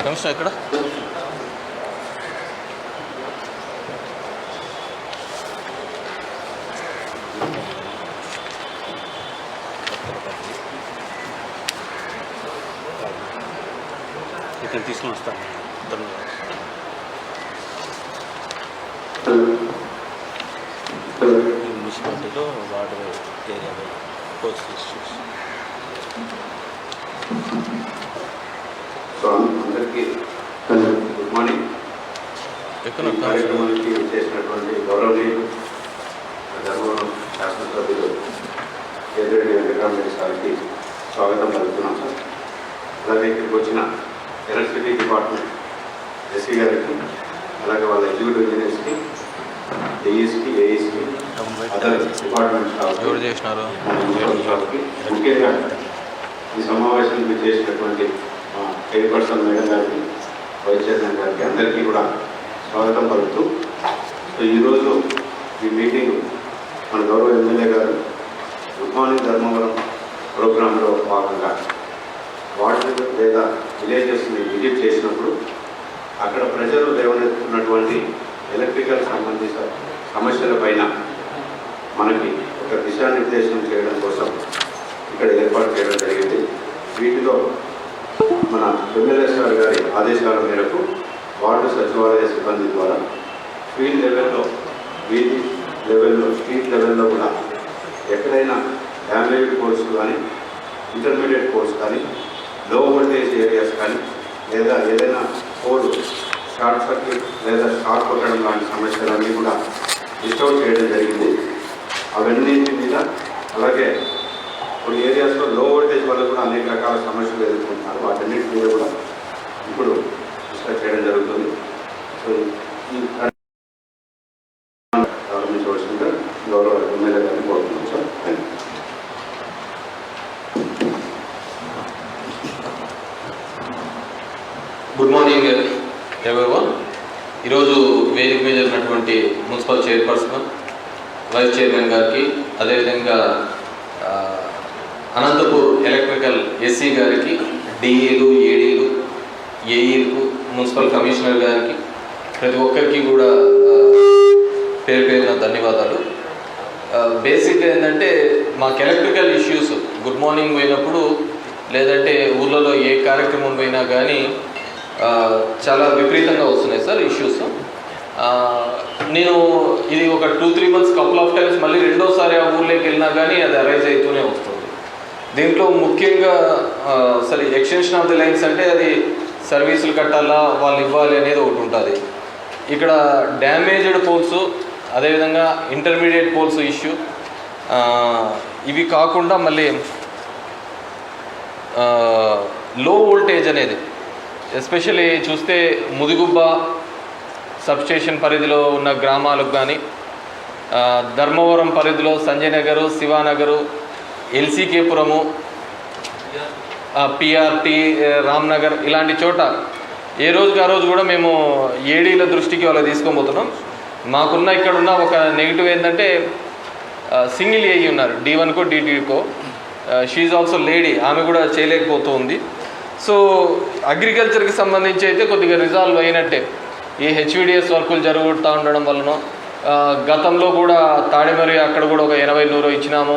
Commissioner ఎక్కడ? ఇక్కడ తీసుకొని వస్తాను. మున్సిపాలిటీలో వాటర్ ఏరియాలో పోస్ట్ ఇష్యూస్. అందరికీ గుడ్ మార్నింగ్. కార్యక్రమానికి చేసినటువంటి గౌరవనీయులు ధర్మవరం శాసనసభ్యులు కేంద్రెడ్డి వెంకటరామరెడ్డి సార్కి స్వాగతం పలుకుతున్నాం సార్. అలాగే ఇక్కడికి వచ్చిన ఎలక్ట్రిసిటీ డిపార్ట్మెంట్ ఎస్సీ గారికి, అలాగే వాళ్ళ ఎగ్జిక్యూటివ్ ఇంజనీర్స్కి, ఏఈస్కి, ఏఈస్కి, అదర్ డిపార్ట్మెంట్ స్టాఫ్కి, ముఖ్యంగా ఈ సమావేశానికి చేసినటువంటి చైర్పర్సన్ మేడం గారికి, వైస్ చైర్మన్ గారికి అందరికీ కూడా స్వాగతం పలుకుతూ, సో ఈరోజు ఈ మీటింగ్ మన గౌరవ ఎమ్మెల్యే గారు గుడ్ మార్నింగ్ ధర్మవరం ప్రోగ్రాంలో భాగంగా వార్డు లేదా విలేజెస్ని విజిట్ చేసినప్పుడు అక్కడ ప్రజలు లేవనెత్తున్నటువంటి ఎలక్ట్రికల్ సంబంధిత సమస్యల పైన మనకి ఒక దిశానిర్దేశం చేయడం కోసం ఇక్కడ ఏర్పాటు చేయడం జరిగింది. వీటిలో మన ఎమ్మెల్యే గారి ఆదేశాల మేరకు వార్డు సచివాలయ సిబ్బంది ద్వారా ఫీల్డ్ లెవెల్లో, వీధి లెవెల్లో, స్ట్రీట్ లెవెల్లో కూడా ఎక్కడైనా డ్యామేజ్డ్ పోల్స్ కానీ, ఇంటర్మీడియట్ పోల్స్ కానీ, లో వోల్టేజ్ ఏరియాస్ కానీ, లేదా ఏదైనా పోల్ షార్ట్ సర్క్యూట్ లేదా షార్ట్ కొట్టడం లాంటి సమస్యలన్నీ కూడా లిస్ట్అవుట్ చేయడం జరిగింది. అవన్నింటి మీద, అలాగే కొన్ని ఏరియాస్లో లో వోల్టేజ్ వల్ల కూడా అనేక రకాల సమస్యలు ఎదుర్కొంటున్నారు. వాటన్నిటి మీద కూడా ఇప్పుడు డిస్కస్ చేయడం జరుగుతుంది. సో ఈ ప్రారంభించవలసిందిగా గౌరవ ఎమ్మెల్యే గారిని కోరుతున్నాం సార్. Good morning everyone. ఈరోజు వేదిక మీద జరిగినటువంటి మున్సిపల్ చైర్పర్సన్, వైస్ చైర్మన్ గారికి, అదేవిధంగా అనంతపూర్ ఎలక్ట్రికల్ ఎస్సీ గారికి, డిఏలు, ఏడీలు, ఏఈలకు, మున్సిపల్ కమిషనర్ గారికి, ప్రతి ఒక్కరికి కూడా పేరు పేరున ధన్యవాదాలు. బేసిక్గా ఏంటంటే మాకు ఎలక్ట్రికల్ ఇష్యూస్ గుడ్ మార్నింగ్ పోయినప్పుడు, లేదంటే ఊళ్ళలో ఏ కార్యక్రమం పోయినా కానీ చాలా విపరీతంగా వస్తున్నాయి సార్ ఇష్యూస్. నేను ఇది ఒక 2-3 months కపుల్ ఆఫ్ టైమ్స్ మళ్ళీ రెండోసారి ఆ ఊర్లోకి వెళ్ళినా కానీ అది అరైజ్ అవుతూనే వస్తుంది. దీంట్లో ముఖ్యంగా అసలు ఎక్స్టెన్షన్ ఆఫ్ ది లైన్స్ అంటే అది సర్వీసులు కట్టాలా, వాళ్ళు ఇవ్వాలి అనేది ఒకటి ఉంటుంది. ఇక్కడ డ్యామేజ్డ్ పోల్స్, అదేవిధంగా ఇంటర్మీడియట్ పోల్స్ ఇష్యూ, ఇవి కాకుండా మళ్ళీ లో వోల్టేజ్ అనేది ఎస్పెషల్లీ చూస్తే ముదిగుబ్బ సబ్స్టేషన్ పరిధిలో ఉన్న గ్రామాలకు కానీ, ధర్మవరం పరిధిలో సంజయ్ నగరు, శివానగరు, ఎల్సీకేపురము, పిఆర్టీ, రామ్నగర్ ఇలాంటి చోట ఏ రోజుకి ఆ రోజు కూడా మేము ఏడీల దృష్టికి వాళ్ళ తీసుకొని మాకున్న ఇక్కడ ఉన్న ఒక నెగిటివ్ ఏంటంటే సింగిల్ ఏఈ ఉన్నారు, D1కో D2కో, షీఈ్ ఆల్సో లేడీ, ఆమె కూడా చేయలేకపోతుంది. సో అగ్రికల్చర్కి సంబంధించి అయితే కొద్దిగా రిజాల్వ్ అయినట్టే. ఈ హెచ్విడిఎస్ వర్కులు జరుగుతూ ఉండడం వలన గతంలో కూడా తాడిమరి అక్కడ కూడా ఒక 80-100 ఇచ్చినాము.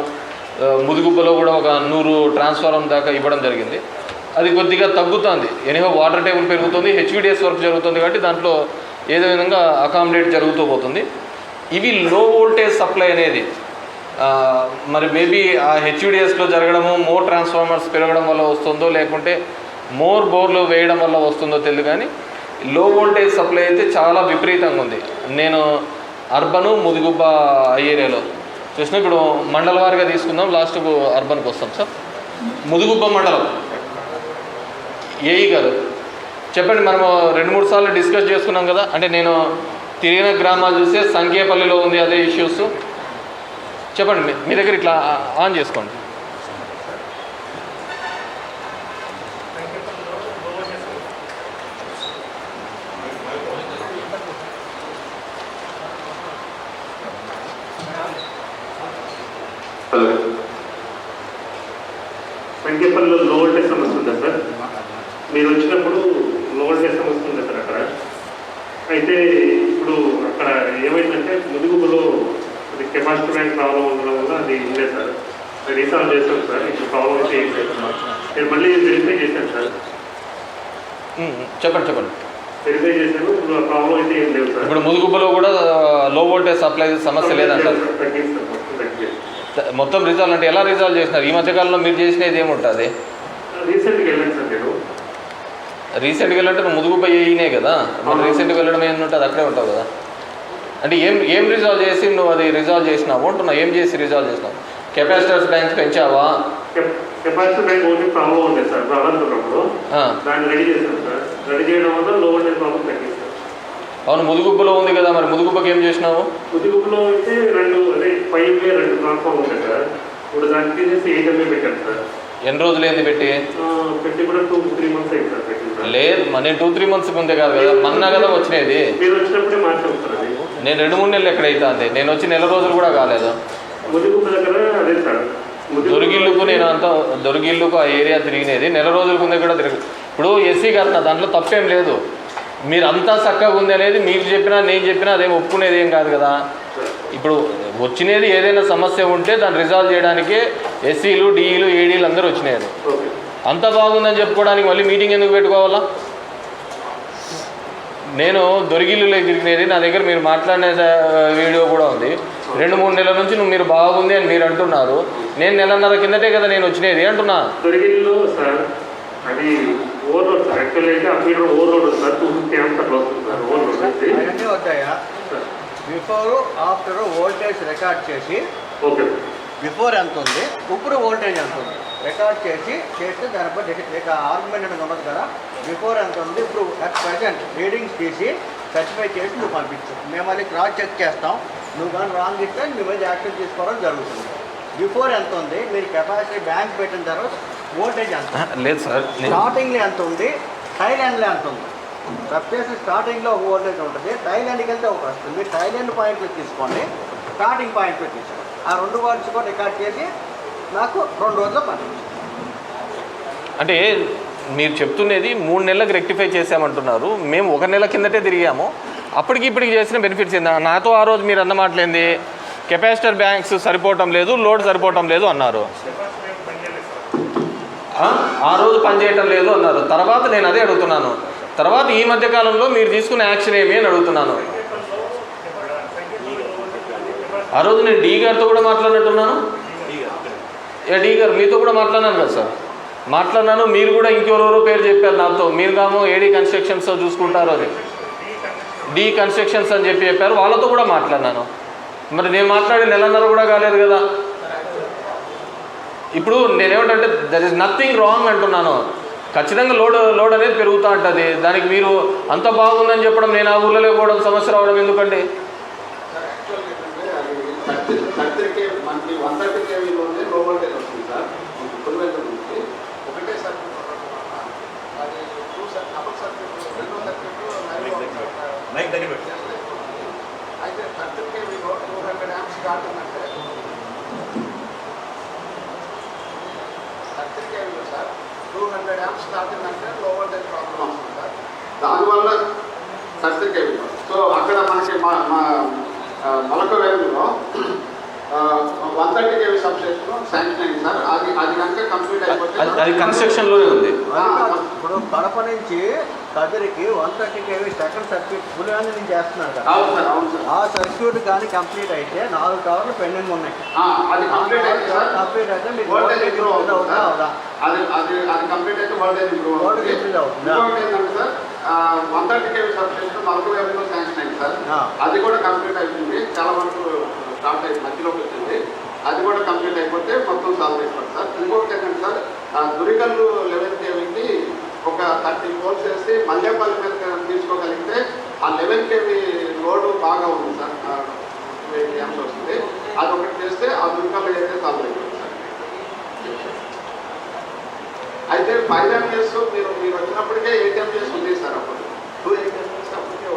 ముదుగుబ్బలో కూడా ఒక 100 ట్రాన్స్ఫార్మర్ దాకా ఇవ్వడం జరిగింది. అది కొద్దిగా తగ్గుతుంది. ఎనీహో వాటర్ టేబుల్ పెరుగుతుంది, హెచ్విడిఎస్ వర్క్ జరుగుతుంది కాబట్టి దాంట్లో ఏదో విధంగా అకామిడేట్ జరుగుతూ పోతుంది. ఇవి లో వోల్టేజ్ సప్లై అనేది మరి మేబీ ఆ హెచ్విడిఎస్లో జరగడము, మోర్ ట్రాన్స్ఫార్మర్స్ పెరగడం వల్ల వస్తుందో, లేకుంటే మోర్ బోర్లు వేయడం వల్ల వస్తుందో తెలియదు, కానీ లో వోల్టేజ్ సప్లై అయితే చాలా విపరీతంగా ఉంది. నేను అర్బను, ముదిగుబ్బ ఏరియాలో చూసిన, ఇప్పుడు మండల వారిగా తీసుకుందాం, లాస్ట్కు అర్బన్కి వస్తాం సార్. ముదిగుబ్బ మండలం ఏఈ గారు చెప్పండి. మనము 2-3 సార్లు డిస్కస్ చేసుకున్నాం కదా, అంటే నేను తిరిగిన గ్రామాలు చూస్తే సంఖ్యేపల్లిలో ఉంది అదే ఇష్యూస్. చెప్పండి, మీ దగ్గర ఇట్లా ఆన్ చేసుకోండి. సంఖ్యేపల్లిలో లో వోల్టేజ్ సమస్య ఉందా సార్? మీరు వచ్చినప్పుడు లో కెపాసిటీ బ్యాంక్ ప్రాబ్లం ఉండడం వల్ల అది ఉండలేదు సార్. రీసాల్వ్ చేస్తాం సార్. ఇప్పుడు ప్రాబ్లం అయితే ఏం లేదు. నేను మళ్ళీ వెరిఫై చేశాను సార్. చెప్పండి. వెరిఫై చేశాను. ఇప్పుడు ఆ ప్రాబ్లం అయితే ఏం లేదు సార్. ఇప్పుడు ముదుగుబ్బలో కూడా లో వోల్టేజ్ సప్లై సమస్య లేదంటారు. మొత్తం రిజాల్వ్ అంటే ఎలా రిజాల్వ్ చేసినారు? ఈ మధ్యకాలంలో మీరు చేసినది ఏముంటుంది? రీసెంట్గా వెళ్ళాను సార్ నేను. రీసెంట్గా వెళ్ళంటే నువ్వు ముదుగుబ్బ అయినాయి కదా, మనం రీసెంట్గా వెళ్ళడం ఏంటంటుంది, అక్కడే ఉంటావు కదా. అంటే ఏం రిజాల్వ్ చేసి నువ్వు అది రిజాల్వ్ చేసినావు అంటున్నావు? ఏం చేసి రిజాల్వ్ చేసినావు? కెపాసిటర్స్ బ్యాంక్స్ పెంచావా? కెపాసిటీ బ్యాంక్ ఓన్లీ ప్రాబ్లం ఉంది సార్. ప్రాబ్లంలో దాన్ని రెడీ చేశాను సార్. రెడీ చేయడం వల్ల లో వోల్టేజ్ ప్రాబ్లం తగ్గింది సార్. అవును, ముదుగుబ్బలో ఉంది కదా, మరి ముదుగుబ్బకి ఏం చేసినావు? ముదుగుబ్బలో అయితే 2 ట్రాన్స్ఫార్మ్ ఉంటాయి సార్. ఇప్పుడు దాన్ని తీసేసి 8 MA పెట్టాను సార్. ఎన్ని రోజులు ఏంది పెట్టి కూడా 2-3 months అయింది సార్ పెట్టి. లేదు, నేను 2-3 months ముందే కాదు కదా, మొన్న కదా వచ్చినది. మీరు వచ్చినప్పుడే మార్చాం సార్. అది నేను 2-3 నెలలు ఎక్కడైతే అంతే, నేను వచ్చి నెల రోజులు కూడా కాలేదు. ముదుగుబ్బ దగ్గర అదే సార్. దొరిగిల్లుకు ఆ ఏరియా తిరిగినది నెల రోజుల ముందే కూడా తిరిగి. ఇప్పుడు ఎస్సీ గారు దాంట్లో తప్పేం లేదు, మీరు అంతా చక్కగా ఉంది అనేది మీరు చెప్పినా నేను చెప్పినా అదేం ఒప్పుకునేది ఏం కాదు కదా. ఇప్పుడు వచ్చినది ఏదైనా సమస్య ఉంటే దాన్ని రిజాల్వ్ చేయడానికే ఎస్సీలు, డిఈలు, ఏడీలు అందరూ వచ్చినారు. అంత బాగుందని చెప్పుకోవడానికి మళ్ళీ మీటింగ్ ఎందుకు పెట్టుకోవాలా? నేను దొరికిల్లులో తిరిగినది, నా దగ్గర మీరు మాట్లాడిన వీడియో కూడా ఉంది. 2-3 నెలల నుంచి మీరు బాగుంది అని మీరు అంటున్నారు. నేను నెలన్నర కిందటే కదా నేను వచ్చినది అంటున్నా. దొరికిల్లు సార్ అది ఓవర్లోడ్ సార్. యాక్చువల్లీ అయితే ఆ ఫీడర్ ఓవర్లోడ్ సార్. 250 amps అట్లా వస్తుంది సార్ ఓవర్లోడ్ అయితే. అవన్నీ వద్దాయా? బిఫోర్ ఆఫ్టర్ వోల్టేజ్ రికార్డ్ చేసి, ఓకే బిఫోర్ ఎంత ఉంది, ఇప్పుడు వోల్టేజ్ ఎంత ఉంది రికార్డ్ చేస్తే దానిపై ఆర్గ్యుమెంట్ అనేది ఉండదు కదా. బిఫోర్ ఎంత ఉంది, ఇప్పుడు అట్ ప్రజెంట్ రీడింగ్స్ తీసి సర్టిఫై చేసి నువ్వు పంపించు. మేము అది క్రాస్ చెక్ చేస్తాం. నువ్వు కానీ రాంగ్ ఇస్తే మీ మీద యాక్షన్ తీసుకోవడం జరుగుతుంది. బిఫోర్ ఎంత ఉంది, మీరు కెపాసిటీ బ్యాంక్ పెట్టిన తర్వాత వోల్టేజ్ ఎంత లేదు సార్, స్టార్టింగ్లో ఎంత ఉంది, థైలాండ్లో ఎంత ఉంది. సబ్స్టేషన్ స్టార్టింగ్లో ఒక వోల్టేజ్ ఉంటుంది, థైలాండ్కి వెళ్తే ఒక వస్తుంది. మీరు థైలాండ్ పాయింట్లో తీసుకోండి, స్టార్టింగ్ పాయింట్లో తీసుకోండి. ఆ 2 వాట్స్ కూడా రికార్డ్ చేసి నాకు 2 రోజుల్లో పంపించండి. అంటే మీరు చెప్తున్నది 3 నెలలకు రెక్టిఫై చేసామంటున్నారు. మేము 1 నెల కిందటే తిరిగాము. అప్పటికి ఇప్పటికి చేసిన బెనిఫిట్స్ ఏందా? నాతో ఆ రోజు మీరు అన్న మాటలేంది, కెపాసిటర్ బ్యాంక్స్ సరిపోవటం లేదు, లోడ్ సరిపోవటం లేదు అన్నారు. ఆ రోజు పనిచేయటం లేదు అన్నారు. తర్వాత నేను అదే అడుగుతున్నాను, తర్వాత ఈ మధ్యకాలంలో మీరు తీసుకున్న యాక్షన్ ఏమి అని అడుగుతున్నాను. ఆ రోజు నేను డీ గారితో కూడా మాట్లాడినట్టున్నాను. డీ గారు మీతో కూడా మాట్లాడినాను కదా సార్, మాట్లాడినాను. మీరు కూడా ఇంకెవరెవరో పేరు చెప్పారు నాతో. మీరు కామో ఏడీ కన్స్ట్రక్షన్స్ చూసుకుంటారు, అది డీ కన్స్ట్రక్షన్స్ అని చెప్పారు. వాళ్ళతో కూడా మాట్లాడినాను. మరి నేను మాట్లాడి నెలన్నర కూడా కాలేదు కదా. ఇప్పుడు నేనేమిటంటే దర్ ఇస్ నథింగ్ రాంగ్ అంటున్నాను. ఖచ్చితంగా లోడ్ అనేది పెరుగుతూ ఉంటుంది. దానికి మీరు అంత బాగుందని చెప్పడం, నేను ఆ ఊళ్ళో పోవడం సమస్య రావడం ఎందుకండి? దానివల్ల సర్టిఫికేట్. సో అక్కడ మనకి మొలక వేలులో 130 kV సబ్స్టేషన్ శాంక్షన్ అయింది సార్. అది కనుక కంప్లీట్ అయిపోతే అది కన్స్ట్రక్షన్లోనే ఉంది. ఇప్పుడు కడప నుంచి కదిరికి 130 kV సెకండ్ సర్క్యూట్ పులివెందు నుంచి చేస్తున్నారు కదా. అవును సార్, అవును సార్. ఆ సర్క్యూట్ కానీ కంప్లీట్ అయితే 4 టవర్లు పెండింగ్ ఉన్నాయి. అది కంప్లీట్ అయితే సార్, కంప్లీట్ అయితే మీకు వోల్టేజ్ ఇంప్రూవ్ అవుతుంది. అది కంప్లీట్ అయితే వోల్టేజ్ ఇంప్రూవ్ అవుతుంది. ఇంకొకటి ఏంటంటే సార్, 130 kV సబ్స్టేషన్ మరొక వేలులో శాంక్షన్ అయింది సార్. అది కూడా కంప్లీట్ అయిపోయింది. చాలా వరకు స్టార్ట్ అయింది, మధ్యలోకి వచ్చింది. అది కూడా కంప్లీట్ అయిపోతే మొత్తం సాల్వ్ అయిపోతుంది సార్. ఇంకొకటి ఏంటంటే సార్, దురికల్లు 11 kVకి ఒక 30 పోల్స్ వేసి మల్లేపల్లి మీద తీసుకోగలిగితే ఆ 11 kV లోడ్ బాగా ఉంది సార్. ఎంత వస్తుంది, అది ఒకటి చేస్తే ఆ దురికల్లు అయితే సాల్వ్ అయిపోతుంది సార్. అయితే 5 MPS మీరు వచ్చినప్పటికే 8 MPS ఉంది సార్. అప్పుడు 2 MPS అప్పటికే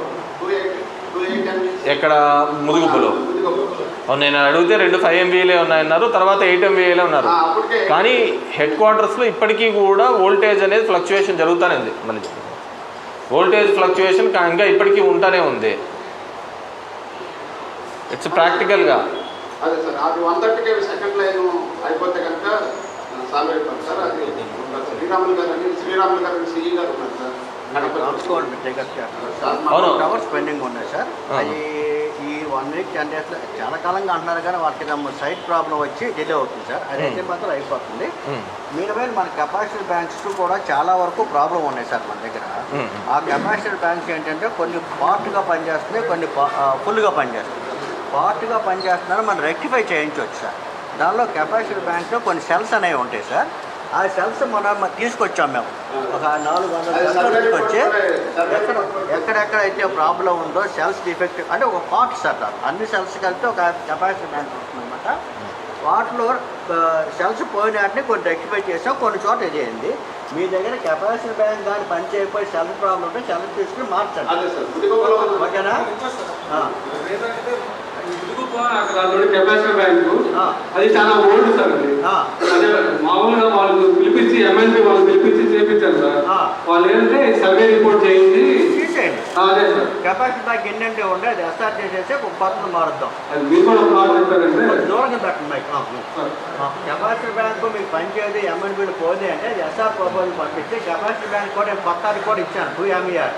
280 MPS ఎక్కడ ముదుగుబ్బలో నేను అడిగితే 2 5 MVA ఉన్నాయన్నారు, తర్వాత 8 MVA ఉన్నారు. కానీ హెడ్ క్వార్టర్స్లో ఇప్పటికీ కూడా వోల్టేజ్ అనేది ఫ్లక్చుయేషన్ జరుగుతూనే ఉంది. మళ్ళీ వోల్టేజ్ ఫ్లక్చుయేషన్ ఇంకా ఇప్పటికీ ఉంటానే ఉంది. ఇట్స్ ప్రాక్టికల్గా అదే సార్ అది 130 kV సెకండ్ లైన్ అయిపోతే కనుక సాల్వ్ అయిపోతుంది సార్. అది శ్రీరాములు గారు సిఈ గారు ఉన్నారు సార్. ట్రాన్స్పోర్ట్ టికెట్ అవును. టవర్స్ పెండింగ్ ఉన్నాయి సార్. అవి ఈ 1 వీక్ 10 డేస్లో చాలా కాలంగా అంటున్నారు కానీ వాటికి సైట్ ప్రాబ్లం వచ్చి డిలే అవుతుంది సార్. అదైతే మాత్రం అయిపోతుంది. మీరువేళ మన కెపాసిటీ బ్యాంక్స్ కూడా చాలా వరకు ప్రాబ్లం ఉన్నాయి సార్ మన దగ్గర. ఆ కెపాసిటీ బ్యాంక్స్ ఏంటంటే కొన్ని పార్ట్గా పనిచేస్తున్నాయి, కొన్ని ఫుల్గా పనిచేస్తున్నాయి. పార్ట్గా పనిచేస్తున్నారు మనం రెక్టిఫై చేయించవచ్చు సార్. దానిలో కెపాసిటీ బ్యాంక్లో కొన్ని సెల్స్ అనేవి ఉంటాయి సార్. ఆ సెల్స్ మనం తీసుకొచ్చాం మేము ఒక 400 సెల్స్ తీసుకొచ్చి ఎక్కడెక్కడైతే ప్రాబ్లం ఉందో సెల్స్ డిఫెక్టివ్ అంటే ఒక పార్ట్ సార్ అన్ని సెల్స్ కలిపి ఒక కెపాసిటీ బ్యాంక్ వస్తుందన్నమాట. వాటిలో సెల్స్ పోయినట్టుని కొన్ని రెక్టిఫై చేసాం, కొన్ని చోట ఇది అయింది. మీ దగ్గర కెపాసిటీ బ్యాంక్ కానీ పని చేయకపోయి సెల్స్ ప్రాబ్లం ఉంటే సెల్స్ తీసుకుని మార్చండి, ఓకేనా? కెపాసిటీ బ్యాంకు అది చాలా ఓల్డ్ సార్. అది అదే మామూలుగా వాళ్ళు పిలిపించి MNP వాళ్ళు పిలిపించి చేయించారు సార్. వాళ్ళు ఏంటంటే సర్వే రిపోర్ట్ చేయించి తీసేయండి. అదే సార్ కెపాసిటీ బ్యాంక్ ఎన్నంటే ఉండే అది ఎస్ఆర్ చేసేసి ఒక పక్కన మారుద్దాం. అది మీరు కూడా ఒక మాట చెప్పారంటే దూరంగా పెట్టండి మైక్. కెపాసిటీ బ్యాంకు మీకు పనిచేయదు MNPలు పోతే అంటే అది ఎస్ఆర్ ప్రపోజల్ పంపించి కెపాసిటీ బ్యాంక్ కూడా కొత్తది కూడా ఇచ్చాను 2 MER.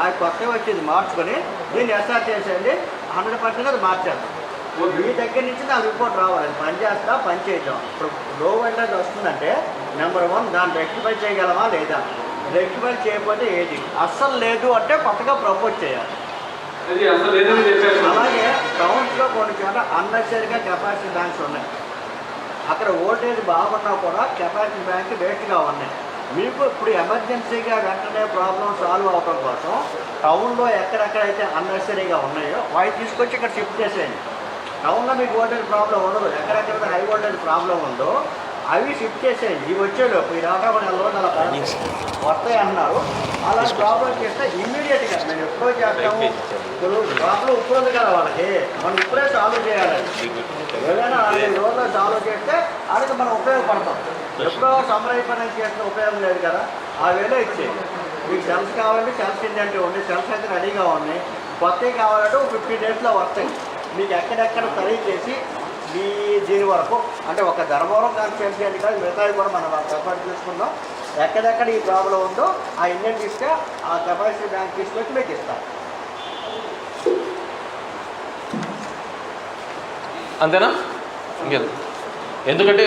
అది కొత్తగా వచ్చింది మార్చుకొని దీన్ని ఎస్ఆర్ చేసేయండి. 100% అది మార్చాను. మీ దగ్గర నుంచి నాకు రిపోర్ట్ రావాలి, అది పని చేస్తా పని చేద్దాం. ఇప్పుడు లో వోల్టేజ్ వస్తుందంటే నెంబర్ 1 దాన్ని రెక్టిఫై చేయగలమా లేదా, రెక్టిఫై చేయకపోతే ఏది అస్సలు లేదు అంటే కొత్తగా ప్రపోజ్ చేయాలి. అది అసలు లేదని చెప్పారు. అలాగే టౌన్స్లో కొన్ని చోట అన్నెసరీగా కెపాసిటీ బ్యాంక్స్ ఉన్నాయి. అక్కడ వోల్టేజ్ బాగున్నా కూడా కెపాసిటీ బ్యాంక్ వేస్ట్గా ఉన్నాయి. మీకు ఇప్పుడు ఎమర్జెన్సీగా వెంటనే ప్రాబ్లం సాల్వ్ అవడం కోసం టౌన్లో ఎక్కడెక్కడైతే అన్నెసరీగా ఉన్నాయో వాటి తీసుకొచ్చి ఇక్కడ షిఫ్ట్ చేసేయండి. టౌన్లో మీకు వోల్టేజ్ ప్రాబ్లం ఉండదు, ఎక్కడెక్కడ హై వోల్టేజ్ ప్రాబ్లం ఉందో అవి షిఫ్ట్ చేసేయండి. ఇవి వచ్చేలోపు ఈ రాక నెలలో వస్తాయి అన్నారు. అలా ప్రాబ్లం చేస్తే ఇమ్మీడియట్గా మేము ఎప్పుడో చేస్తాము. ఇప్పుడు ప్రాబ్లం ఇప్పుడు ఉంది కదా వాళ్ళకి, మనం ఇప్పుడే సాల్వ్ చేయాలి. ఏదైనా 5 రోజుల్లో సాల్వ్ చేస్తే వాళ్ళకి మనం ఉపయోగపడతాం. ఎప్పుడో సమ్మర్ అయిపోయినాక చేసిన ఉపయోగం లేదు కదా. ఆ వేలో ఇచ్చేయండి. మీకు సెల్స్ కావాలంటే సెల్స్ ఏంటంటే ఉంది, సెల్స్ అయితే రెడీగా ఉన్నాయి. కొత్తవి కావాలంటే 15 డేస్లో వస్తాయి. మీకు ఎక్కడెక్కడ సరి చేసి మీ దీని వరకు అంటే ఒక ధర్మవరం కాన్స్టిట్యున్సీ అని కాదు, మిగతావి కూడా మనం కెపాసిటీ తీసుకుందాం. ఎక్కడెక్కడ ఈ ప్రాబ్లం ఉందో ఆ ఇండియన్ తీసుకే ఆ కెపాసిటీ బ్యాంక్ తీసుకొచ్చి మీకు ఇస్తాం. అంతేనా? ఇంకేం? ఎందుకంటే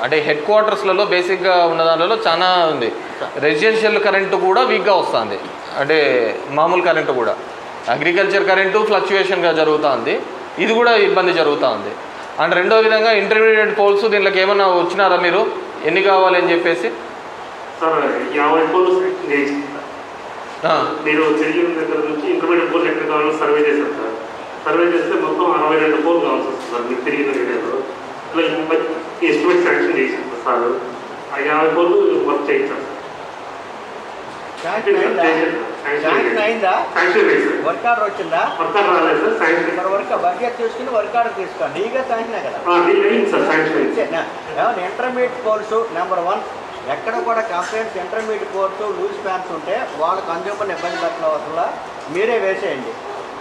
అంటే హెడ్ క్వార్టర్స్లలో బేసిక్గా ఉన్న దానిలో చాలా ఉంది. రెసిడెన్షియల్ కరెంటు కూడా వీక్గా వస్తుంది, అంటే మామూలు కరెంటు కూడా. అగ్రికల్చర్ కరెంటు ఫ్లక్చుయేషన్గా జరుగుతుంది, ఇది కూడా ఇబ్బంది జరుగుతూ ఉంది. అండ్ రెండో విధంగా ఇంటర్మీడియట్ పోల్స్ దీంట్లోకి ఏమన్నా వచ్చినారా మీరు, ఎన్ని కావాలి అని చెప్పేసి? సార్ 50 పోల్స్ మీరు చెయ్యి దగ్గర నుంచి ఇంటర్మీడియట్ పోల్ ఎక్కడ కావాలో సర్వే చేశారు సార్. సర్వే చేస్తే మొత్తం 62 పోల్ కావాల్సి వస్తుంది సార్ మీకు తిరిగిన ఏరియాలో. ఇలా ఎస్టిమేట్ శాంక్షన్ చేశారు సార్. ఆ 50 పోలు వర్క్ చేయించారు సార్. శాంక్షన్ అయిందా? వర్క్ ఆర్డర్ వచ్చిందా? వర్క్ ఆర్డర్ రాలేదు సార్. శాంక్షన్ మరి వర్క్ బడ్జెట్ చూసుకుని వర్క్ ఆర్డర్ తీసుకోండి. ఈగా శాంక్షన్ కదా. ఏమన్నా ఇంటర్మీడియట్ కోర్సు నెంబర్ 1 ఎక్కడ కూడా complaints intermediate course loose fans ఉంటే వాళ్ళ కన్జ్యూమర్ని ఇబ్బంది పెట్టిన వల్ల మీరే వేసేయండి.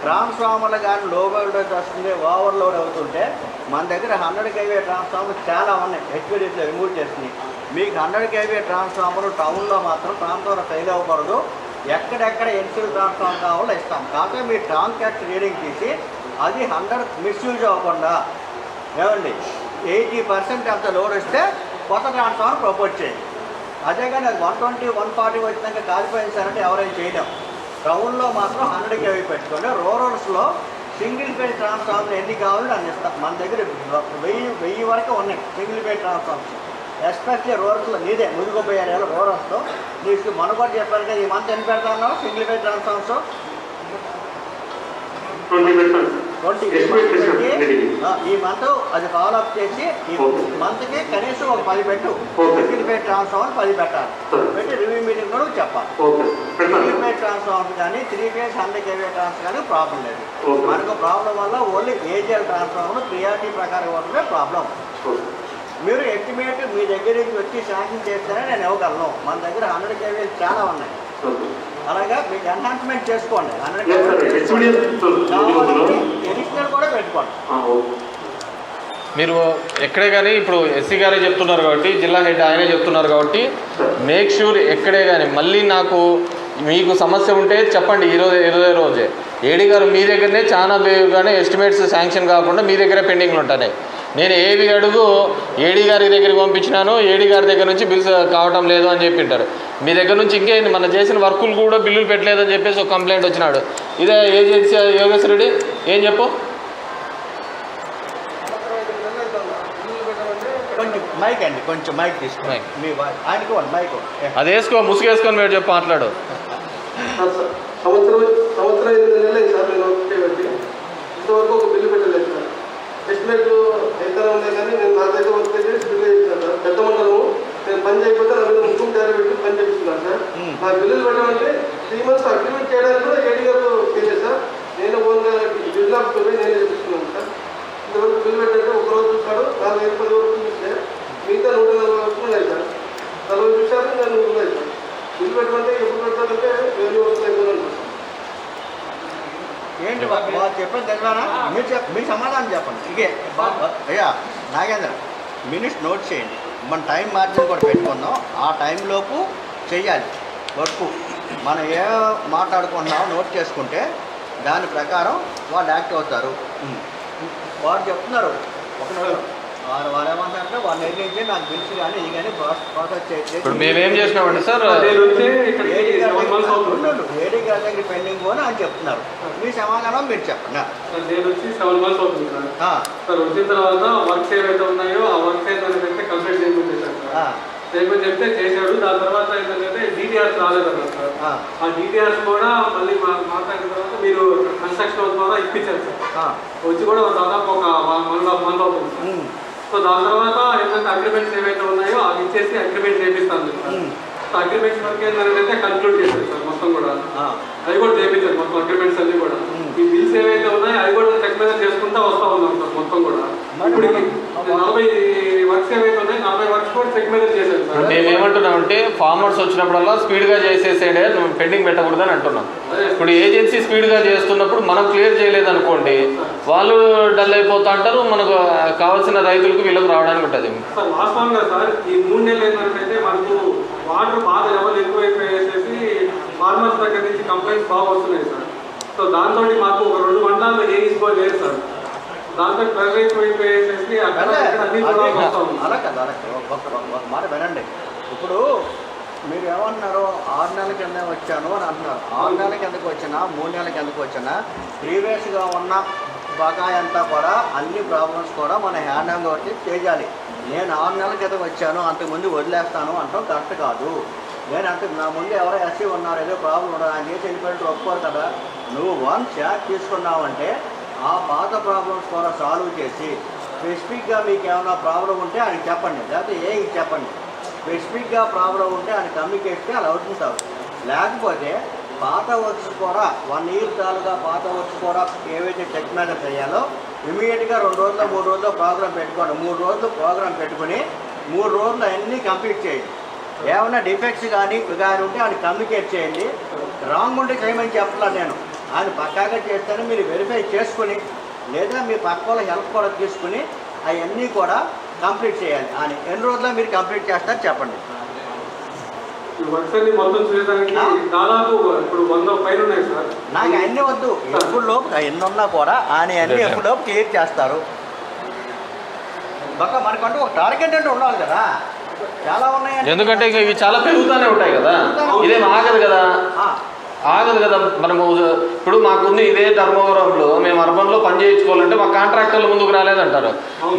ట్రాన్స్ఫార్మర్లు కానీ లో వోల్టేజ్ వస్తుంది, ఓవర్లోడ్ అవుతుంటే మన దగ్గర 100 kV ట్రాన్స్ఫార్మర్ చాలా ఉన్నాయి, HVDCలో రిమూవ్ చేసినాయి. మీకు 100 kV ట్రాన్స్ఫార్మర్ టౌన్లో మాత్రం ట్రాన్స్ఫార్మర్ ఫెయిల్ అవ్వకూడదు. ఎక్కడెక్కడ ఎన్సీల్ ట్రాన్స్ఫార్మర్ కావాలో ఇస్తాం. కాకపోతే మీరు ట్రాన్స్కాస్ట్ రీడింగ్ తీసి అది 100 మిస్యూజ్ అవ్వకుండా ఏమండి 80% అంత లోడ్ వస్తే కొత్త ట్రాన్స్ఫార్మర్ ప్రపోజ్ చేయండి. అదే కానీ అది 120, 140 వచ్చినాక కాలిపోయింది సార్ అంటే ఎవరైనా చేయలేం. టౌన్లో మాత్రం 100 kV పెట్టుకోండి. రూరల్స్లో సింగిల్ ఫేజ్ ట్రాన్స్ఫార్మర్ ఎన్ని కావాలో దాన్ని ఇస్తాం. మన దగ్గర 1000 వరకు ఉన్నాయి సింగిల్ ఫేజ్ ట్రాన్స్ఫార్మర్స్. ఎస్పెషల్లీ రూరల్స్లో నీదే ముదుగుపోయే ఏరియాలో రూరల్స్లో నీకు మనకు చెప్పారు కదా ఈ మంత్ ఎన్ని పెడతాను సింగిల్ ఫేజ్ ట్రాన్స్ఫార్మర్స్ 20. ఈ మంత్ అది ఫాలో అప్ చేసి ఈ మంత్కి కనీసం ఒక 10 పెట్టు. సింగిల్ ఫేజ్ ట్రాన్స్ఫార్మర్ 10 పెట్టాలి. పెట్టి రివ్యూ మీటింగ్ కూడా చెప్పాలి. సింగిల్ ఫేజ్ ట్రాన్స్ఫార్మర్ కానీ 3 ఫేజ్ 100 kV ట్రాన్స్ఫార్మర్ కానీ ప్రాబ్లం లేదు. మనకు ప్రాబ్లం వల్ల ఓన్లీ ఏజిఎల్ ట్రాన్స్ఫార్మర్ ప్రియారిటీ ప్రకారం ఇవ్వడమే ప్రాబ్లం. మీరు ఎస్టిమేట్ మీ దగ్గర నుంచి వచ్చి శాంక్షన్ చేస్తేనే నేను ఇవ్వగలను. మన దగ్గర 100 kV చాలా ఉన్నాయి. అలాగా మీకు ఎన్హాన్స్మెంట్ చేసుకోండి. 100 kV ఎడిషనల్ కూడా పెట్టుకోండి. మీరు ఎక్కడే కానీ ఇప్పుడు ఎస్సీ గారే చెప్తున్నారు కాబట్టి, జిల్లా హెడ్ ఆయనే చెప్తున్నారు కాబట్టి, మేక్ షూర్ ఎక్కడే కానీ మళ్ళీ నాకు మీకు సమస్య ఉంటే చెప్పండి. ఇరవై రోజే ఏడీ గారు మీ దగ్గరనే చాలా బేగానే ఎస్టిమేట్స్ శాంక్షన్ కాకుండా మీ దగ్గరే పెండింగ్లు ఉంటున్నాయి. నేను ఏవి అడుగు ఏడీ గారి దగ్గరికి పంపించినాను, ఏడీ గారి దగ్గర నుంచి బిల్స్ కావటం లేదు అని చెప్పింటారు. మీ దగ్గర నుంచి ఇంకేంది మన చేసిన వర్కులు కూడా బిల్లులు పెట్టలేదని చెప్పేసి ఒక కంప్లైంట్ వచ్చినాడు. ఇదే ఏజెన్సీ యోగేశ్వర రెడ్డి ఏం చెప్పు. కొంచెం మైక్ తీసుకోండి. మీ ఆయనకు మైక్ అది వేసుకో, ముసుగేసుకొని మీరు చెప్పు, మాట్లాడు. సంవత్సరం 8 నెలలు సార్ నేను ఇంతవరకు ఒక బిల్లు పెట్టలేదు సార్. ఎస్టిమేట్ ఎంత ఉన్నాయి కానీ నేను నా దగ్గర వర్క్ చేసి బిల్లు చేస్తున్నాను సార్. పెద్ద మండలము నేను పని చేయకపోతే నా మీద ముఖ్యం తయారు పెట్టి పని చేస్తున్నాను సార్. నా బిల్లులు పెట్టమంటే 3 months అగ్రిమెంట్ చేయడానికి కూడా ఏడీ గారు చేయలేదు సార్. నేను ఓన్గా బిల్ ఆఫ్ నేనే చేపిస్తున్నాను సార్. ఇంతవరకు బిల్లు పెట్టంటే ఒక రోజు చూస్తాడు, 4-5 వరకు చూస్తే మిగతా 140 వరకు ఉన్నాయి సార్. 40 నిమిషాలు నేను ఉన్నాయి సార్. బిల్లు పెట్టమంటే ఎప్పుడు పెట్టాలంటే 1000 వరకు అయిపోయింది. ఏంటి వాళ్ళు చెప్పండి తెలియనా? మీ సమాధానం చెప్పండి. ఇదే అయ్యా నాగేంద్ర, మినిట్స్ నోట్ చేయండి. మన టైం మార్జిన్ కూడా పెట్టుకుందాం. ఆ టైంలోపు చెయ్యాలి వర్క్. మనం ఏ మాట్లాడుకుంటున్నామో నోట్ చేసుకుంటే దాని ప్రకారం వాళ్ళు యాక్ట్ అవుతారు. వారు చెప్తున్నారు ఒక నెల వారు ఏమంటారంటే వాళ్ళు నిర్ణయించి నాకు బిల్స్ కానీ ఇది కానీ ప్రాసెస్ చేసి మేమేం చేసినామండి సార్, ఏడీ గారి దగ్గర పెండింగ్ అని అని చెప్తున్నారు. మీ సమాధానం మీరు చెప్పండి. నేను వచ్చి 7 months అవుతుంది సార్. సార్ వచ్చిన తర్వాత వర్క్స్ ఏవైతే ఉన్నాయో ఆ వర్క్స్ అయితే కంప్లీట్ చేయమని చేశాను సార్. చేయమని చెప్తే చేశాడు. దాని తర్వాత ఏంటంటే డీటీఆర్స్ రాలేదన్నారు సార్. ఆ డీటీఆర్స్ కూడా మళ్ళీ మాట్లాడిన తర్వాత మీరు కన్స్ట్రక్షన్ ద్వారా ఇప్పించారు సార్. వచ్చి కూడా దాదాపు ఒక 1.5 months అవుతుంది సార్. సో దాని తర్వాత ఏంటంటే అగ్రిమెంట్స్ ఏవైతే ఉన్నాయో అవి ఇచ్చేసి అగ్రిమెంట్ చేపిస్తాను సార్. సో అగ్రిమెంట్స్ వరకు ఏంటంటే కన్క్లూడ్ చేశారు సార్ మొత్తం కూడా. అవి కూడా చేయించారు మొత్తం అగ్రిమెంట్స్ అన్ని కూడా. ఈ బిల్స్ ఏవైతే ఉన్నాయో అవి కూడా చెక్ మీద చేసుకుంటా వస్తూ ఉన్నాం సార్ మొత్తం కూడా. ఇప్పుడు 40 వర్క్స్ ఏవైతే ఉన్నాయో 40 వర్క్స్ కూడా చెక్ మీద చేశారు సార్. మేమేమంటున్నామంటే ఫార్మర్స్ వచ్చినప్పుడల్లా స్పీడ్గా చేసేసేడే పెండింగ్ పెట్టకూడదని అంటున్నాం. ఇప్పుడు ఏజెన్సీ స్పీడ్గా చేస్తున్నప్పుడు మనం క్లియర్ చేయలేదనుకోండి, వాళ్ళు డల్ అయిపోతా అంటారు. మనకు కావాల్సిన రైతులకు వీళ్ళకి రావడానికి ఉంటుంది సార్. వాస్తవంగా సార్ ఈ 3 నెలలు ఏంటంటే మనకు వాటర్ బాగా లెవెల్ ఎక్కువైపోయేసేసి ఫార్మర్స్ దగ్గర నుంచి కంప్లైంట్స్ బాగా వస్తున్నాయి సార్. సో దాంతో మాకు ఒక 2 మండలాల్లో ఏ తీసుకోలేదు సార్. దాంతో ప్రెజర్ ఎక్కువైపోయేసేసి అక్కడ అలా కదా ఒక మాట వినండి. ఇప్పుడు మీరు ఏమన్నారు 6 నెలల కింద వచ్చాను అని అంటున్నారు. 6 నెలల కిందకు వచ్చినా 3 నెలల కిందకు వచ్చినా ప్రీవియస్గా ఉన్న బకాయి అంతా కూడా అన్ని ప్రాబ్లమ్స్ కూడా మన హ్యాండ్ ఓవర్ చేయాలి. నేను 6 నెలల క్రితం వచ్చాను అంతకుముందు వదిలేస్తాను అంటాం కరెక్ట్ కాదు. నేను అంటే నా ముందు ఎవరో ఎస్సీ ఉన్నారు, ఏదో ప్రాబ్లం ఉండదు ఆయన చేసి వెళ్ళిపోయినట్టు ఒప్పుకోరు కదా. నువ్వు వన్స్ యాక్ట్ తీసుకున్నావంటే ఆ పాత ప్రాబ్లమ్స్ కూడా సాల్వ్ చేసి స్పెసిఫిక్గా మీకు ఏమైనా ప్రాబ్లం ఉంటే ఆయన చెప్పండి, లేకపోతే చెప్పండి. స్పెసిఫిక్గా ప్రాబ్లం ఉంటే ఆయన కమ్యూనికేట్కి అలా అవుతుంటారు. లేకపోతే పాత వర్క్స్ కూడా 1 year చాలుగా పాత వర్క్స్ కూడా ఏవైతే చెక్ మీద చేయాలో ఇమీడియట్గా 2 రోజులు 3 రోజుల్లో ప్రోగ్రామ్ పెట్టుకోండి. 3 రోజులు ప్రోగ్రామ్ పెట్టుకుని 3 రోజులు అన్నీ కంప్లీట్ చేయండి. ఏమైనా డిఫెక్ట్స్ కానీ ఉంటే ఆయన కమ్యూనికేట్ చేయండి. రాంగ్ ఉంటే చేయమని చెప్పలేదు నేను. ఆయన పక్కాగా చేస్తేనే మీరు వెరిఫై చేసుకుని లేదా మీ పక్క వాళ్ళ హెల్ప్ కూడా తీసుకుని అవన్నీ కూడా కంప్లీట్ చేయాలి. ఆయన ఎన్ని రోజుల్లో మీరు కంప్లీట్ చేస్తారు చెప్పండి. వర్క్స్ అన్ని మొత్తం చూడడానికి దాదాపు ఇప్పుడు 100 పైన ఉన్నాయి సార్. నాకు అన్నీ వద్దు, ఎప్పుడు లోపు ఎన్ని ఉన్నా కూడా ఆయన అన్ని ఎప్పుడు లోపు క్లియర్ చేస్తారు. బక్క మనకంటూ ఒక టార్గెట్ అంటే ఉండాలి కదా. చాలా ఉన్నాయి, ఎందుకంటే ఇవి చాలా పెరుగుతూనే ఉంటాయి కదా. ఇదేం ఆగదు కదా. మనము ఇప్పుడు మాకుంది ఇదే ధర్మవరంలో మేము అర్బన్లో పని చేయించుకోవాలంటే మా కాంట్రాక్టర్లు ముందుకు రాలేదంటారు.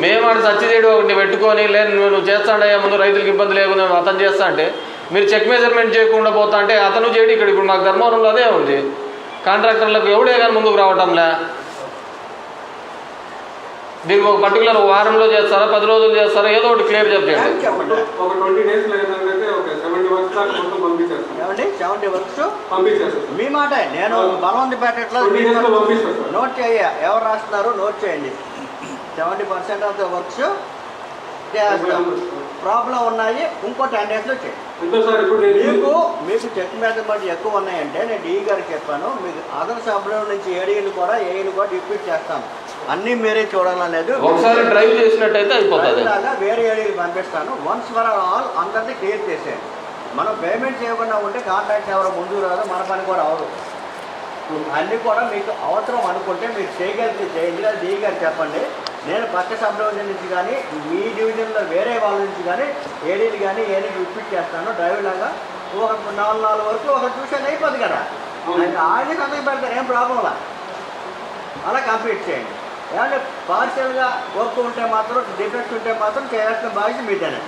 మేము ఆడ సచ్చి చేయడం ఒకటి పెట్టుకొని లేదు నువ్వు చేస్తాడయ్యా ముందు రైతులకు ఇబ్బంది లేకుండా అతను చేస్తా అంటే మీరు చెక్ మెజర్మెంట్ చేయకుండా పోతా అంటే అతను చేయడు. ఇక్కడ ఇప్పుడు మాకు ధర్మవరంలో అదే ఉంది. కాంట్రాక్టర్లకు ఎవడే కానీ ముందుకు రావటంలే. దీనికి ఒక పర్టికులర్ వారంలో చేస్తారా 10 రోజులు చేస్తారా ఏదో ఒకటి క్లియర్ చెప్పండి. ఒక 20 days ఏంటంటే ఒక 70 works దాకా మొత్తం పంపించారు. ఏమండి 70 works పంపించారు మీ మాట. నేను బలవంతి పెట్టట్లో నోట్ చేయ ఎవరు రాస్తున్నారు నోట్ చేయండి. 70% ఆఫ్ ద వర్క్స్ ప్రాబ్లం ఉన్నాయి. ఇంకో 10 daysలో చేయండి. మీకు చెక్ మెజర్మెంట్ ఎక్కువ ఉన్నాయంటే నేను డీ గారికి చెప్పాను. మీకు అదర్ సబ్లో నుంచి ఏడీలు కూడా ఏఈలు కూడా డిప్యూట్ చేస్తాను. అన్నీ మీరే చూడాలనేది ఒకసారి డ్రైవ్ చేసినట్టయితే అయిపోతుంది. లాగా వేరే ఏరియాకి పంపిస్తాను. వన్స్ ఫర్ ఆల్ అందరినీ క్లియర్ చేసేయండి. మనం పేమెంట్ చేయకుండా ఉంటే కాంట్రాక్ట్ ఎవరో ముందుకు రాదు, మన పని కూడా అవదు. అన్నీ కూడా మీకు అవసరం అనుకుంటే మీరు చేయగలిగితే చేయండి. లేదా డీ గారు చెప్పండి, నేను పక్క సబ్ డివిజన్ నుంచి కానీ మీ డివిజన్లో వేరే వాళ్ళ నుంచి కానీ ఏడీలు కానీ ఏడీకి రిపీట్ చేస్తాను. డ్రైవర్ లాగా ఒక 4 వరకు ఒక ట్యూషన్ అయిపోద్ది కదా, ఆయన సంతకం పెడతారు, ఏం ప్రాబ్లంలా. అలా కంప్లీట్ చేయండి. ఏమంటే పార్షియల్గా వర్క్ ఉంటే మాత్రం, డిఫెక్ట్ ఉంటే మాత్రం చేయాల్సిన బాధ్యత మీదేనే.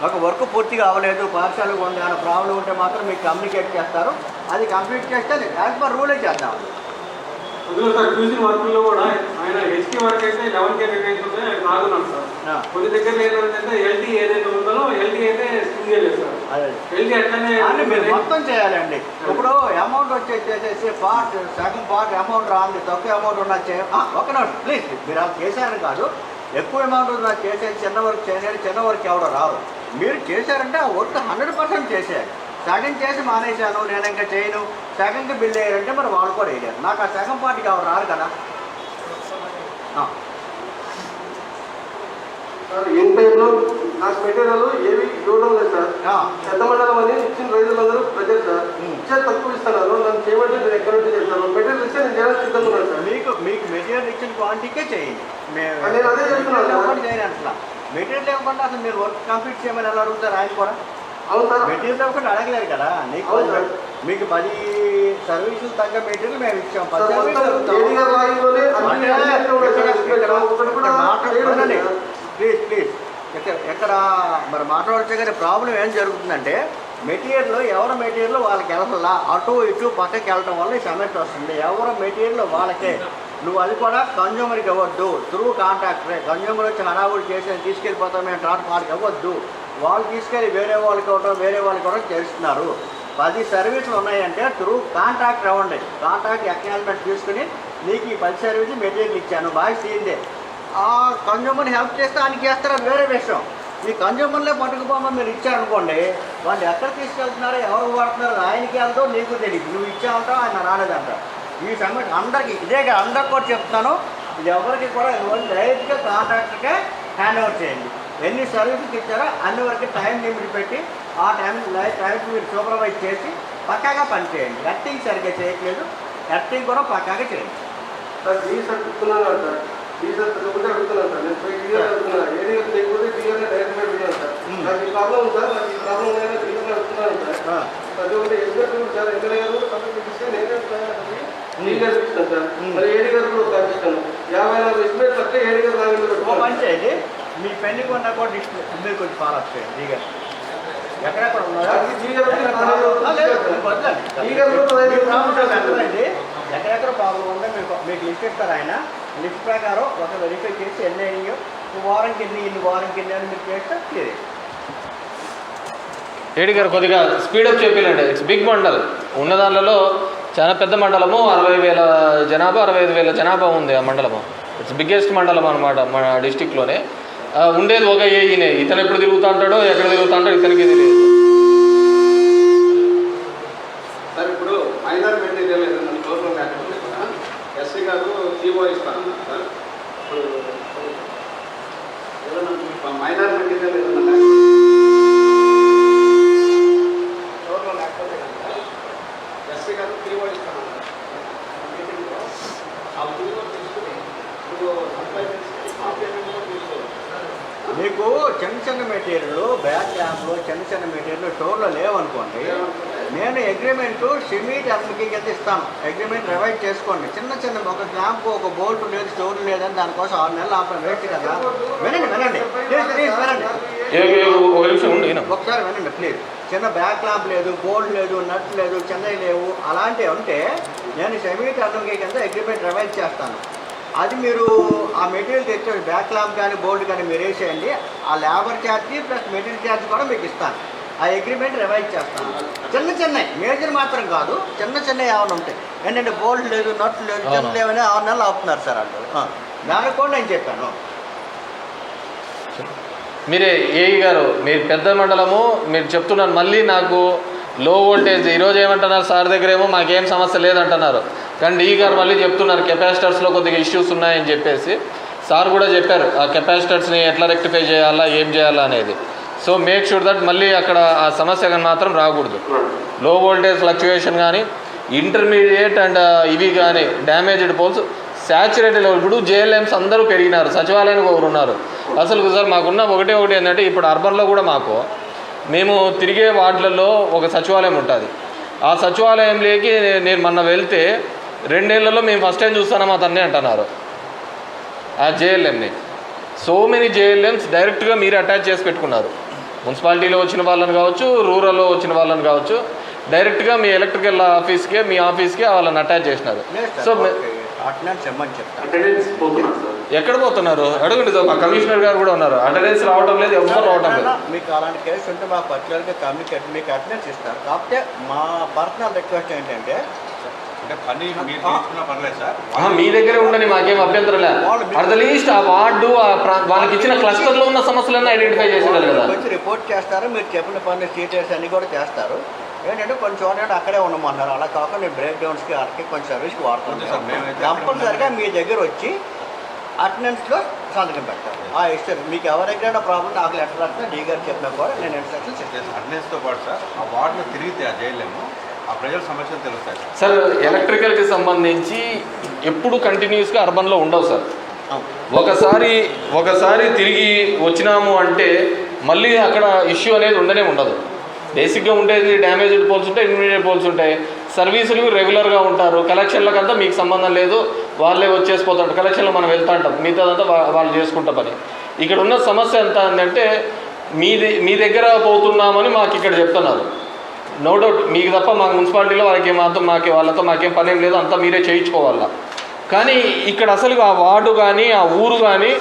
ఒక వర్క్ పూర్తిగా అవ్వలేదు, పార్షియల్గా ఉంది అన్న ప్రాబ్లం ఉంటే మాత్రం మీకు కమ్యూనికేట్ చేస్తారు. అది కంప్లీట్ చేస్తే యాజ్ పర్ రూలే చేద్దాం. అందులో సార్ చూసిన వర్క్లో కూడా ఆయన హెచ్టీ వర్క్ అయితే 11K నిర్ణయించుకుంటే ఆయన కాదున్నాను సార్. కొన్ని దగ్గర ఏంటంటే ఎల్టీ ఏదైతే ఉందో ఎల్టీ అయితే సింగిల్ లేదు సార్. ఎల్టీ అట్లనే మీరు మొత్తం చేయాలండి. ఇప్పుడు అమౌంట్ వచ్చేసేసి సగం పార్ట్ అమౌంట్ రాంది, తక్కువ అమౌంట్ ఉన్నది ఒక నోట్ ప్లీజ్. మీరు అలా చేశారని కాదు, ఎక్కువ అమౌంట్ ఉన్నది చేసేది, చిన్న వర్క్ చేయాలి, చిన్న వర్క్ ఎవడో రావు. మీరు చేశారంటే ఆ వర్క్ 100% చేసేయాలి. సగం చేసి మానేశాను, నేను ఇంకా చేయను, సగంకి బిల్ వేయాలంటే మరి వాళ్ళు కూడా వేయలేరు. నాకు ఆ సగం పార్టీకి ఎవరు రారు కదా. సార్ ఇన్ టైంలో నాకు మెటీరియల్ ఏవి ఇవ్వడం లేదు సార్. పెద్ద మండలం అని ఇచ్చిన రైతులందరూ ప్రజలు సార్ ఇచ్చేది తక్కువ ఇస్తున్నారు. నన్ను చేయమంటే నేను ఎక్కడ నుంచి చేస్తాను. మెటీరియల్ ఇస్తే నేను చేయడానికి సిద్ధంగా ఉన్నాను సార్. మీకు మెటీరియల్ ఇచ్చిన క్వాంటిటీకే చేయండి. నేను అదే చెప్తున్నాను. చేయాలి అసలు మెటీరియల్ ఇవ్వకుండా అసలు మీరు వర్క్ కంప్లీట్ చేయమని ఎలా అడుగుతారు ఆయన కూడా? అవును సార్. మెటీరియల్ ఇవ్వకుండా అడగలేరు కదా. మీకు 10 సర్వీసులు తగ్గ మెటీరియల్ మేము ఇచ్చాం. 10 ప్లీజ్ ఎక్కడ మరి మాట్లాడచ్చు. కానీ ప్రాబ్లం ఏం జరుగుతుందంటే మెటీరియల్ ఎవరి మెటీరియల్ వాళ్ళకి వెళ్ళాలా, అటు ఇటు పక్కకి వెళ్ళడం వల్ల ఈ సమస్య వస్తుంది. ఎవరి మెటీరియల్ వాళ్ళకే. నువ్వు అది కూడా కన్జ్యూమర్కి ఇవ్వద్దు, త్రూ కాంట్రాక్టరే. కన్జ్యూమర్ వచ్చి హడావుడి చేసి తీసుకెళ్ళిపోతాం మేము ట్రాన్స్పోర్ట్కి ఇవ్వద్దు. వాళ్ళు తీసుకెళ్ళి వేరే వాళ్ళకి ఇవ్వడం, వేరే వాళ్ళకి ఇవ్వడం చేస్తున్నారు. 10 సర్వీసులు ఉన్నాయంటే త్రూ కాంట్రాక్ట్ ఇవ్వండి. కాంట్రాక్ట్ అక్నాలజ్మెంట్ తీసుకుని నీకు ఈ 10 సర్వీసులు మెటీరియల్ ఇచ్చాను, బాగా తీయిందే. ఆ కన్జ్యూమర్ని హెల్ప్ చేస్తే ఆయనకి చేస్తారు, అది వేరే విషయం. ఈ కన్జ్యూమర్లే పట్టుకుపోమని మీరు ఇచ్చారనుకోండి, వాళ్ళు ఎక్కడ తీసుకెళ్తున్నారో, ఎవరు వాడుతున్నారో ఆయనకి వెళ్తావు, నీకు తెలియదు. నువ్వు ఇచ్చావంటావు, ఆయన రాలేదంటావు. ఈ సమస్య అందరికీ ఇదే, అందరికి కూడా చెప్తున్నాను. ఇది ఎవరికి కూడా డైరెక్ట్గా కాంట్రాక్టర్కే హ్యాండ్ ఓవర్ చేయండి. ఎన్ని సర్వీసులు ఇచ్చారో అన్ని వరకు టైం లిమిట్ పెట్టి ఆ టైంకి మీరు సూపర్వైజ్ చేసి పక్కాగా పనిచేయండి. ఎర్తింగ్ సరిగ్గా చేయట్లేదు, ఎర్తింగ్ కూడా పక్కాగా చేయండి. సార్ డీసర్ అడుగుతున్నాను సార్. డీసర్ తగ్గకుండా అడుగుతున్నాను సార్. నేను 5 ఇయర్స్ అడుగుతున్నాను. ఏరియా చేయకపోతే డీఆర్ఏ డైరెక్ట్ అడుగుతున్నాను సార్. నాకు ఈ ప్రాబ్లం సార్, నాకు ఈ ప్రాబ్లం నేను డీఆర్ఏ అడుగుతున్నాను సార్. అటువంటి ఎగ్జాక్ట్ సార్ ఎమ్మెల్యే గారు కంప్లీట్ ఇస్తే నేనే డీఆర్ ఇస్తాను సార్. మరి ఏడీ గారు కూడా పంపిస్తాను. 54 ఎస్టిమేట్ వస్తే ఏడీ గారు ఓ పని చేయండి, మీ పెళ్లికి ఉన్న కూడా మీరు కొంచెం ఫాలో అప్ చేయండి. డీగా ఎక్కడెక్కడ ఉన్నారో ఎక్కడెక్కడ ప్రాబ్లం ఉందో మీకు లిస్ట్ ఇస్తారు ఆయన. లిస్ట్ ప్రకారం ఒక వెరిఫై చేసి ఎన్ని అయినాయో, వారంకి ఇన్ని వారంకి ఎన్ని అని మీరు చేస్తే క్లియర్. ఏడి గారు కొద్దిగా స్పీడప్ చెప్పిలండి. It's big mandal. ఉన్న దానిలో చాలా పెద్ద మండలము, 60,000 జనాభా, 65,000 జనాభా ఉంది ఆ మండలము. ఇట్స్ బిగ్గెస్ట్ మండలం అనమాట మన డిస్టిక్లోనే. ఉండేది ఒక ఏఈనే. ఇతను ఎప్పుడు తిరుగుతూ ఉంటాడో, ఎక్కడ తిరుగుతూ ఉంటాడో ఇతనికి తెలియదు. సార్ ఇప్పుడు మైనర్ మెటీరియల్ ఏదైనా ప్రోగ్రామ్ లేకపోతే కూడా ఎస్సీ గారు జీవో ఇస్తారన్నారు సార్. ఇప్పుడు ఏదైనా మైనర్ మెటీరియల్ ఏదైనా ప్రోగ్రామ్ లేకపోతే కనుక ఎస్సీ గారు జీవో ఇస్తారన్నారు. ఆ జీవో తీసుకుని ఇప్పుడు సప్లై చేసి ఆ పేమెంట్ కూడా తీసుకోవాలి. మీకు చిన్న మెటీరియల్, బ్యాక్ ల్యాంప్లో చిన్న మెటీరియల్ స్టోర్లో లేవనుకోండి, నేను అగ్రిమెంట్ సిమీ టర్మ్కి అయితే ఇస్తాను. అగ్రిమెంట్ రివైజ్ చేసుకోండి. చిన్న ఒక క్లాంప్, ఒక బోల్ట్ లేదు, స్టోర్ లేదని దానికోసం 6 నెలలు ఆపడం వేస్ట్ కదా. వినండి ఒకసారి వినండి ప్లీజ్. చిన్న బ్యాక్ ల్యాంప్ లేదు, బోల్ట్ లేదు, నట్ లేదు, చెన్నై లేవు, అలాంటివి ఉంటే నేను సెమీ టర్మ్కి కింద అగ్రిమెంట్ రివైజ్ చేస్తాను. అది మీరు ఆ మెటీరియల్ తెచ్చి బ్యాక్ ల్యాంప్ కానీ బోల్ట్ కానీ మీరు వేసేయండి. ఆ labour charge plus material charge కూడా మీకు ఇస్తాను. ఆ అగ్రిమెంట్ రివైజ్ చేస్తాను. చిన్న మేజర్ మాత్రం కాదు, చిన్న ఏమైనా ఉంటాయి. ఏంటంటే బోల్ట్ లేదు, నట్ లేదు, చిన్న లేవని 6 నెలలు అవుతున్నారు సార్ అంటారు. దానికి కూడా నేను చెప్పాను. మీరే ఏఈ గారు, మీరు పెద్ద మండలము, మీరు చెప్తున్నాను మళ్ళీ నాకు లో వోల్టేజ్. ఈరోజు ఏమంటున్నారు సార్ దగ్గర, ఏమో మాకేం సమస్య లేదంటున్నారు. కానీ డీ గారు మళ్ళీ చెప్తున్నారు కెపాసిటర్స్లో కొద్దిగా ఇష్యూస్ ఉన్నాయని చెప్పేసి. సార్ కూడా చెప్పారు ఆ కెపాసిటర్స్ని ఎట్లా రెక్టిఫై చేయాలా ఏం చేయాలా అనేది. సో మేక్ షూర్ దట్ మళ్ళీ అక్కడ ఆ సమస్య కానీ మాత్రం రాకూడదు. లో వోల్టేజ్ ఫ్లక్చుయేషన్ కానీ ఇంటర్మీడియట్ అండ్ ఇవి కానీ డ్యామేజ్డ్ పోల్స్ శాచురేటెడ్ లెవెల్. ఇప్పుడు జేఎల్ఎంస్ అందరూ పెరిగినారు, సచివాలయానికి ఒకరు ఉన్నారు. అసలు సార్ మాకున్న ఒకటి ఏంటంటే ఇప్పుడు అర్బన్లో కూడా మేము తిరిగే వార్డులలో ఒక సచివాలయం ఉంటుంది. ఆ సచివాలయంలోకి నేను మొన్న వెళ్తే 2 ఏళ్లలో మేము ఫస్ట్ టైం చూస్తాను మా తన్నే అంటున్నారు ఆ జేఎల్ఎంని. సో మెనీ జేఎల్ఎంస్ డైరెక్ట్గా మీరు అటాచ్ చేసి పెట్టుకున్నారు. మున్సిపాలిటీలో వచ్చిన వాళ్ళని కావచ్చు, రూరల్లో వచ్చిన వాళ్ళని కావచ్చు, డైరెక్ట్గా మీ ఎలక్ట్రికల్ ఆఫీస్కే మీ ఆఫీస్కే వాళ్ళని అటాచ్ చేసినారు. సో ఎక్కడ పోతున్నారు అడగండి. కమిషనర్ గారు కూడా ఉన్నారు, అటెండెన్స్ రావడం లేదు, ఎవరు రావడం లేదు. మీకు అలాంటి కేసు ఉంటే మాకు పర్టికులర్గా కమ్యూనికేట్ మీకు అటెండెన్స్ ఇస్తారు. కాకపోతే మా పర్సనల్ రిక్వెస్ట్ ఏంటంటే మీ దగ్గరే ఉండని మాకేం అభ్యంతరం లేదు. అట్ ద లీస్ట్ ఆ వార్డు వాళ్ళకి ఇచ్చిన క్లస్టర్లో ఉన్న సమస్యలన్నీ ఐడెంటిఫై చేసేయాలి కదా. వచ్చి రిపోర్ట్ చేస్తారు, మీరు చెప్పిన పనులు డీటెయిల్స్ అన్నీ కూడా చేస్తారు. ఏంటంటే కొంచెం చోట అక్కడే ఉండమన్నారు. అలా కాకుండా బ్రేక్ డౌన్స్కి అక్కడికి కొంచెం సర్వీస్కి వాడుతున్నాం. కంపల్సరిగా మీ దగ్గర వచ్చి అటెండెన్స్లో సంతకం పెట్టాలి. ఆ ఇష్టం మీకు ఎవరికైనా ప్రాబ్లం నాకు లెటర్ రాస్తే డీ గారు చెప్పినా కూడా నేను ఇన్స్ట్రక్షన్స్ ఇస్తాను. అటెండెన్స్తో పాటు సార్ ఆ వార్డులో తిరిగితే ఆ జైలేమో ఆ ప్రజల సమస్యలు తెలుస్తాయి సార్. ఎలక్ట్రికల్కి సంబంధించి ఎప్పుడు కంటిన్యూస్గా అర్బన్లో ఉండవు సార్. ఒకసారి తిరిగి వచ్చినాము అంటే మళ్ళీ అక్కడ ఇష్యూ అనేది ఉండదు. బేసిక్గా ఉండేది డ్యామేజ్డ్ పోల్స్ ఉంటాయి, ఇంటర్మీడియట్ పోల్స్ ఉంటాయి. సర్వీసులు రెగ్యులర్గా ఉంటారు. కలెక్షన్లకంతా మీకు సంబంధం లేదు, వాళ్ళే వచ్చేసిపోతారు. కలెక్షన్లో మనం వెళ్తా ఉంటాం, మిగతాదంతా వాళ్ళు చేసుకుంటా పని. ఇక్కడ ఉన్న సమస్య ఎంత అంటే మీ దగ్గర పోతున్నామని మాకు ఇక్కడ చెప్తున్నారు. నో డౌట్ మీకు తప్ప మాకు మున్సిపాలిటీలో వాళ్ళతో మాకేం పని ఏం లేదు, అంతా మీరే చేయించుకోవాలా. కానీ ఇక్కడ అసలు ఆ వార్డు కానీ ఆ ఊరు కానీ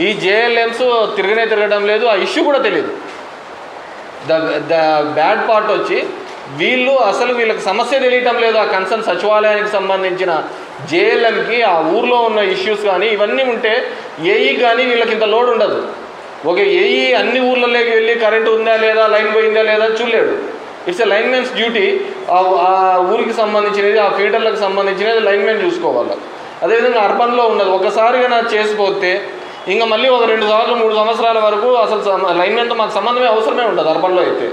ఈ జేఎల్ఎంస్ తిరగడం లేదు, ఆ ఇష్యూ కూడా తెలియదు. ద బ్యాడ్ పార్ట్ వచ్చి వీళ్ళకి సమస్య తెలియటం లేదు. ఆ కన్సర్న్ సచివాలయానికి సంబంధించిన జేఎల్ఎంకి ఆ ఊర్లో ఉన్న ఇష్యూస్ కానీ ఇవన్నీ ఉంటే ఏఈ కానీ వీళ్ళకి ఇంత లోడ్ ఉండదు. ఒక ఏఈ అన్ని ఊర్లలోకి వెళ్ళి కరెంటు ఉందా లేదా, లైన్ పోయిందా లేదా చూడలేడు. It's a linemen's duty. ఆ ఊరికి సంబంధించినది, ఆ ఫీడర్లకు సంబంధించినది లైన్మెన్ చూసుకోవాలి. అదేవిధంగా అర్బన్లో ఉన్నది ఒకసారిగా నాకు చేసిపోతే ఇంకా మళ్ళీ ఒక 2 సార్లు 3 సంవత్సరాల వరకు అసలు లైన్మెన్తో మాకు సంబంధమే అవసరమే ఉండదు అర్బన్లో అయితే.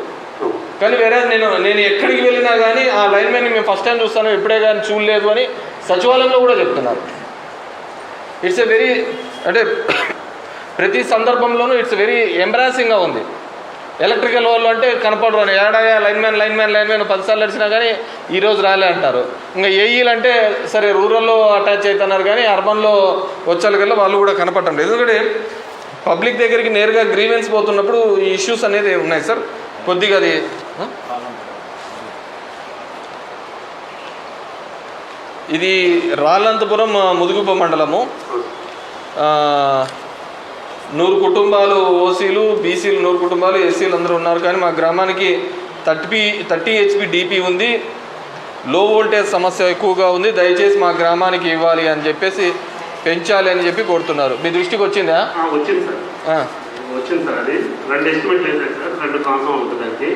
కానీ వేరే నేను ఎక్కడికి వెళ్ళినా కానీ ఆ లైన్మెన్ని మేము ఫస్ట్ టైం చూస్తాను, ఎప్పుడే కానీ చూడలేదు అని సచివాలయంలో కూడా చెప్తున్నారు. ఇట్స్ ఎ వెరీ అంటే ప్రతి సందర్భంలోనూ ఇట్స్ వెరీ ఎంబ్రాసింగ్గా ఉంది. ఎలక్ట్రికల్ వాళ్ళు అంటే కనపడరు, ఏడాయా లైన్మెన్ 10 సార్లు నడిచినా కానీ ఈరోజు రాలే అంటారు. ఇంకా ఏఈలు అంటే సరే రూరల్లో అటాచ్ అవుతున్నారు కానీ అర్బన్లో వచ్చేకల్లా వాళ్ళు కూడా కనపడటం లేదు. ఎందుకంటే పబ్లిక్ దగ్గరికి నేరుగా గ్రీవెన్స్ పోతున్నప్పుడు ఈ ఇష్యూస్ అనేది ఉన్నాయి సార్. కొద్దిగా అది ఇది రాళ్ళంతపురం ముదుగుప మండలము. 100 కుటుంబాలు ఓసీలు, బీసీలు 100 కుటుంబాలు, ఎస్సీలు అందరూ ఉన్నారు. కానీ మా గ్రామానికి 30 HP DP ఉంది. లో వోల్టేజ్ సమస్య ఎక్కువగా ఉంది. దయచేసి మా గ్రామానికి ఇవ్వాలి అని చెప్పేసి పెంచాలి అని చెప్పి కోరుతున్నారు. మీ దృష్టికి వచ్చిందా? వచ్చింది సార్. అది 2 ఎస్టిమేట్లు వేసాను సార్. 2 ట్రాన్స్ఫార్మర్ ఉంటుంది దానికి.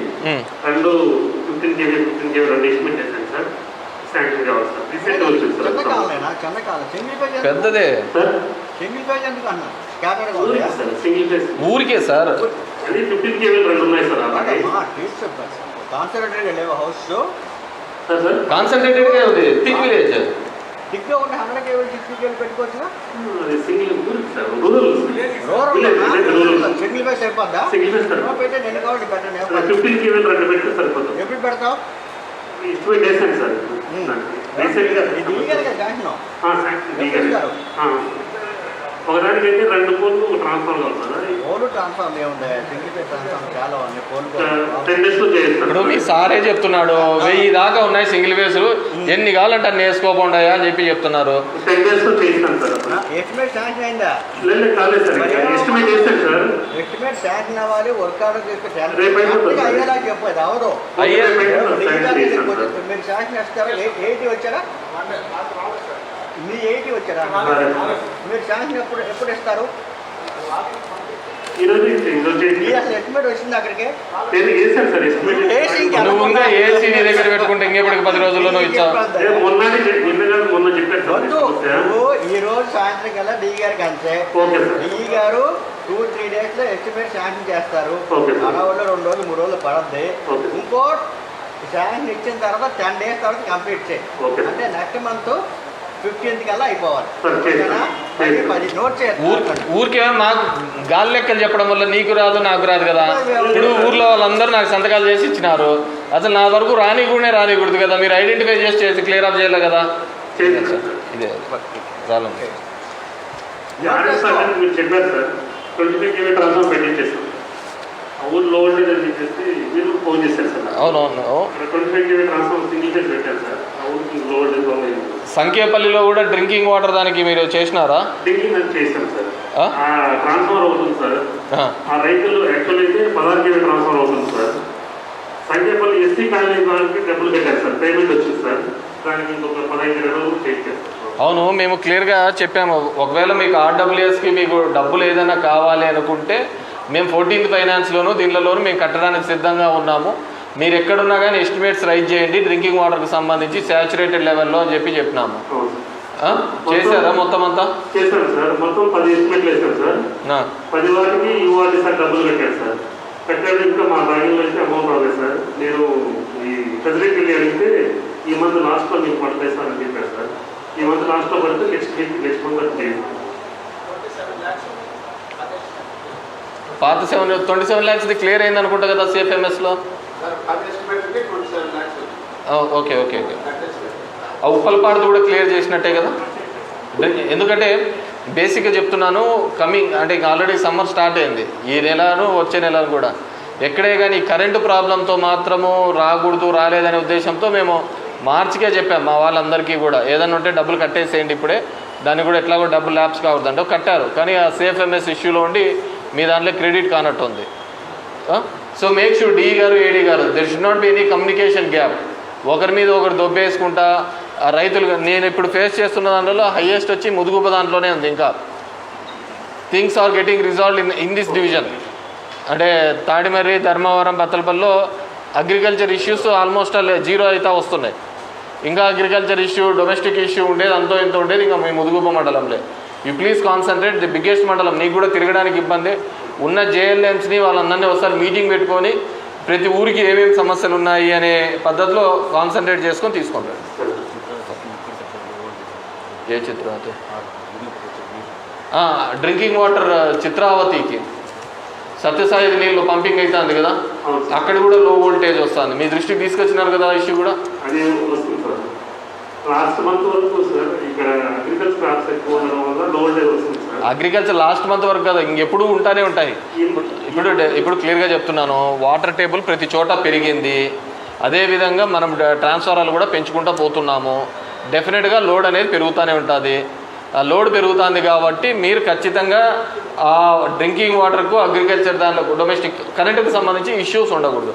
2 15 kV 2 ఎస్టిమేట్ వేసాను సార్. శాంక్షన్ కావాలి సార్. రీసెంట్ వచ్చింది సార్. పెద్దదే ఊరికే సార్. అది 15 kV 2 ఉన్నాయి సార్. కాన్సన్ట్రేటెడ్గా ఉంది. థిక్ విలేజ్ దిగ్గా ఉంటే 100 kV 60 kV పెట్టుకోవచ్చు. సింగిల్ బేస్ అయిపోద్దా? పెట్టే నేను కావాలి పెట్టండి. ఎప్పుడు పెడతావు? ఒకదానికి అయితే 2 పోల్లు ట్రాన్స్ఫార్మర్ కావాలి. పోలు ట్రాన్స్ఫార్మర్ ఏముంది? సింగిల్ ఫేజ్ ట్రాన్స్ఫార్మర్ చాలా ఉంది. పోలు 10 days లో చేస్తాను. ఇప్పుడు మీ సారే చెప్తున్నాడు 1000 దాకా ఉన్నాయి సింగిల్ ఫేజ్లు, ఎన్ని కావాలంటే అన్ని వేసుకోకుండా అని చెప్పి చెప్తున్నారు. 10 days లో చేస్తాను సార్. ఎస్టిమేట్ శాంక్షన్ అయిందా? లేదు కాలేదు సార్. ఎస్టిమేట్ చేస్తాను సార్. ఎస్టిమేట్ శాంక్షన్ అవ్వాలి. వర్క్ ఆర్డర్ తీసుకుంటే రేపు చెప్పదు ఎవరు మీరు శాంక్షన్ ఇస్తారా? 80 వచ్చారా? మీ 80 వచ్చారా? మీరు శాంక్షన్ ఎప్పుడు ఇస్తారు? ఎస్టిమేట్ వచ్చింది అక్కడికి. నువ్వు ఏసీ నీ దగ్గర పెట్టుకుంటే ఇంకెప్పటికి 10 రోజుల్లోనూ ఇచ్చా. మొన్న ఈ రోజు సాయంత్రం కల్లా డి గారికి అంతే. Okay sir. డి గారు 2-3 డేస్లో ఎస్టిమేట్ శాంక్షన్ చేస్తారు. Okay sir. అడవుల్లో 2 రోజులు 3 రోజులు పడద్ది. ఓకే. ఇంకో శాంక్షన్ ఇచ్చిన తర్వాత 10 డేస్ తర్వాత కంప్లీట్ చేయి. ఓకే. అంటే నెక్స్ట్ మంత్ 15th కల్లా అయిపోవాలి. సరే, చేస్తాను. ఓకేనా? 10 నోట్ చేస్తాను. ఊరికే నాకు గాలి లెక్కలు చెప్పడం వల్ల నీకు రాదు నాకు రాదు కదా. ఇప్పుడు ఊర్లో వాళ్ళందరూ నాకు సంతకాలు చేసి ఇచ్చినారు. అసలు నా వరకు రానికూడదు కదా. మీరు ఐడెంటిఫై చేసి క్లియర్ అప్ చేయాలి కదా. చేస్తాను సార్. ఇదే రాలం మీరు చెప్పారు సార్ 25 kV ట్రాన్స్ఫార్మర్ పెట్టించేస్తాం. ఆ ఊరు లో వోల్టేజ్ అని చెప్పేసి మీరు ఫోన్ చేశారు సార్. అవునవును. 25 kV ట్రాన్స్ఫార్మర్ సింగిల్ ఫేజ్ పెట్టారు సార్. ఆ ఊరికి లో వోల్టేజ్ వల్ల సంఖ్యపల్లిలో కూడా డ్రింకింగ్ వాటర్ దానికి మీరు చేసినారా? డ్రింకింగ్ అని చేశాం సార్. ఆ? ఆ ట్రాన్స్ఫార్మర్ అవుతుంది సార్. ఆ రైతులు యాక్చువల్ అయితే 16 kV ట్రాన్స్ఫార్మర్ అవుతుంది సార్. సంఖ్యపల్లి ఎస్సీ కాలనీ వాళ్ళకి డబ్బులు కట్టారు సార్. పేమెంట్ వచ్చింది సార్. దానికి ఇంకొక 15 రోజులు చేయించారు. అవును, మేము క్లియర్గా చెప్పాము. ఒకవేళ మీకు ఆర్డబ్ల్యూఎస్కి మీకు డబ్బులు ఏదైనా కావాలి అనుకుంటే మేము 14th ఫైనాన్స్లోనూ దీనిలోనూ మేము కట్టడానికి సిద్ధంగా ఉన్నాము. మీరు ఎక్కడున్నా కానీ ఎస్టిమేట్స్ రైజ్ చేయండి డ్రింకింగ్ వాటర్కి సంబంధించి శాచురేటెడ్ లెవెల్లో అని చెప్పినాము. చేశారా మొత్తం అంతా? చేశాను సార్. మొత్తం 10 ఎస్టిమేట్లు వేసాను సార్. 10 వాటికి యూఆర్డీ సార్ డబ్బులు కట్టారు సార్. కట్టాడు. ఇంకా మా బ్యాంకులో అయితే అమౌంట్ రాలేదు సార్. నేను ఈ ప్రెసిడెంట్ వెళ్ళి అడిగితే ఈ మంత్ లాస్ట్లో మీకు పడతాయి సార్ అని చెప్పారు సార్. ఈ మంత్ లాస్ట్లో పడితే నెక్స్ట్ మంత్ పడుతుంది. పాత 27 lakhs క్లియర్ అయింది అనుకుంటా కదా సిఎఫ్ఎంఎస్లో. Okay okay okay. ఆ ఉప్పలపాడుది కూడా క్లియర్ చేసినట్టే కదా. ఎందుకంటే బేసిక్గా చెప్తున్నాను, కమింగ్ అంటే ఆల్రెడీ సమ్మర్ స్టార్ట్ అయింది. ఈ నెలను వచ్చే నెలను కూడా ఎక్కడే కానీ కరెంటు ప్రాబ్లంతో మాత్రము రాలేదనే ఉద్దేశంతో మేము మార్చికే చెప్పాం మా వాళ్ళందరికీ కూడా. ఏదైనా ఉంటే డబ్బులు కట్టేసేయండి ఇప్పుడే, దాన్ని కూడా ఎట్లా కూడా డబ్బులు ల్యాప్స్ కావద్దంటే కట్టారు. కానీ ఆ సిఎఫ్ఎంఎస్ ఇష్యూలో ఉండి మీ దాంట్లో క్రెడిట్ కానట్టు ఉంది. సో మేక్ షూర్ డి గారు ఏడీ గారు there should not be any communication gap. ఒకరి మీద ఒకరు దొబ్బేసుకుంటా రైతులు. నేను ఇప్పుడు ఫేస్ చేస్తున్న దాంట్లో హైయెస్ట్ వచ్చి ముదుగుబ్బ దాంట్లోనే ఉంది. ఇంకా things are getting resolved in this division. అంటే తాడిమర్రి, ధర్మవరం, బత్తలపల్లిలో అగ్రికల్చర్ ఇష్యూస్ ఆల్మోస్ట్ జీరో అయితే వస్తున్నాయి. ఇంకా అగ్రికల్చర్ ఇష్యూ, డొమెస్టిక్ ఇష్యూ ఉండేది అంతో ఇంత ఉండేది ఇంకా మీ ముదుగుబ్బ మండలంలో. You please concentrate the biggest మండలం. నీకు కూడా తిరగడానికి ఇబ్బంది ఉన్న జేఎల్ఎంస్ని వాళ్ళందరినీ ఒకసారి మీటింగ్ పెట్టుకొని ప్రతి ఊరికి ఏమేమి సమస్యలు ఉన్నాయి అనే పద్ధతిలో కాన్సన్ట్రేట్ చేసుకొని తీసుకుంటారు. ఏ చిత్రావతి డ్రింకింగ్ వాటర్ చిత్రావతికి సత్యసాయి నీళ్ళు పంపింగ్ అవుతుంది కదా, అక్కడ కూడా లో వోల్టేజ్ వస్తుంది. మీ దృష్టికి తీసుకొచ్చినారు కదా ఇష్యూ కూడా. అదే వస్తుంది సార్. లాస్ట్ మంత్ వరకు సార్ ఇక్కడ అగ్రికల్చర్ క్రాప్స్ ఎక్కువ ఉండడం వల్ల లో వోల్టేజ్ వస్తుంది సార్. అగ్రికల్చర్ లాస్ట్ మంత్ వరకు కదా, ఇంకెప్పుడు ఉంటానే ఉంటాయి. ఇప్పుడు క్లియర్గా చెప్తున్నాను, వాటర్ టేబుల్ ప్రతి చోట పెరిగింది. అదేవిధంగా మనం ట్రాన్స్ఫారాలు కూడా పెంచుకుంటూ పోతున్నాము. డెఫినెట్గా లోడ్ అనేది పెరుగుతూనే ఉంటుంది. ఆ లోడ్ పెరుగుతుంది కాబట్టి మీరు ఖచ్చితంగా ఆ డ్రింకింగ్ వాటర్కు, అగ్రికల్చర్ దాంట్లో, డొమెస్టిక్ కరెంటుకు సంబంధించి ఇష్యూస్ ఉండకూడదు.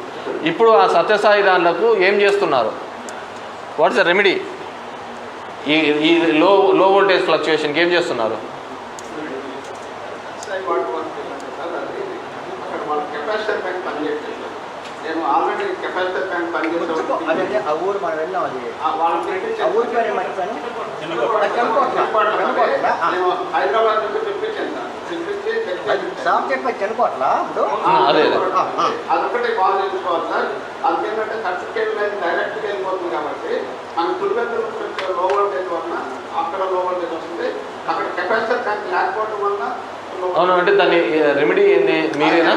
ఇప్పుడు ఆ సత్యసాయి దాంట్లకు ఏం చేస్తున్నారు? What's the remedy? ఈ లో వోల్టేజ్ ఫ్లక్చుయేషన్కి ఏం చేస్తున్నారు? నేను ఆల్రెడీ కెపాసిటర్ ట్యాంక్ పనిచేస్తాను. అదే ఆ ఊరు మనం వెళ్ళాం. అది వాళ్ళకి ఆ ఊరి పేరు మర్చిపోయాను. హైదరాబాద్ నుంచి తెప్పించాను సార్. సాఫ్ చెప్పి చనిపోట్లా ఇప్పుడు అదొకటి కాల్ చేసుకోవాలి సార్. అందుకేంటంటే సర్టిఫికేట్ లైన్ డైరెక్ట్గా వెళ్ళిపోతుంది కాబట్టి మనకు తులిపెద్దలు లో వోల్టేజ్ వలన అక్కడ లో వోల్టేజ్ వస్తుంది. అక్కడ కెపాసిటర్ ట్యాంక్ లేకపోవడం వలన. అవును, అంటే దాని రెమెడీ ఏంది? మీరేనా?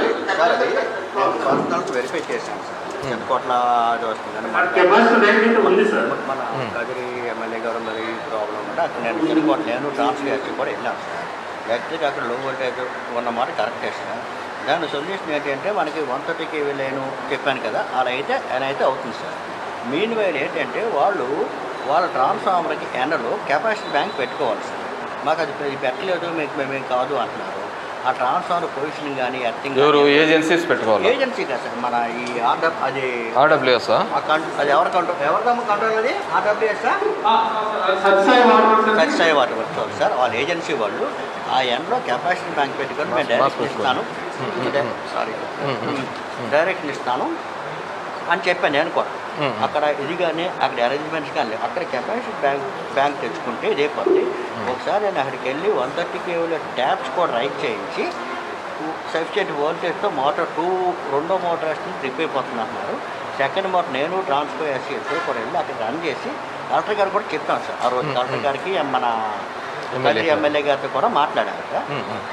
వెరిఫై చేశాను సార్. చెన్నకోట్ల అది వస్తుంది. మన కదిరి ఎమ్మెల్యే గారు మరి ప్రాబ్లం ఉంటే అక్కడ నేను చెన్నకోట ట్రాన్స్ఫర్ కూడా వెళ్ళాను సార్. యాక్చువల్గా అక్కడ లో వోల్టేజ్ ఉన్నమాట కరెక్టే సార్. దాని సొల్యూషన్ ఏంటంటే మనకి 130 kV లైన్ చెప్పాను కదా, అలా అయితే అవుతుంది సార్. మెయిన్ వైల్ ఏంటంటే వాళ్ళ ట్రాన్స్ఫార్మర్కి ఎండలో కెపాసిటీ బ్యాంక్ పెట్టుకోవాలి సార్. మాకు అది పెట్టలేదు, మేమేం కాదు అంటున్నారు. ఆ ట్రాన్స్ఫార్మర్ పొజిషనింగ్ కానీ ఎర్తింగ్ ఏజెన్సీస్ పెట్టుకోవాలి. ఏజెన్సీ కదా సార్. మన ఈ అది ఆర్డబ్ల్యూఎస్ అది ఎవరిదమ్మ కంట్రోల్ అది ఆర్డబ్ల్యూఎస్ సత్యసాయి వాటర్ పెట్టుకోవాలి సార్. వాళ్ళ ఏజెన్సీ వాళ్ళు ఆ ఎండ్లో కెపాసిటీ బ్యాంక్ పెట్టుకొని మేము డైరెక్షన్ ఇస్తాను అని చెప్పాను నేను కూడా. అక్కడ ఇది కానీ అక్కడ అరేంజ్మెంట్స్ కానీ లేవు. అక్కడ కెపాసిటీ బ్యాంక్ తెచ్చుకుంటే ఇదే పద్ధతి. ఒకసారి నేను అక్కడికి వెళ్ళి 130 kV ట్యాప్స్ కూడా రైట్ చేయించి సఫిషియెంట్ వోల్టేజ్తో రెండో మోటార్ వేస్తుంది ట్రిప్ అయిపోతుంది అంటున్నారు. సెకండ్ మోటార్ నేను ట్రాన్స్ఫర్ చేసి కూడా వెళ్ళి అక్కడ రన్ చేసి కలెక్టర్ గారు కూడా చెప్తాను సార్. ఆ రోజు కలెక్టర్ గారికి మన ఎమ్మెల్యే గారితో కూడా మాట్లాడారు సార్.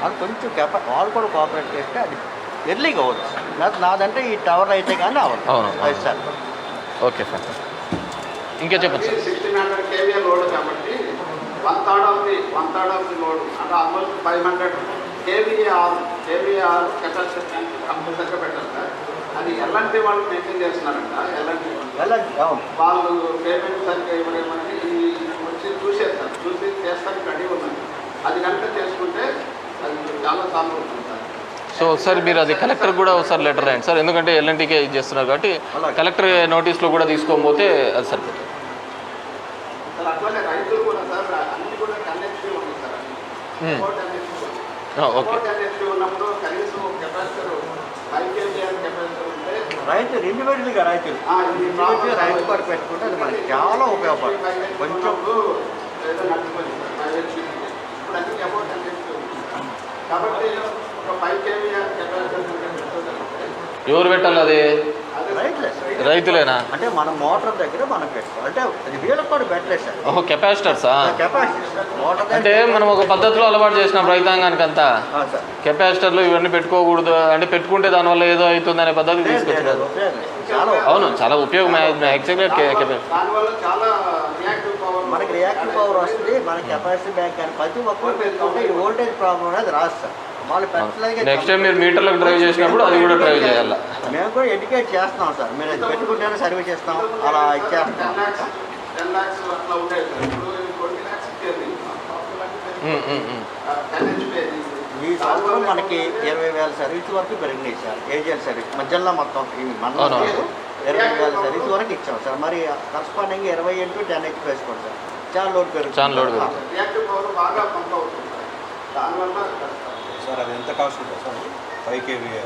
అది కొంచెం వాళ్ళు కూడా కోఆపరేట్ చేస్తే అది ఎర్లీగా అవ్వదు. నాదంటే ఈ టవర్ అయితే కానీ అవ్వదు సార్. ఓకే సార్, ఇంకా చెప్పండి సార్. 1600 kVA లోడ్ కాబట్టి 1/3 ఆఫ్ ది లోడ్ అంటే ఆల్మోస్ట్ 500 kVAr కెపాసిటీ కంపల్సరీగా పెట్టారు సార్. అది ఎలాంటి వాళ్ళు మెయింటైన్ చేస్తున్నారంట. ఎలాంటి వాళ్ళు పేమెంట్ సరిగ్గా ఇవ్వడేమని వచ్చి చూసేస్తారు. చూసి చేస్తానికి రెడీ ఉన్నారు. అది కనుక చేసుకుంటే అది చాలా సాల్వ్ అవుతుంది సార్. సో ఒకసారి మీరు అది కలెక్టర్ కూడా ఒకసారి లెటర్ రాయండి సార్. ఎందుకంటే ఎల్ఎన్టీకే ఇది చేస్తున్నారు కాబట్టి కలెక్టర్ నోటీస్లో కూడా తీసుకోకపోతే అది సరిపోతుంది సార్. అట్లానే రైతులు కూడా సార్ అన్ని కూడా కనెక్టివ్ ఉంది సార్. ఓకే, కనెక్టివ్ ఉన్నప్పుడు కనీసం కెపాసిటర్ 5 kVAr కెపాసిటర్ ఉంటే రైతు ఇండివిజువల్గా రైతు కూడా పెట్టుకుంటే అది మనకి చాలా ఉపయోగపడుతుంది. కొంచెం ఏదో నడిచిపోయింది సార్. ఇప్పుడు అన్ని అబౌట్ కనెక్టివ్ కాబట్టి ఒక 5 kVAr కెపాసిటర్ ఎవరు పెట్టాలి అది? రైతులేనా? అంటే మన మోటార్ దగ్గర మనం పెట్టుకోవాలి. అంటే అది వీళ్ళకి కూడా పెట్టలేదు సార్. ఓహో, కెపాసిటర్సా? మోటార్ అంటే మనం ఒక పద్ధతిలో అలవాటు చేసినాం రైతాంగానికి అంతా. కెపాసిటర్లు ఇవన్నీ పెట్టుకోకూడదు అంటే పెట్టుకుంటే దానివల్ల ఏదో అవుతుంది అనే పద్ధతి తీసుకొచ్చినారు. అవును, చాలా ఉపయోగం. మనకి రియాక్టివ్ పవర్ వస్తుంది. మన కెపాసిటీ బ్యాంక్ కానీ ప్రతి ఒక్కరు పెట్టుకుంటే ఈ వోల్టేజ్ ప్రాబ్లం అనేది రాదు సార్. వాళ్ళు పెట్టలేదు. నెక్స్ట్ టైం మీరు మీటర్లకు డ్రైవ్ చేసినప్పుడు అది కూడా డ్రైవ్ చేయాలి. మేము కూడా ఎడ్యుకేట్ చేస్తున్నాం సార్. మీరు అది పెట్టుకుంటేనే సర్వీస్ చేస్తాం, అలా ఇచ్చేస్తాం. 10 lakhs అట్లా ఉండేది సార్. ఇప్పుడు 20 lakhs ఇచ్చేది. ఈ సంవత్సరం మనకి 20,000 సర్వీస్ వరకు పెరిగినాయి సార్. ఏజెంట్ సర్వీస్ మధ్యలో మొత్తం మన 20,000 సర్వీస్ వరకు ఇచ్చాం సార్. మరి కరస్పాండింగ్ 20 into 10 వేసుకోండి సార్. చాలా లోడ్ పెరుగుతుంది. రియాక్టివ్ పవర్ బాగా పంప్ అవుతుంది సార్. దానివల్ల సార్ అది ఎంత కాస్ట్ ఉంటుంది సార్? 5 kVA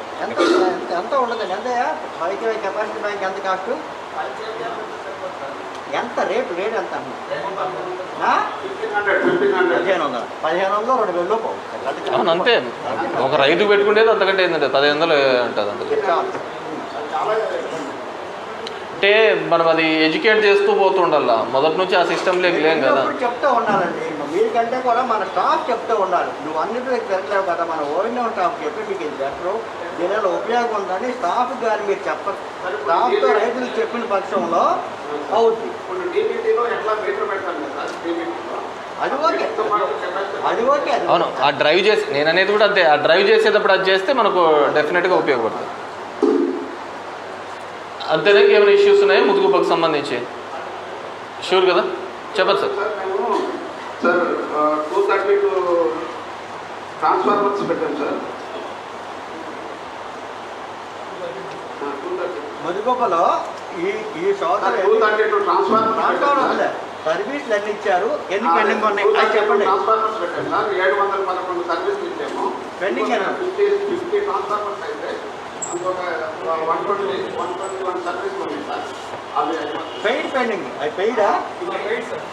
ఎంత ఉండదండి. ఎంత 5 kVA కెపాసిటీ బ్యాంక్ ఎంత కాస్ట్? ఎంత రేటు ఎంత అన్నా? 1500 2,000 పోవు. అవును, అంతే. ఒక రైతు పెట్టుకుంటేది అంతకంటే ఏంటంటే 1500 ఉంటుంది. అంతే అంటే మనం అది ఎడ్యుకేట్ చేస్తూ పోతుండాల. మొదటి నుంచి ఆ సిస్టంలోకి లేం కదా. చెప్తూ ఉండాలండి. మీకంటే కూడా మన స్టాఫ్ చెప్తూ ఉండాలి. నువ్వు అన్నింటికి తిరగలేవు కదా. మన ఓరిజినల్ స్టాఫ్ చెప్పి మీకు ఇది బెటరు, దీనివల్ల ఉపయోగం ఉందని స్టాఫ్ కానీ మీరు చెప్పరు. స్టాఫ్తో రైతులు చెప్పిన పక్షంలో అవుతుంది. ఇప్పుడు డీబీటీలో ఎట్లా మీటర్ పెడతాను సార్. డీబీటీలో అది ఓకే. అవును, ఆ డ్రైవ్ చేసి నేను అనేది కూడా అంతే. ఆ డ్రైవ్ చేసేటప్పుడు అది చేస్తే మనకు డెఫినెట్గా ఉపయోగపడుతుంది. అంతేనా? ఏమైనా ఇష్యూస్ ఉన్నాయా ముదుగుపకు సంబంధించి? షూర్ కదా, చెప్పండి సార్. మేము సార్ 232 ట్రాన్స్ఫార్మర్స్ పెట్టాం సార్. ముదుగుపలో ఈ సోదరు 232 ట్రాన్స్ఫార్మర్స్ సర్వీస్లు ఎన్ని ఇచ్చారు, ఎన్ని పెండింగ్ ఉన్నాయి చెప్పండి. ట్రాన్స్ఫార్మర్స్ పెట్టాం సార్. 711 సర్వీస్లు ఇచ్చాము. పెండింగ్ 50 ట్రాన్స్ఫార్మర్స్ అయితే ఇంకొక 121 సర్వీస్లు ఉన్నాయి సార్. అవి పెయిడ్ పెండింగ్. అవి పెయిడా?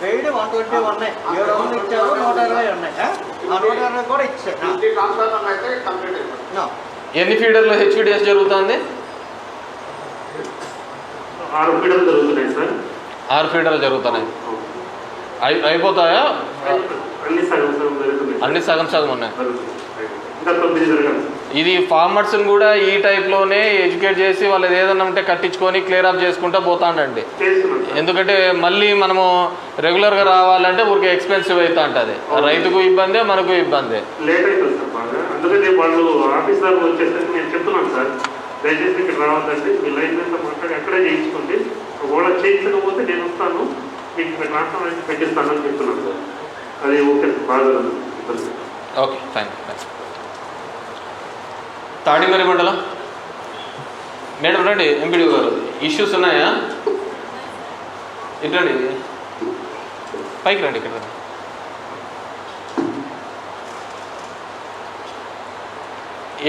పెయిడ్ 120 ఉన్నాయి. 700 ఇచ్చారు, 120 ఉన్నాయి. ఆ 120 కూడా ఇచ్చారు. 50 ట్రాన్స్ఫార్మర్లు అయితే కంప్లీట్ అయిపోయింది. ఎన్ని ఫీడర్లు హెచ్విడిఎస్ జరుగుతుంది? 6 ఫీడర్లు జరుగుతున్నాయి సార్. 6 ఫీడర్లు జరుగుతున్నాయి. అయిపోతాయా? అన్ని సగం ఉన్నాయి. ఇది ఫార్మర్స్ని కూడా ఈ టైప్లోనే ఎడ్యుకేట్ చేసి వాళ్ళది ఏదన్నా ఉంటే కట్టించుకొని క్లియర్ అప్ చేసుకుంటూ పోతాండండి. ఎందుకంటే మళ్ళీ మనము రెగ్యులర్గా రావాలంటే ఊరికి ఎక్స్పెన్సివ్ అవుతా ఉంటుంది. రైతుకు ఇబ్బందే, మనకు ఇబ్బందే. లేట్ అవుతుంది సార్ బాగా. అందుకని వాళ్ళు ఆఫీస్ దాకా వచ్చేసరికి నేను చెప్తున్నాను సార్, దయచేసి ఇక్కడ రావద్దండి, మీ లైన్ మీద మాట్లాడి అక్కడే చేయించుకోండి. ఒకవేళ చేయించకపోతే నేను వస్తాను, మీకు ఇక్కడ ట్రాన్స్ఫర్ అయితే పెట్టిస్తానని చెప్తున్నాను సార్. అది ఓకే బాగా. Okay, fine. తాడిమరి మండలం మేడం రండి. ఎంపీడీ గారు, ఇష్యూస్ ఉన్నాయా? ఇట్లండి, పైకి రండి. ఇక్కడ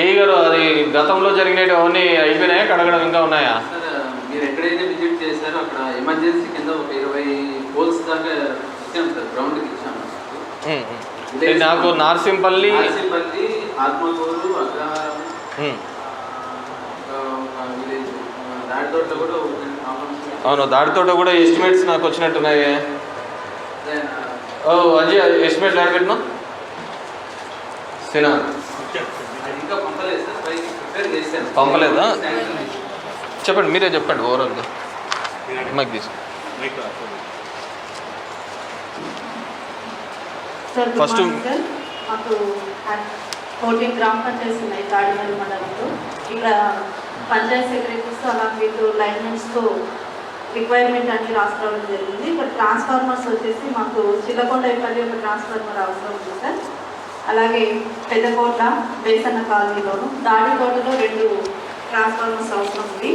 ఏ గారు, అది గతంలో జరిగినవి అవన్నీ అయిపోయినాయా, కడగడం ఇంకా ఉన్నాయా? మీరు ఎక్కడైతే విజిట్ చేశారో అక్కడ ఎమర్జెన్సీ కింద ఒక 20 పోల్స్ దాకా ఇచ్చాం సార్, గ్రౌండ్కి ఇచ్చాము. నాకు నార్సింపల్లి, ఆత్మకూరు, అగ్రహారం, విలేజ్ దాడితోట కూడా అవును, దాడితోట కూడా ఎస్టిమేట్స్ నాకు వచ్చినట్టున్నాయి. అజయ్ ఎస్టిమేట్ ఎక్కడ పెట్టినా సినా ఇంకా పంపలేదు సార్, ప్రిపేర్ చేశాను. పంపలేదా? చెప్పండి, మీరే చెప్పండి ఓవరాల్గా. మైక్ తీసుకో. ఫస్ట్ మాకు 14 గ్రామ పంచాయతీలు ఉన్నాయి తాడిమల్లి మండలంలో. ఇక్కడ పంచాయత్ సెక్రటరీస్ అలా వీళ్ళు లైన్మెన్స్తో రిక్వైర్మెంట్ అన్ని రాసుకోవడం జరిగింది. ఇక్కడ ట్రాన్స్ఫార్మర్స్ వచ్చేసి మాకు చిల్లకొండపల్లి ఒక ట్రాన్స్ఫార్మర్ అవసరం ఉంది సార్. అలాగే పెద్దకోట బేసన్న కాలనీలోను దాడికోటలో 2 ట్రాన్స్ఫార్మర్స్ అవసరం ఉంది.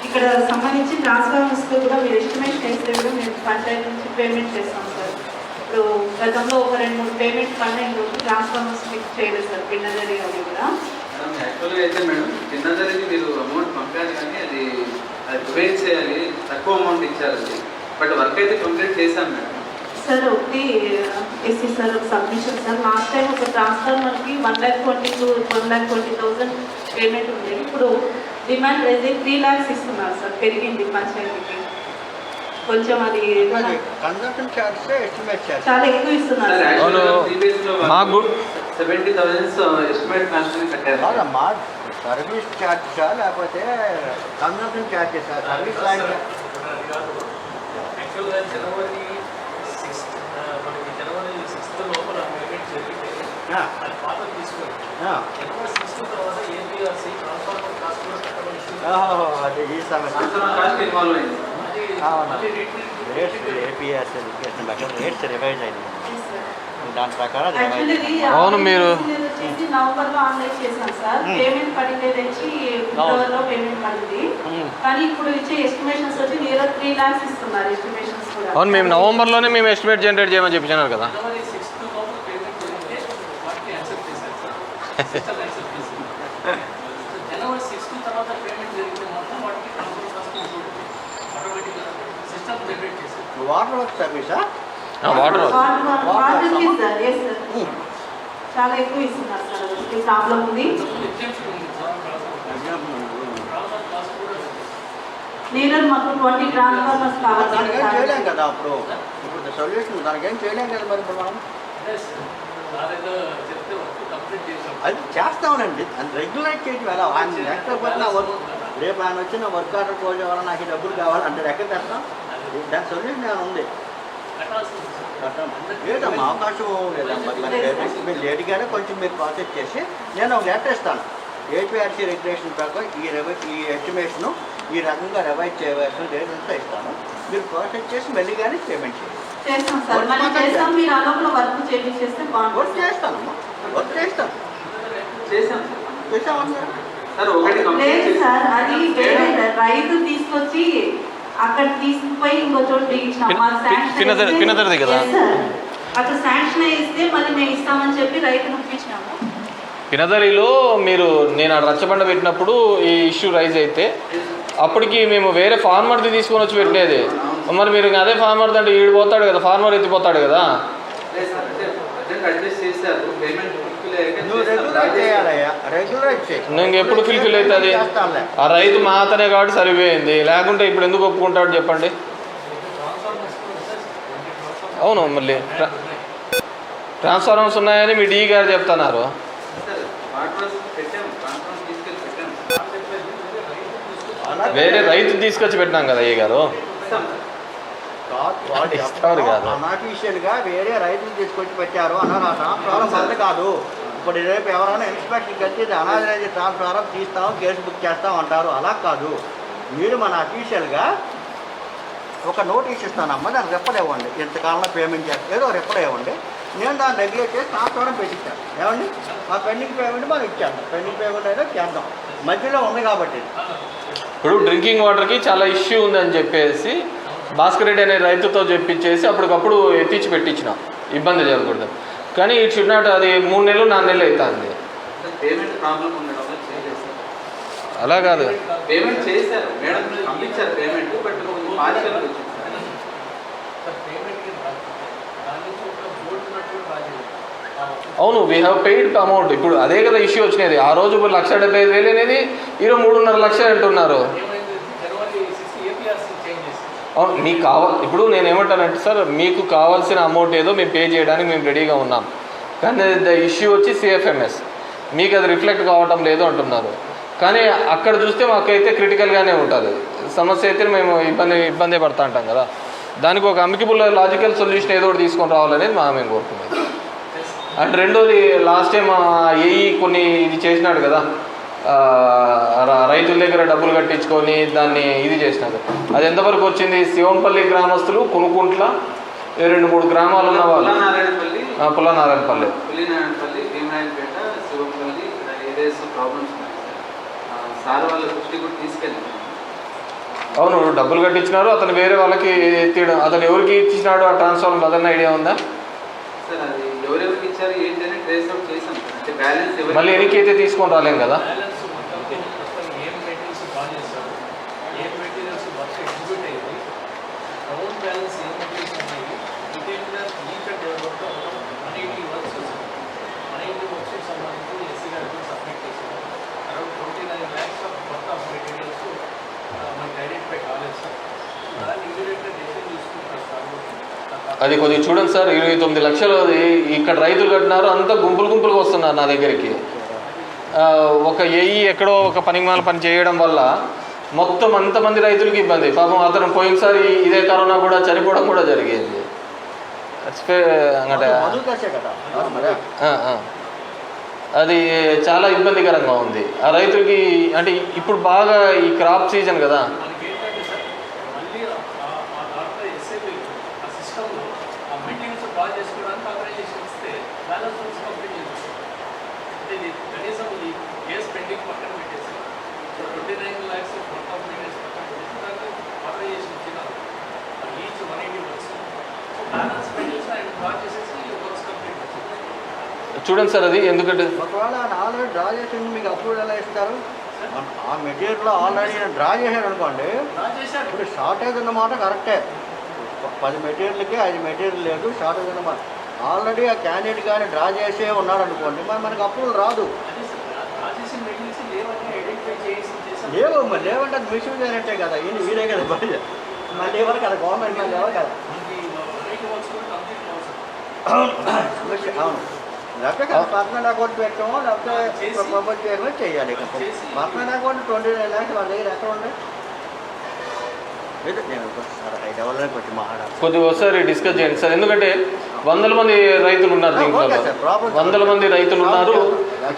ఇక్కడ సంబంధించి ట్రాన్స్ఫార్మర్స్తో కూడా మీరు ఎస్టిమేషన్ వేస్తే కూడా మేము పంచాయతీ నుంచి పేమెంట్ చేస్తాం సార్. ఇప్పుడు గతంలో ఒక 2-3 పేమెంట్ కన్నా ఇంకొక ట్రాన్స్ఫార్మర్స్ ఫిక్స్ చేయలేదు సార్ పిన్నదరి అవి కూడా. యాక్చువల్గా అయితే మేడం చిన్నదరికి మీరు అమౌంట్ పంపారు కానీ అది డివైడ్ చేయాలి, తక్కువ అమౌంట్ ఇచ్చారు అది. బట్ వర్క్ అయితే కంప్లీట్ చేశాం మేడం. సార్ ఒకటి ఎస్సీ సార్ ఒక సబ్మిషన్ సార్. లాస్ట్ టైం ఒక ట్రాన్స్ఫార్మర్కి 1,20,000 పేమెంట్ ఉంది. ఇప్పుడు డిమాండ్ రైజ్ 3 lakhs ఇస్తున్నారు సార్, పెరిగింది పంచాయతీకి కొంచెం. అది కన్సల్టెంట్ చార్జ్ ఎస్టిమేట్ చార్జ్ చాలా ఎక్కువ ఇస్తున్నారు సార్. మాకు 70,000 ఎస్టిమేట్ కాస్ట్ కట్టారు. కాదమ్మా, సర్వీస్ ఛార్జెసా లేకపోతే కన్సల్టెంట్ ఛార్జెసా? సర్వీస్ లైన్ యాక్చువల్గా జనవరి 6th లోపల పేమెంట్ జరిగితే అది పాత తీసుకొని జనవరి 6th తర్వాత ఏపీఆర్సీ ట్రాన్స్ఫార్మర్ కాస్ట్ కూడా కట్టవలసింది. అది ఈ సమస్య కాస్ట్ ఇన్వాల్వ్ అయింది. ఏపీఎస్ ఎడ్యుకేషన్ ప్రకారం రేట్స్ రివైజ్ అయింది. దాని ప్రకారం అవును, మీరు నవంబర్లో ఆన్లైన్ చేశాం సార్. పేమెంట్ పడింది తెచ్చి ఫిబ్రవరిలో పేమెంట్ పడింది. కానీ ఇప్పుడు ఇచ్చే ఎస్టిమేషన్స్ వచ్చి నియర్ 3 lakhs ఇస్తున్నారు ఎస్టిమేషన్స్ కూడా. అవును, మేము నవంబర్లోనే మేము ఎస్టిమేట్ జనరేట్ చేయమని చెప్పినారు కదా. జనవరి 6th లోపల పేమెంట్ జరిగితే వాటిని యాక్సెప్ట్ చేశారు సార్, సిస్టమ్ యాక్సెప్ట్ చేసింది. జనవరి 6th తర్వాత పేమెంట్ జరిగితే మొత్తం వాటికి ట్రాన్స్ఫర్ కాస్ట్ ఆటోమేటిక్గా సిస్టమ్ జనరేట్ చేశారు. వాటర్ వర్క్ సర్వీసా? వాటర్ వాటర్కి సార్, ఎస్ సార్, చాలా ఎక్కువ ఇస్తున్నారు సార్. ఈ ప్రాబ్లం ఉంది. ఎగ్జామ్షన్ ఉంది సార్, ట్రాన్స్ఫర్ కాస్ట్ కూడా నియర్ మాకు 20 ట్రాన్స్ఫార్మర్స్ కావాలి దానికి ఏం సార్. చేయలేం కదా. ఇప్పుడు సొల్యూషన్ దానికి ఏం చేయలేం కదా. మరి ఇప్పుడు మనం చెప్తే వర్క్ కంప్లీట్ చేసాం. అది చేస్తామనండి, అది రెగ్యులేట్ చేయడం ఎలా? ఆయన లేకపోతే నా వర్క్ రేపు ఆయన వచ్చిన వర్క్ ఆర్డర్ క్లోజ్ అవ్వాలి, నాకు ఈ డబ్బులు కావాలి అంటే ఎక్కడ తెస్తాం? దాని సొల్యూషన్ ఏమైనా ఉంది? లేదమ్మా, అవకాశం లేదమ్మా. మీరు లేట్గానే కొంచెం మీరు ప్రాసెస్ చేసి నేను ఒక లెటర్ ఇస్తాను. ఏపీఆర్సీ రెగ్యులేషన్ ప్రకారం ఈ ఎస్టిమేషను ఈ రకంగా రివైజ్ చేయవలసిన డేట్ అంతా ఇస్తాను. మీరు ప్రాసెస్ చేసి మళ్ళీ కానీ పేమెంట్ చేయండి. చేస్తాం సార్, మళ్ళీ చేస్తాం. మీరు అలోపల వర్క్ చేస్తే వర్క్ బాగుంటుంది. చేస్తానమ్మా, వర్క్ చేస్తాను. చేసామన్నారు సార్. ఒకటి లేదు సార్, అది వేరే రైతు తీసుకొచ్చి అక్కడ తీసుకుపోయి ఇంకో చోటు ఇచ్చినాం. పినదరిది కదా. అక్కడ శాంక్షన్ ఇస్తే మళ్ళీ మేము ఇస్తామని చెప్పి రైతును ఒప్పించినాము. పినదరిలో మీరు నేను రచ్చబండ పెట్టినప్పుడు ఈ ఇష్యూ రైజ్ అయితే అప్పటికి మేము వేరే ఫార్మర్ది తీసుకొని వచ్చి పెట్టినది. మరి మీరు అదే ఫార్మర్ అంటే ఈడు పోతాడు కదా, ఫార్మర్ ఎత్తిపోతాడు కదా. నేను ఎప్పుడు ఫిల్ఫిల్ అవుతుంది? ఆ రైతు మాతనే కాబట్టి సరిపోయింది, లేకుంటే ఇప్పుడు ఎందుకు ఒప్పుకుంటాడు చెప్పండి? అవును, మళ్ళీ ట్రాన్స్ఫార్మర్స్ ఉన్నాయని మీ డీ గారు చెప్తున్నారు. వేరే రైతు తీసుకొచ్చి పెట్టినాం కదా అయ్య గారు. అన్అఫీషియల్గా వేరే రైతులు తీసుకొచ్చి పెట్టారు అన్నారు. ఆ ట్రాన్స్ఫారం మంది కాదు. ఇప్పుడు రేపు ఎవరైనా ఇన్స్పెక్టర్కి వచ్చి ఇది అనాథరైజ్ ట్రాన్స్ఫారం తీస్తాం, కేసు బుక్ చేస్తాం అంటారు. అలా కాదు, మీరు మన అఫీషియల్గా ఒక నోటీస్ ఇస్తానమ్మా, దాన్ని రెప్పలు ఇవ్వండి. ఇంతకాలంలో పేమెంట్ చేస్తారు, ఏదో రెప్పలు ఇవ్వండి. నేను దాన్ని రెగ్యులేట్ చేసి ట్రాన్స్ఫారం పెట్టించాను. ఏమండి, ఆ పెండింగ్ పేమెంట్ మనం ఇచ్చేద్దాం. పెండింగ్ పేమెంట్ అయితే చేద్దాం, మధ్యలో ఉంది కాబట్టి. ఇప్పుడు డ్రింకింగ్ వాటర్కి చాలా ఇష్యూ ఉందని చెప్పేసి భాస్కర్ రెడ్డి అనే రైతుతో చెప్పించేసి అప్పటికప్పుడు ఎత్తించి పెట్టించినాం, ఇబ్బంది జరగకూడదు. కానీ ఇట్ షుడ్ నాట్, అది 3 నెలలు 4 నెలలు అవుతుంది. పేమెంట్ ప్రాబ్లం ఉండడం అలా కాదు, పేమెంట్ చేశారు మేడం, పంపించారు పేమెంట్. బట్ పార్షియల్ సార్ పేమెంట్కి రాకపోతే దాని నుంచి ఒక బోర్డు ఉన్నట్టు రాజేది. అవును, వీ హ్యావ్ పెయిడ్ అమౌంట్. ఇప్పుడు అదే కదా ఇష్యూ వచ్చినది. ఆ రోజు 1,75,000 అనేది ఈరోజు 3.5 లక్షలు అంటున్నారు. ఏమైంది జనవరి 6 ఏపీఆర్సీ చేంజ్ చేసి అవును, మీకు ఇప్పుడు నేను ఏమంటానంటే సార్, మీకు కావాల్సిన అమౌంట్ ఏదో మేము పే చేయడానికి మేము రెడీగా ఉన్నాం. కానీ ద ఇష్యూ వచ్చి సిఎఫ్ఎంఎస్, మీకు అది రిఫ్లెక్ట్ కావటం లేదు అంటున్నారు. కానీ అక్కడ చూస్తే మాకైతే క్రిటికల్గానే ఉంటుంది సమస్య. అయితే మేము ఇబ్బంది పడతా ఉంటాం కదా. దానికి ఒక అమికబుల్ లాజికల్ సొల్యూషన్ ఏదో ఒకటి తీసుకొని రావాలనేది మేము కోరుకునేది. అండ్ రెండోది, లాస్ట్ టైం ఏఈ కొన్ని ఇది చేసినాడు కదా, రైతుల దగ్గర డబ్బులు కట్టించుకొని దాన్ని ఇది చేసినారు. అది ఎంతవరకు వచ్చింది? శివంపల్లి గ్రామస్తులు, కొనుక్కుంట్ల 2-3 గ్రామాలు ఉన్న వాళ్ళు, పుల్లనారాయణపల్లి, భీమరాయణపేట, శివంపల్లి ఏరియాస్ ప్రాబ్లమ్స్ ఉన్నాయి సార్ వాళ్ళ దృష్టి కూడా తీసుకెళ్ళాం. అవును, డబ్బులు కట్టించినారు. అతను వేరే వాళ్ళకి తీయడం, అతను ఎవరికి ఇచ్చినాడు ఆ ట్రాన్స్ఫార్మర్, అదన్న ఐడియా ఉందా సార్? అది ఎవరెవరికి ఇచ్చారు ఏంటని ట్రేస్ అవుట్ చేసాం. అంటే బ్యాలెన్స్ మళ్ళీ ఎన్నికైతే తీసుకొని రాలేం కదా. బ్యాలెన్స్ మొత్తం ఏం మెటీరియల్స్ బాగా చేస్తారు, ఏం మెటీరియల్స్ వర్క్ ఎగ్జిక్యూట్ అయ్యింది, గ్రౌండ్ బ్యాలెన్స్ ఏం మెటీరియల్స్ ఉన్నాయి, ఇంకేంటంటే ఈచ్ అండ్ ఎవరితో 180 వర్క్స్ వస్తుంది. 180 వర్క్స్కి సంబంధించి ఎస్సీ గారికి సబ్మిట్ చేశారు. అరౌండ్ 29 lakhs ఆఫ్ మొత్తం మెటీరియల్స్ మనకి ఐడెంటిఫై కాలేదు సార్. దాన్ని ఇమీడియట్గా డెసిషన్ తీసుకుంటారు సార్. అది కొద్దిగా చూడండి సార్. 29 లక్షలు ఇక్కడ రైతులు కట్టినారు, అంతా గుంపులుగా వస్తున్నారు నా దగ్గరికి. ఒక ఏఈ ఎక్కడో ఒక పనిమాల పని చేయడం వల్ల మొత్తం అంతమంది రైతులకి ఇబ్బంది. పాపం అతను పోయినసారి ఇదే కరోనా కూడా చనిపోవడం కూడా జరిగింది. అది చాలా ఇబ్బందికరంగా ఉంది ఆ రైతులకి. అంటే ఇప్పుడు బాగా ఈ క్రాప్ సీజన్ కదా. మనకి ఏంటంటే సార్, మళ్ళీ ఆ దాంట్లో ఎస్ఐపి ఆ సిస్టంలో ఆ మెయింటెనెన్స్ బాగా చేసుకోవడానికి ఆర్గనైజేషన్ ఇస్తే బ్యాలెన్స్ వర్క్స్ కంప్లీట్ చేస్తారు. అంటే ఇది కనీసం ఈ కేసు పెండింగ్ పక్కన పెట్టేసి 29 lakhs మొత్తం మెయింటెనెన్స్ పక్కన పెట్టేసి దానికి ఆర్గనైజేషన్ ఇచ్చినారు each 180 works. So balance maintenance ఆయన డ్రా చేసేసి వర్క్స్ కంప్లీట్ చేస్తారు. చూడండి సార్, అది ఎందుకంటే ఒకవేళ ఆయన ఆల్రెడీ డ్రా చేసి మీకు అప్రూవల్ ఎలా ఇస్తారు? ఆ మెటీరియల్ ఆల్రెడీ డ్రా చేశాడు అనుకోండి, డ్రా చేశారు. ఇప్పుడు షార్టేజ్ అన్నమాట కరెక్టే. 10 మెటీరియల్కి 5 మెటీరియల్ లేదు, షార్టేజ్ అన్నమాట. ఆల్రెడీ ఆ క్యాండిడేట్ కానీ డ్రా చేసే ఉన్నాడు అనుకోండి, మరి మనకు అప్రూవల్ రాదు. అదే సార్, డ్రా చేసిన మెటీరియల్స్ లేవని ఐడెంటిఫై చేశారు. లేవు, మరి లేవంటే అది మిస్యూజ్ అయినట్టే కదా. వీడే కదా పని. మళ్ళీ ఎవరు కదా, గవర్నమెంట్ మళ్ళీ ఎవరు కదా. మనకి 180 వర్క్స్ కూడా కంప్లీట్ కావాలి. అవును, లేకపోతే పర్సనల్ అకౌంట్ పెట్టామో లేకపోతే ప్రపోజ్ చేయడమో చేయాలి. పర్సనల్ అకౌంట్ 29 lakhs వాళ్ళ దగ్గర ఎక్కడ ఉన్నాయి? నేను కొంచెం మాట్లాడాలి. కొద్దిగా ఒకసారి డిస్కస్ చేయండి సార్. ఎందుకంటే 100 మంది రైతులు ఉన్నారు దీంట్లో, 100 మంది రైతులు ఉన్నారు.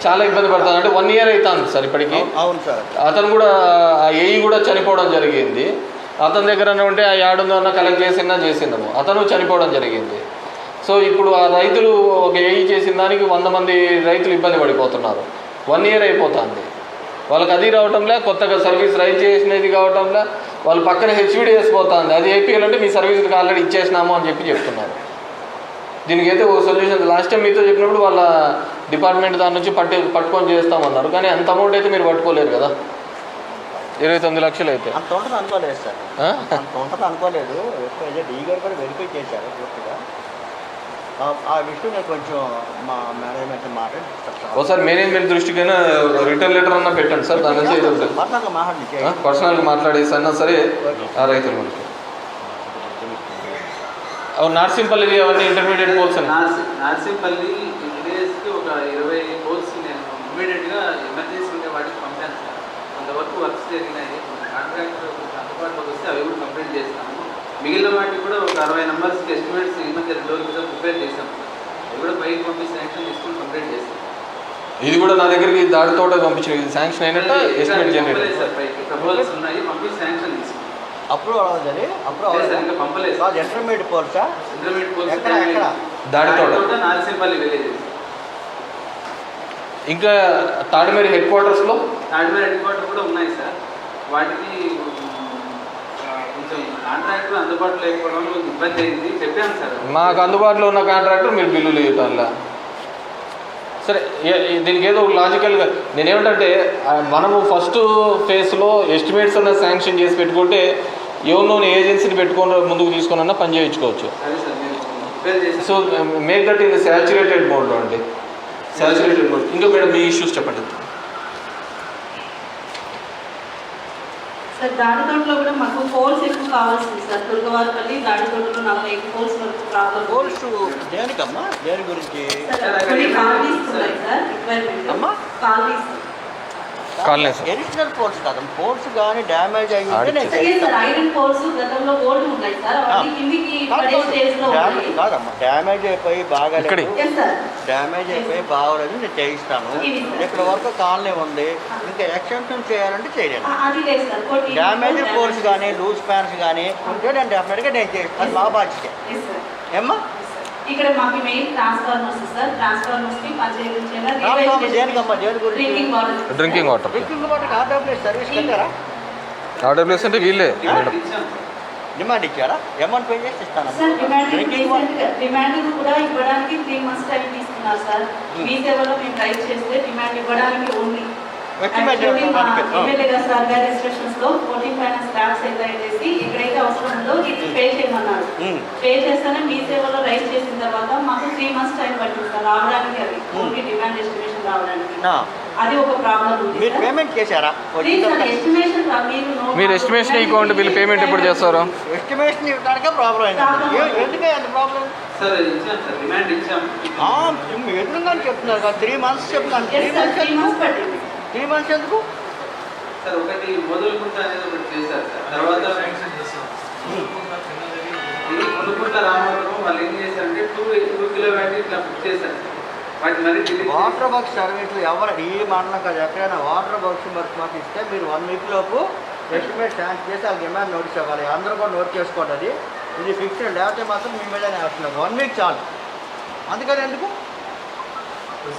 చాలా ఇబ్బంది పడుతుంది. అంటే 1 year అవుతుంది సార్ ఇప్పటికి. అవును సార్. అతను కూడా ఆ ఏఈ కూడా చనిపోవడం జరిగింది. అతని దగ్గర ఉంటే ఆ యాడుందన్న కలెక్ట్ చేసిందాము, అతను చనిపోవడం జరిగింది. సో ఇప్పుడు ఆ రైతులు ఒక ఏఈ చేసిన దానికి 100 మంది రైతులు ఇబ్బంది పడిపోతున్నారు. 1 year అయిపోతుంది. వాళ్ళకి అది రావటంలే, కొత్తగా సర్వీస్ రైజ్ చేసినది కావటంలే. వాళ్ళు పక్కన హెచ్విడిఎస్ పోతుంది, అది ఏపీఎల్ మీ సర్వీసులకు ఆల్రెడీ ఇచ్చేసినాము అని చెప్తున్నారు. దీనికి అయితే ఒక సొల్యూషన్ లాస్ట్ టైం మీతో చెప్పినప్పుడు వాళ్ళ డిపార్ట్మెంట్ దాని నుంచి పట్టుకొని చేస్తామన్నారు. కానీ అంత అమౌంట్ అయితే మీరు పట్టుకోలేరు కదా. 29 లక్షలు అయితే అంత ఉంటుంది అనుకోలేదు సార్. అంత ఉంటుంది అనుకోలేదు. డీ గారు కూడా వెరిఫై చేశారు పూర్తిగా. ఆ విషయం నేను కొంచెం మా మేనేజ్మెంట్ మాట్లాడి ఒకసారి మేనేజ్మెంట్ దృష్టికైనా రిటర్న్ లెటర్ అన్నా పెట్టండి సార్. దాని నుంచి పర్సనల్గా మాట్లాడేసి అన్నా సరే ఆ రైతులు మనకి. నార్సింపల్లి అవన్నీ ఇంటర్మీడియట్ పోల్స్ అని నార్సింపల్లి విలేజ్కి ఒక 20 పోల్స్ నేను ఇమ్మీడియట్గా ఎమర్జెన్సీ ఉండే వాటికి పంపాను సార్. కొంతవరకు వర్క్స్ జరిగినాయి. కాంట్రాక్టర్ అందుబాటులోకి వస్తే అవి కూడా కంప్లీట్ చేస్తాము. మిగిలిన వాటికి కూడా ఒక 60 numbers ఎస్టిమేట్స్ ఈ మధ్య 2 రోజుల క్రితం ప్రిపేర్ చేసాం. అవి కూడా పైకి పంపి శాంక్షన్ తీసుకుని కంప్లీట్ చేస్తాం. ఇది కూడా నా దగ్గరికి దాటితో పంపించిన ఇది శాంక్షన్ అయినట్టు ఎస్టిమేట్ జనరేట్ సార్. పైకి ప్రపోజల్స్ ఉన్నాయి, పంపి శాంక్షన్ తీసుకున్నాం. అప్రూవ్ అవ్వదు, అప్రూవ్ ఇంకా పంపలేదు. ఇంటర్మీడియట్ పోల్సా? Intermediate poles Dadithota Narsimpalli village. ఇంకా తాడిమేరి హెడ్ క్వార్టర్స్లో హెడ్ క్వార్టర్ కూడా ఉన్నాయి సార్. వాటికి కొంచెం కాంట్రాక్టర్ అందుబాటులో లేకపోవడం కొంచెం ఇబ్బంది అయింది, చెప్పాను సార్. మాకు అందుబాటులో ఉన్న కాంట్రాక్టర్ మీరు బిల్లులు ఇవ్వటంలా సరే. దీనికి ఏదో లాజికల్గా నేనేమిటంటే మనము ఫస్ట్ ఫేజ్లో ఎస్టిమేట్స్ అన్న శాంక్షన్ చేసి పెట్టుకుంటే ఎవరినోని ఏజెన్సీని పెట్టుకొని ముందుకు తీసుకొని పని చేయించుకోవచ్చు. సరే సార్ మీరు ప్రిపేర్ చేసి so make that in saturated మోడ్లో అండి, శాచురేటెడ్ మోడ్. ఇంకా మేడం మీ ఇష్యూస్ చెప్పండి. సార్ దాడితోటలో కూడా మాకు పోల్స్ ఎక్కువ కావాల్సింది సార్. దుర్గవారిపల్లి దాడితోటలో 48 పోల్స్ వరకు ప్రాబ్లం. గోల్స్ దేనికమ్మా, దేని గురించి? కొన్ని కాలనీస్ ఉన్నాయి సార్ రిక్వైర్మెంట్. అమ్మా కాలనీస్ కాలనీస్ ఎడిషనల్ పోల్స్ కాదమ్మా, పోల్స్ కానీ డ్యామేజ్ అయ్యి ఉంటే నేను సార్ ఐరన్ పోల్స్ గతంలో ఓల్డ్ ఉన్నాయి సార్, అవన్నీ కిందికి పడే స్టేజ్ లో ఉన్నాయి. కాదమ్మా, డ్యామేజ్ అయిపోయి బాగాలేదు, ఎస్ సార్ డ్యామేజ్ అయిపోయి బాగోలేదు, నేను చేయిస్తాను. ఇక్కడ వరకు కాలనీ ఉంది, ఇంకా ఎక్స్టెన్షన్ చేయాలంటే చేయలేను. అది లేదు సార్. డ్యామేజ్ పోల్స్ కానీ లూజ్ ఫ్యాన్స్ కానీ ఉంటే నేను డెఫినెట్గా నేను చేస్తాను, అది మా బాధ్యత. Yes sir. ఏమ్మా ఇక్కడ మాకు మెయిన్ ట్రాన్స్ఫార్మర్స్ సార్, ట్రాన్స్ఫార్మర్స్ కి పంచాయతీ దేనికమ్మా, దేని గురించి? Drinking water. Drinking water. Drinking water RWS service కట్టారా? ఆర్డబ్ల్యూఎస్ అంటే వీళ్ళే మేడం డిమాండ్ ఇచ్చారా? అమౌంట్ పే చేసి ఇస్తాను. సార్ డిమాండ్ కూడా ఇవ్వడానికి 3 months టైం తీసుకున్నారు సార్. మీ సేవలో మేము టైప్ చేస్తే డిమాండ్ ఇవ్వడానికి ఓన్లీ ఎమ్మెల్యే గారు సార్ గారి ఇన్స్ట్రక్షన్స్ లో 14 ఫైనాన్స్ ట్యాక్స్ అయితే ఎక్కడైతే అవసరం ఉందో ఇది పే చేయమన్నారు. పే చేస్తేనే మీ సేవలో రైజ్ చేసిన తర్వాత మాకు 3 months టైం పట్టింది సార్ రావడానికి. అది ఓన్లీ డిమాండ్ ఎస్టిమేషన్ రావడానికి అది ఒక ప్రాబ్లం ఉంది. మీరు పేమెంట్ చేశారా? ఎస్టిమేషన్ మీరు ఎస్టిమేషన్ ఇవ్వండి, వీళ్ళు పేమెంట్ ఎప్పుడు చేస్తారు? ఎస్టిమేషన్ ఇవ్వడానికే ప్రాబ్లం అయింది. ఎందుకే అంత ప్రాబ్లం? సార్ ఇచ్చాం సార్, డిమాండ్ ఇచ్చాం. ఎదురుగా చెప్తున్నారు కదా, 3 months చెప్తున్నాను. 3 months పట్టింది. 3 months ఎందుకు సార్? ఒకటి మొదలుకుంటా అనేది ఒకటి చేశారు సార్. తర్వాత ఇది కొనుక్కుంటా రామవరం వాళ్ళు ఏం చేశారంటే 2 కిలోవాట్ ఇట్లా బుక్ చేశారు. వాటి మరి వాటర్ బాక్స్ సర్వీసులు ఎవరు ఈ మండలం కాదు, ఎక్కడైనా వాటర్ బాక్స్ మరి మాకు ఇస్తే మీరు 1 week లోపు ఎస్టిమేట్ శాంక్షన్ చేసి వాళ్ళకి డిమాండ్ నోటీస్ ఇవ్వాలి. అందరూ కూడా నోట్ చేసుకోండి. అది ఇది ఫిక్స్డ్, లేకపోతే మాత్రం మీ మీదనే వేస్తున్నారు. 1 week చాలు. అందుకని ఎందుకు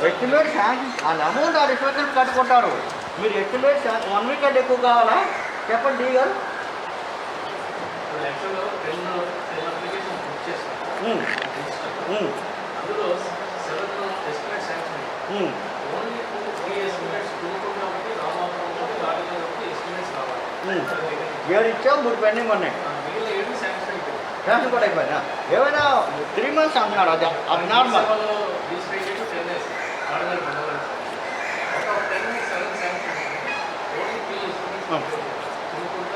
ఎస్టిమేట్ శాంక్షన్ వాళ్ళ అమౌంట్ ఆ రిఫరెన్స్ కట్టుకుంటారు. మీరు ఎస్టిమేట్ 1 week కంటే ఎక్కువ కావాలా చెప్పండి డీ గారు. అందులో 7 ఎస్టిమేట్ శాంక్షన్ ఓన్లీ 2 ఎస్టిమేట్స్ దుర్గం ఒకటి రామాపురం ఒకటి రాజకీయ ఒకటి ఎస్టిమేట్స్ కావాలి. 7 ఇచ్చాం, 3 పెండింగ్ ఉన్నాయి. మిగిలిన 7 శాంక్షన్ శాంక్షన్ కూడా అయిపోయినా ఏమైనా 3 months అంటున్నాడు. అది నార్మల్.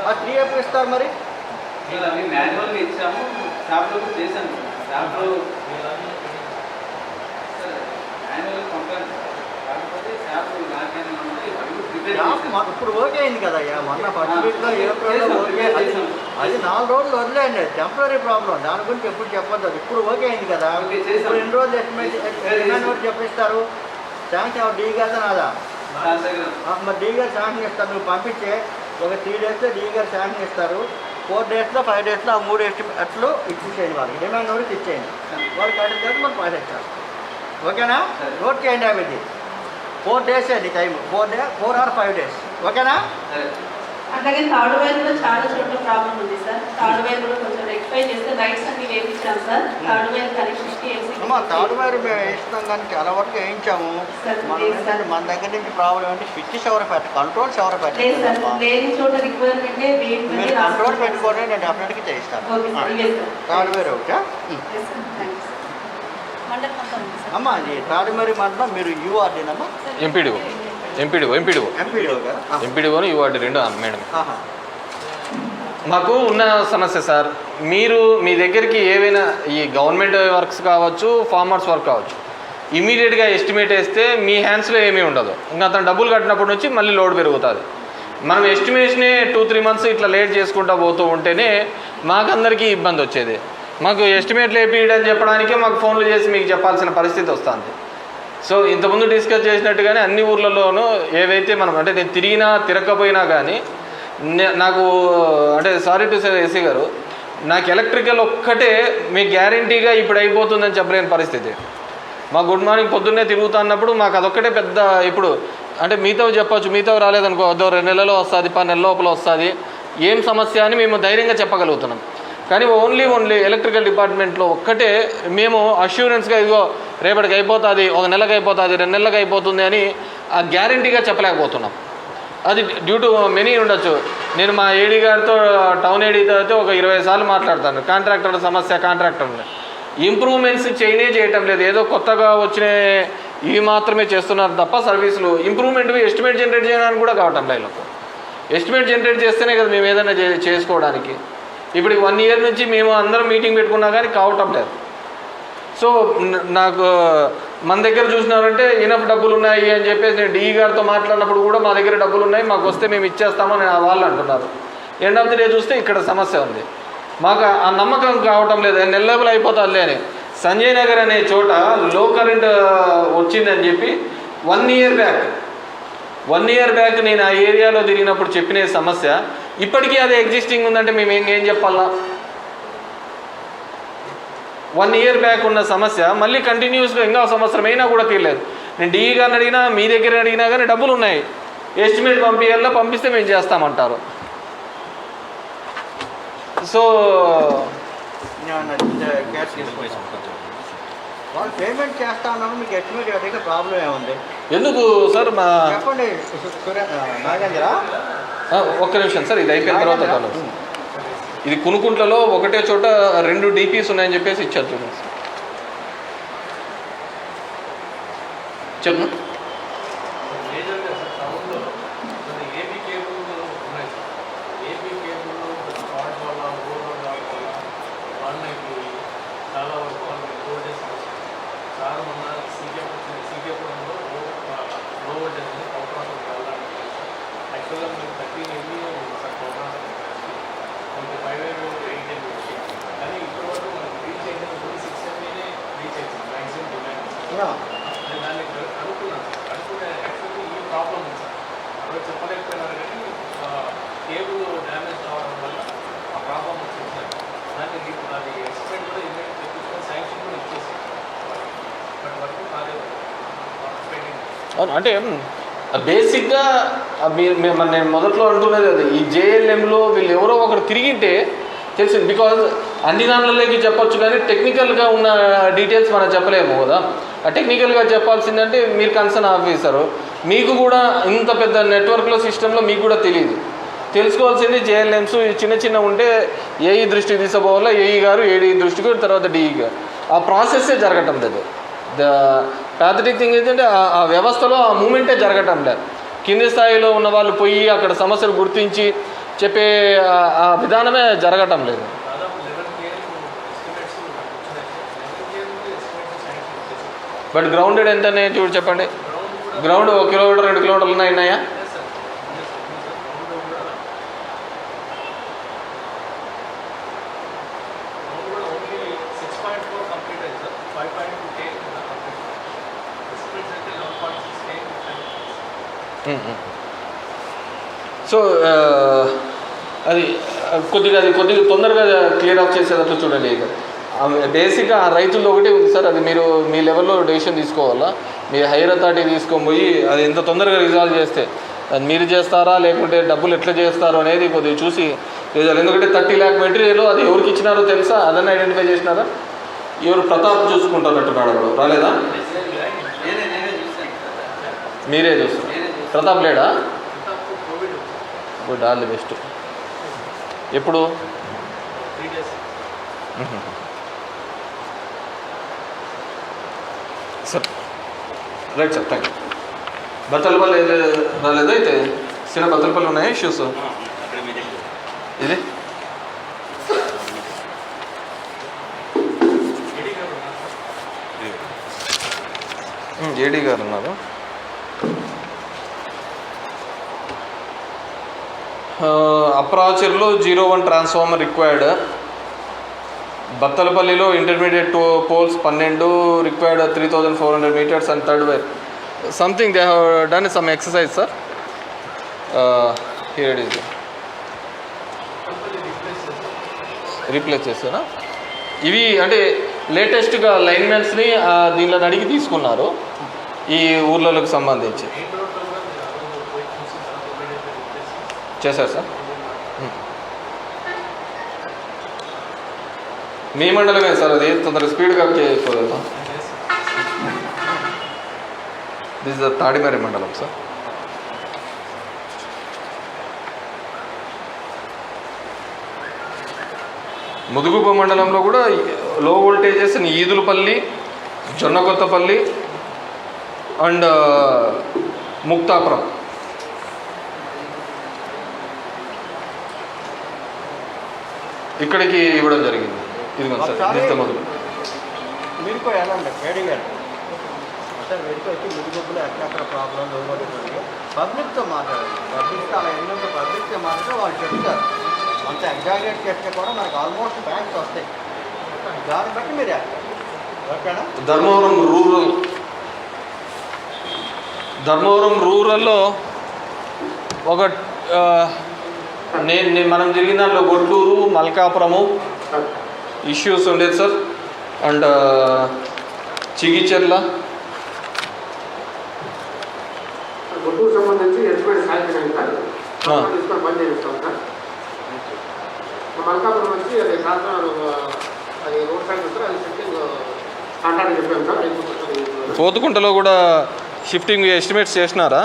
ఆ 3 ఎప్పుడు ఇస్తారు మరి? అవి మాన్యువల్గా ఇచ్చాము, షాప్లో కూడా చేశాను. షాప్లో మాన్యువల్గా పంపాను, కాకపోతే షాప్ ఇప్పుడు ఓకే అయింది కదా. మొన్న ఫస్ట్ వీక్లో ఏప్రిల్లో ఓకే. అది 4 రోజులు వదిలేండి, టెంపరీ ప్రాబ్లం, దాని గురించి ఎప్పుడు చెప్పొద్దు. అది ఇప్పుడు ఓకే అయింది కదా. ఇప్పుడు 2 రోజులు ఎస్టిమేట్ చెప్పిస్తారు. శాంక్షన్ డీ గారు నాదా మరి డీ గారు శాంక్షన్ ఇస్తారు. నువ్వు పంపించే ఒక 3 daysలో డీ గారు శాంక్షన్ ఇస్తారు. 4 daysలో 5 daysలో ఆ 3 ఎస్టిమేట్లు ఇచ్చేసేయండి. వాళ్ళకి డిమాండ్ నోటీస్ ఇచ్చేయండి. వాళ్ళు కట్టిన తర్వాత మనం పాస్ ఇస్తారు. ఓకేనా? నోట్ చేయండి. అవి 4 days అండి టైం. 4 or 5 days. ఓకేనా? అలాగే థర్డ్ వైర్ కూడా చాలా చోట్ల ప్రాబ్లం ఉంది సార్. థర్డ్ వైర్ కూడా కొంచెం రెక్టిఫై చేస్తే లైట్స్ అన్ని వేయించాం సార్. థర్డ్ వైర్ కనెక్షన్కి థర్డ్ వైర్ మేము వేయిస్తాం కానీ చాలా వరకు వేయించాము. మన దగ్గర నుంచి ప్రాబ్లం ఏంటి, స్విచ్చెస్ ఎవరు పెట్ట, కంట్రోల్స్ ఎవరు పెట్టలేదు. లేని చోట రిక్వైర్మెంట్ మీరు కంట్రోల్ పెట్టుకోండి, నేను డెఫినెట్గా చేయిస్తాను. థర్డ్ వైర్ ఒకటా అమ్మా? అది థర్డ్ వైర్ మండలం మీరు యూఆర్డీనమ్మా? ఎంపీడీఓను యూఆర్డీ 2 మేడం. మాకు ఉన్న సమస్య సార్, మీరు మీ దగ్గరికి ఏవైనా ఈ గవర్నమెంట్ వర్క్స్ కావచ్చు, ఫార్మర్స్ వర్క్ కావచ్చు, ఇమీడియట్గా ఎస్టిమేట్ వేస్తే మీ హ్యాండ్స్లో ఏమీ ఉండదు. ఇంకా అతను డబ్బులు కట్టినప్పటి నుంచి మళ్ళీ లోడ్ పెరుగుతుంది. మనం ఎస్టిమేషనే 2-3 months ఇట్లా లేట్ చేసుకుంటూ పోతూ ఉంటేనే మాకందరికీ ఇబ్బంది వచ్చేది. మాకు ఎస్టిమేట్లు వేపియడని చెప్పడానికే మాకు ఫోన్లు చేసి మీకు చెప్పాల్సిన పరిస్థితి వస్తుంది. సో ఇంతకుముందు డిస్కస్ చేసినట్టుగానే అన్ని ఊర్లలోనూ ఏవైతే మనం అంటే నేను తిరగకపోయినా కానీ నాకు అంటే సారీ టు సే ఎస్సీ గారు, నాకు ఎలక్ట్రికల్ ఒక్కటే మీకు గ్యారంటీగా ఇప్పుడు అయిపోతుందని చెప్పలేని పరిస్థితి. మా గుడ్ మార్నింగ్ పొద్దున్నే తిరుగుతా అన్నప్పుడు మాకు అదొక్కటే పెద్ద. ఇప్పుడు అంటే మీతో చెప్పచ్చు, మీతో రాలేదనుకో 2 నెలల్లో వస్తుంది, 10 నెలల లోపల వస్తుంది, ఏం సమస్య అని మేము ధైర్యంగా చెప్పగలుగుతున్నాం. కానీ ఓన్లీ ఎలక్ట్రికల్ డిపార్ట్మెంట్లో ఒక్కటే మేము అష్యూరెన్స్గా ఇదిగో రేపటికి అయిపోతుంది, 1 నెలకు అయిపోతుంది, 2 నెలలకు అయిపోతుంది అని ఆ గ్యారంటీగా చెప్పలేకపోతున్నాం. అది డ్యూ టు మెనీ ఉండొచ్చు. నేను మా ఏడీ గారితో టౌన్ ఏడీతో అయితే ఒక 20 సార్లు మాట్లాడతాను. కాంట్రాక్టర్ సమస్య, కాంట్రాక్టర్ ఇంప్రూవ్మెంట్స్ చేయటం లేదు. ఏదో కొత్తగా వచ్చిన ఇవి మాత్రమే చేస్తున్నారు తప్ప సర్వీసులు ఇంప్రూవ్మెంట్ ఎస్టిమేట్ జనరేట్ చేయడానికి కూడా కావటం లేదు. ఎస్టిమేట్ జనరేట్ చేస్తేనే కదా మేము ఏదైనా చేసుకోవడానికి. ఇప్పుడు 1 ఇయర్ నుంచి మేము అందరం మీటింగ్ పెట్టుకున్నా కానీ కావటం లేదు. సో నాకు మన దగ్గర చూసినారంటే ఇనఫ్ డబ్బులు ఉన్నాయి అని చెప్పేసి నేను డిఈ గారితో మాట్లాడినప్పుడు కూడా మా దగ్గర డబ్బులు ఉన్నాయి, మాకు వస్తే మేము ఇచ్చేస్తామని వాళ్ళు అంటున్నారు. ఎండ్ ఆఫ్ ది డే చూస్తే ఇక్కడ సమస్య ఉంది. మాకు ఆ నమ్మకం కావటం లేదు. నెలబులు అయిపోతుంది అని. సంజయ్ నగర్ అనే చోట లో కరెంట్ వచ్చిందని చెప్పి 1 ఇయర్ బ్యాక్ నేను ఆ ఏరియాలో తిరిగినప్పుడు చెప్పిన సమస్య ఇప్పటికీ అదే ఎగ్జిస్టింగ్ ఉందంటే మేము ఏం చెప్పాలా? 1 ఇయర్ బ్యాక్ ఉన్న సమస్య మళ్ళీ కంటిన్యూస్గా ఇంకా సంవత్సరం అయినా కూడా తీరలేదు. నేను డిఈ గారిని అడిగినా, మీ దగ్గర అడిగినా కానీ డబ్బులు ఉన్నాయి, ఎస్టిమేట్ పంపిస్తే మేము చేస్తామంటారు. సో వాళ్ళు పేమెంట్ చేస్తా ఉన్నాము, మీకు ఎస్టిమేట్ అడిగితే ప్రాబ్లం ఏముంది? ఎందుకు సార్ మా చెప్పండి నాగేంద్ర. ఒక్క నిమిషం సార్, ఇది అయిపోయిన తర్వాత ఇది కునుకుంట్లలో ఒకటే చోట 2 DPs ఉన్నాయని చెప్పేసి ఇచ్చారు చూడండి సార్. చెప్పు. లేదంటే సార్ టౌన్లో ఏబీ కేబుల్ ఉన్నాయి సార్. ఏబీ కేబుల్ స్పాట్ వల్ల ఓవర్ వల్ల వాళ్ళకి చాలా వరకు వాళ్ళకి ఓల్డేజ్ చాలా మొన్న సీకేపురంలో లో ఓల్డేజ్ అని అవకాశం వెళ్ళడానికి యాక్చువల్గా మీరు 13 MB సార్ అవకాశం 5 MB 8 MB కానీ ఇప్పటి వరకు మనకి రీచ్ అయితే 6 MBనే రీచ్ అవుతుంది మ్యాక్సిమం డిమాండ్. నేను దాన్ని అనుకున్నాను సార్. అనుకునే యాక్చువల్లీ ఈ ప్రాబ్లం ఉంది సార్. అప్పుడు చెప్పలేకపోయినారు కానీ కేబుల్ డ్యామేజ్ కావడం వల్ల ఆ ప్రాబ్లం వచ్చింది సార్. దాన్ని అది ఎక్స్పెక్ట్ కూడా ఇమీడియట్ తెప్పించుకొని శాంక్షన్ కూడా ఇచ్చేసి బట్ వరకు కాలేదు. అవును, అంటే బేసిక్గా నేను మొదట్లో అంటున్నది అది. ఈ జేఎల్ఎంలో వీళ్ళు ఎవరో ఒకరు తిరిగింటే తెలిసింది. బికాజ్ అన్ని దాంట్లోకి చెప్పొచ్చు కానీ టెక్నికల్గా ఉన్న డీటెయిల్స్ మనం చెప్పలేము కదా. ఆ టెక్నికల్గా చెప్పాల్సిందంటే మీరు కన్సర్న్ ఆఫీసరు, మీకు కూడా ఇంత పెద్ద నెట్వర్క్లో సిస్టంలో మీకు కూడా తెలియదు. తెలుసుకోవాల్సింది జేఎల్ఎంస్ చిన్న ఉంటే ఏఈ దృష్టికి తీసుకోవాలా, ఏఈ గారు ఏడీ దృష్టికి, తర్వాత డిఈ గారు. ఆ ప్రాసెస్సే జరగటం లేదు. ద ప్యాథటిక్ థింగ్ ఏంటంటే ఆ వ్యవస్థలో ఆ మూమెంటే జరగటం లేదు. కింది స్థాయిలో ఉన్న వాళ్ళు పోయి అక్కడ సమస్యలు గుర్తించి చెప్పే ఆ విధానమే జరగటం లేదు. బట్ గ్రౌండెడ్ ఎంతనే చూడు చెప్పండి. గ్రౌండ్ 1 కిలోమీటర్ 2 కిలోమీటర్లు ఉన్నాయా? సో అది కొద్దిగా తొందరగా క్లియర్ ఆఫ్ చేసేటట్లు చూడండి. ఇక బేసిక్గా ఆ రైతుల్లో ఒకటే ఉంది సార్, అది మీరు మీ లెవెల్లో డెసిషన్ తీసుకోవాలా. మీ హైయర్ అథారిటీ తీసుకొని పోయి అది ఎంత తొందరగా రిజాల్వ్ చేస్తే అది మీరు చేస్తారా లేకుంటే డబ్బులు ఎట్లా చేస్తారో అనేది కొద్దిగా చూసి రిజాల్వ్. ఎందుకంటే 30 lakh మెటీరియల్ అది ఎవరికి ఇచ్చినారో తెలుసా? అదన్నీ ఐడెంటిఫై చేసినారా? ఎవరు ప్రతాప్ చూసుకుంటారట్టున్నాడు. అప్పుడు రాలేదా? మీరే చూస్తారు. ప్రతాప్ లేడా? Good, all the best. ఎప్పుడు? సార్ రైట్ సార్, థ్యాంక్ యూ. బత్తలపల్లి రాలేదు అయితే? చిన్న బత్తలపల్లి ఉన్నాయా ఇష్యూస్? ఇది ఏడీ గారు ఉన్నారు. అప్రాచర్లో 01 ట్రాన్స్ఫార్మర్ రిక్వైర్డ్. బత్తలపల్లిలో intermediate poles 12 required 3400 meters and third wire. Something they have done some exercise, sir. Here it is. Replace చేస్తానా? ఇవి అంటే లేటెస్ట్గా లైన్మెన్స్ని దీనిలో అడిగి తీసుకున్నారు ఈ ఊర్లలోకి సంబంధించి. చేశారు సార్. మీ మండలమే సార్ అది, తొందరగా స్పీడ్గా చేయకపోలేదు. దిస్ ఇస్ ద తాడిమర్రి మండలం సార్. ముదుగుప మండలంలో కూడా లో వోల్టేజెస్ ఈదులపల్లి, జొన్నకొత్తపల్లి అండ్ ముక్తాపురం. ఇక్కడికి ఇవ్వడం జరిగింది. ఇదిగోండి సార్, ఇంత మొదలు మీరు కూడా ఎలా ఉంటారు ఏడీ గారు సార్ వెడికి వచ్చి ముదుగుబ్బులు ఎక్కడెక్కడ ప్రాబ్లం లోపడుతుంది పబ్లిక్తో మాట్లాడాలి. పబ్లిక్తో అలా ఎన్నో పబ్లిక్తో మాట్లాడితే వాళ్ళు చెప్తారు. అంత ఎగ్జాగరేట్ చేస్తే కూడా మనకు ఆల్మోస్ట్ బ్యాంక్స్ వస్తాయి. దాన్ని బట్టి మీరు ఓకేనా. ధర్మవరం రూరల్లో ఒక మనం జరిగిన దాంట్లో గొడ్లూరు, మల్కాపురము ఇష్యూస్ ఉండేది సార్. అండ్ చిగిచెర్ల, గుంటూరు సంబంధించి ఎస్పీడీ సాయంత్రం తీసుకొని బంద్ చేస్తాం సార్. మల్కాపురం వచ్చి అది కాకినాడ అది రోడ్ సైడ్ వస్తారు, అది షిఫ్టింగ్ కాంట్రాక్ట్ చెప్పాను సార్. అయిపోతుంది. పోతుకుంటలో కూడా షిఫ్టింగ్ ఎస్టిమేట్స్ చేసినారా?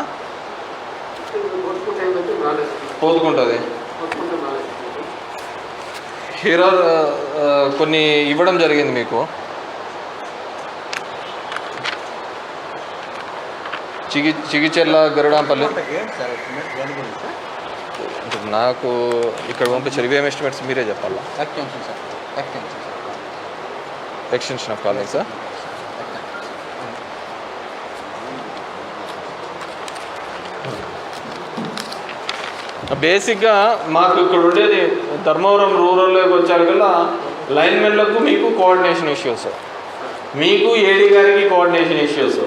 పోతుకుంటుంది హీరో కొన్ని ఇవ్వడం జరిగింది మీకు. చిగిచెర్ల, గరుడాంపల్లి నాకు ఇక్కడ పంపించారు. ఇవేం ఎస్టిమేట్స్ మీరే చెప్పాలా? Extension of college sir. బేసిక్గా మాకు ఇక్కడ ఉండేది ధర్మవరం రూరల్లోకి వచ్చారు కల్లా లైన్మెన్లకు మీకు కోఆర్డినేషన్ ఇష్యూస్, మీకు ఏడీ గారికి కోఆర్డినేషన్ ఇష్యూస్,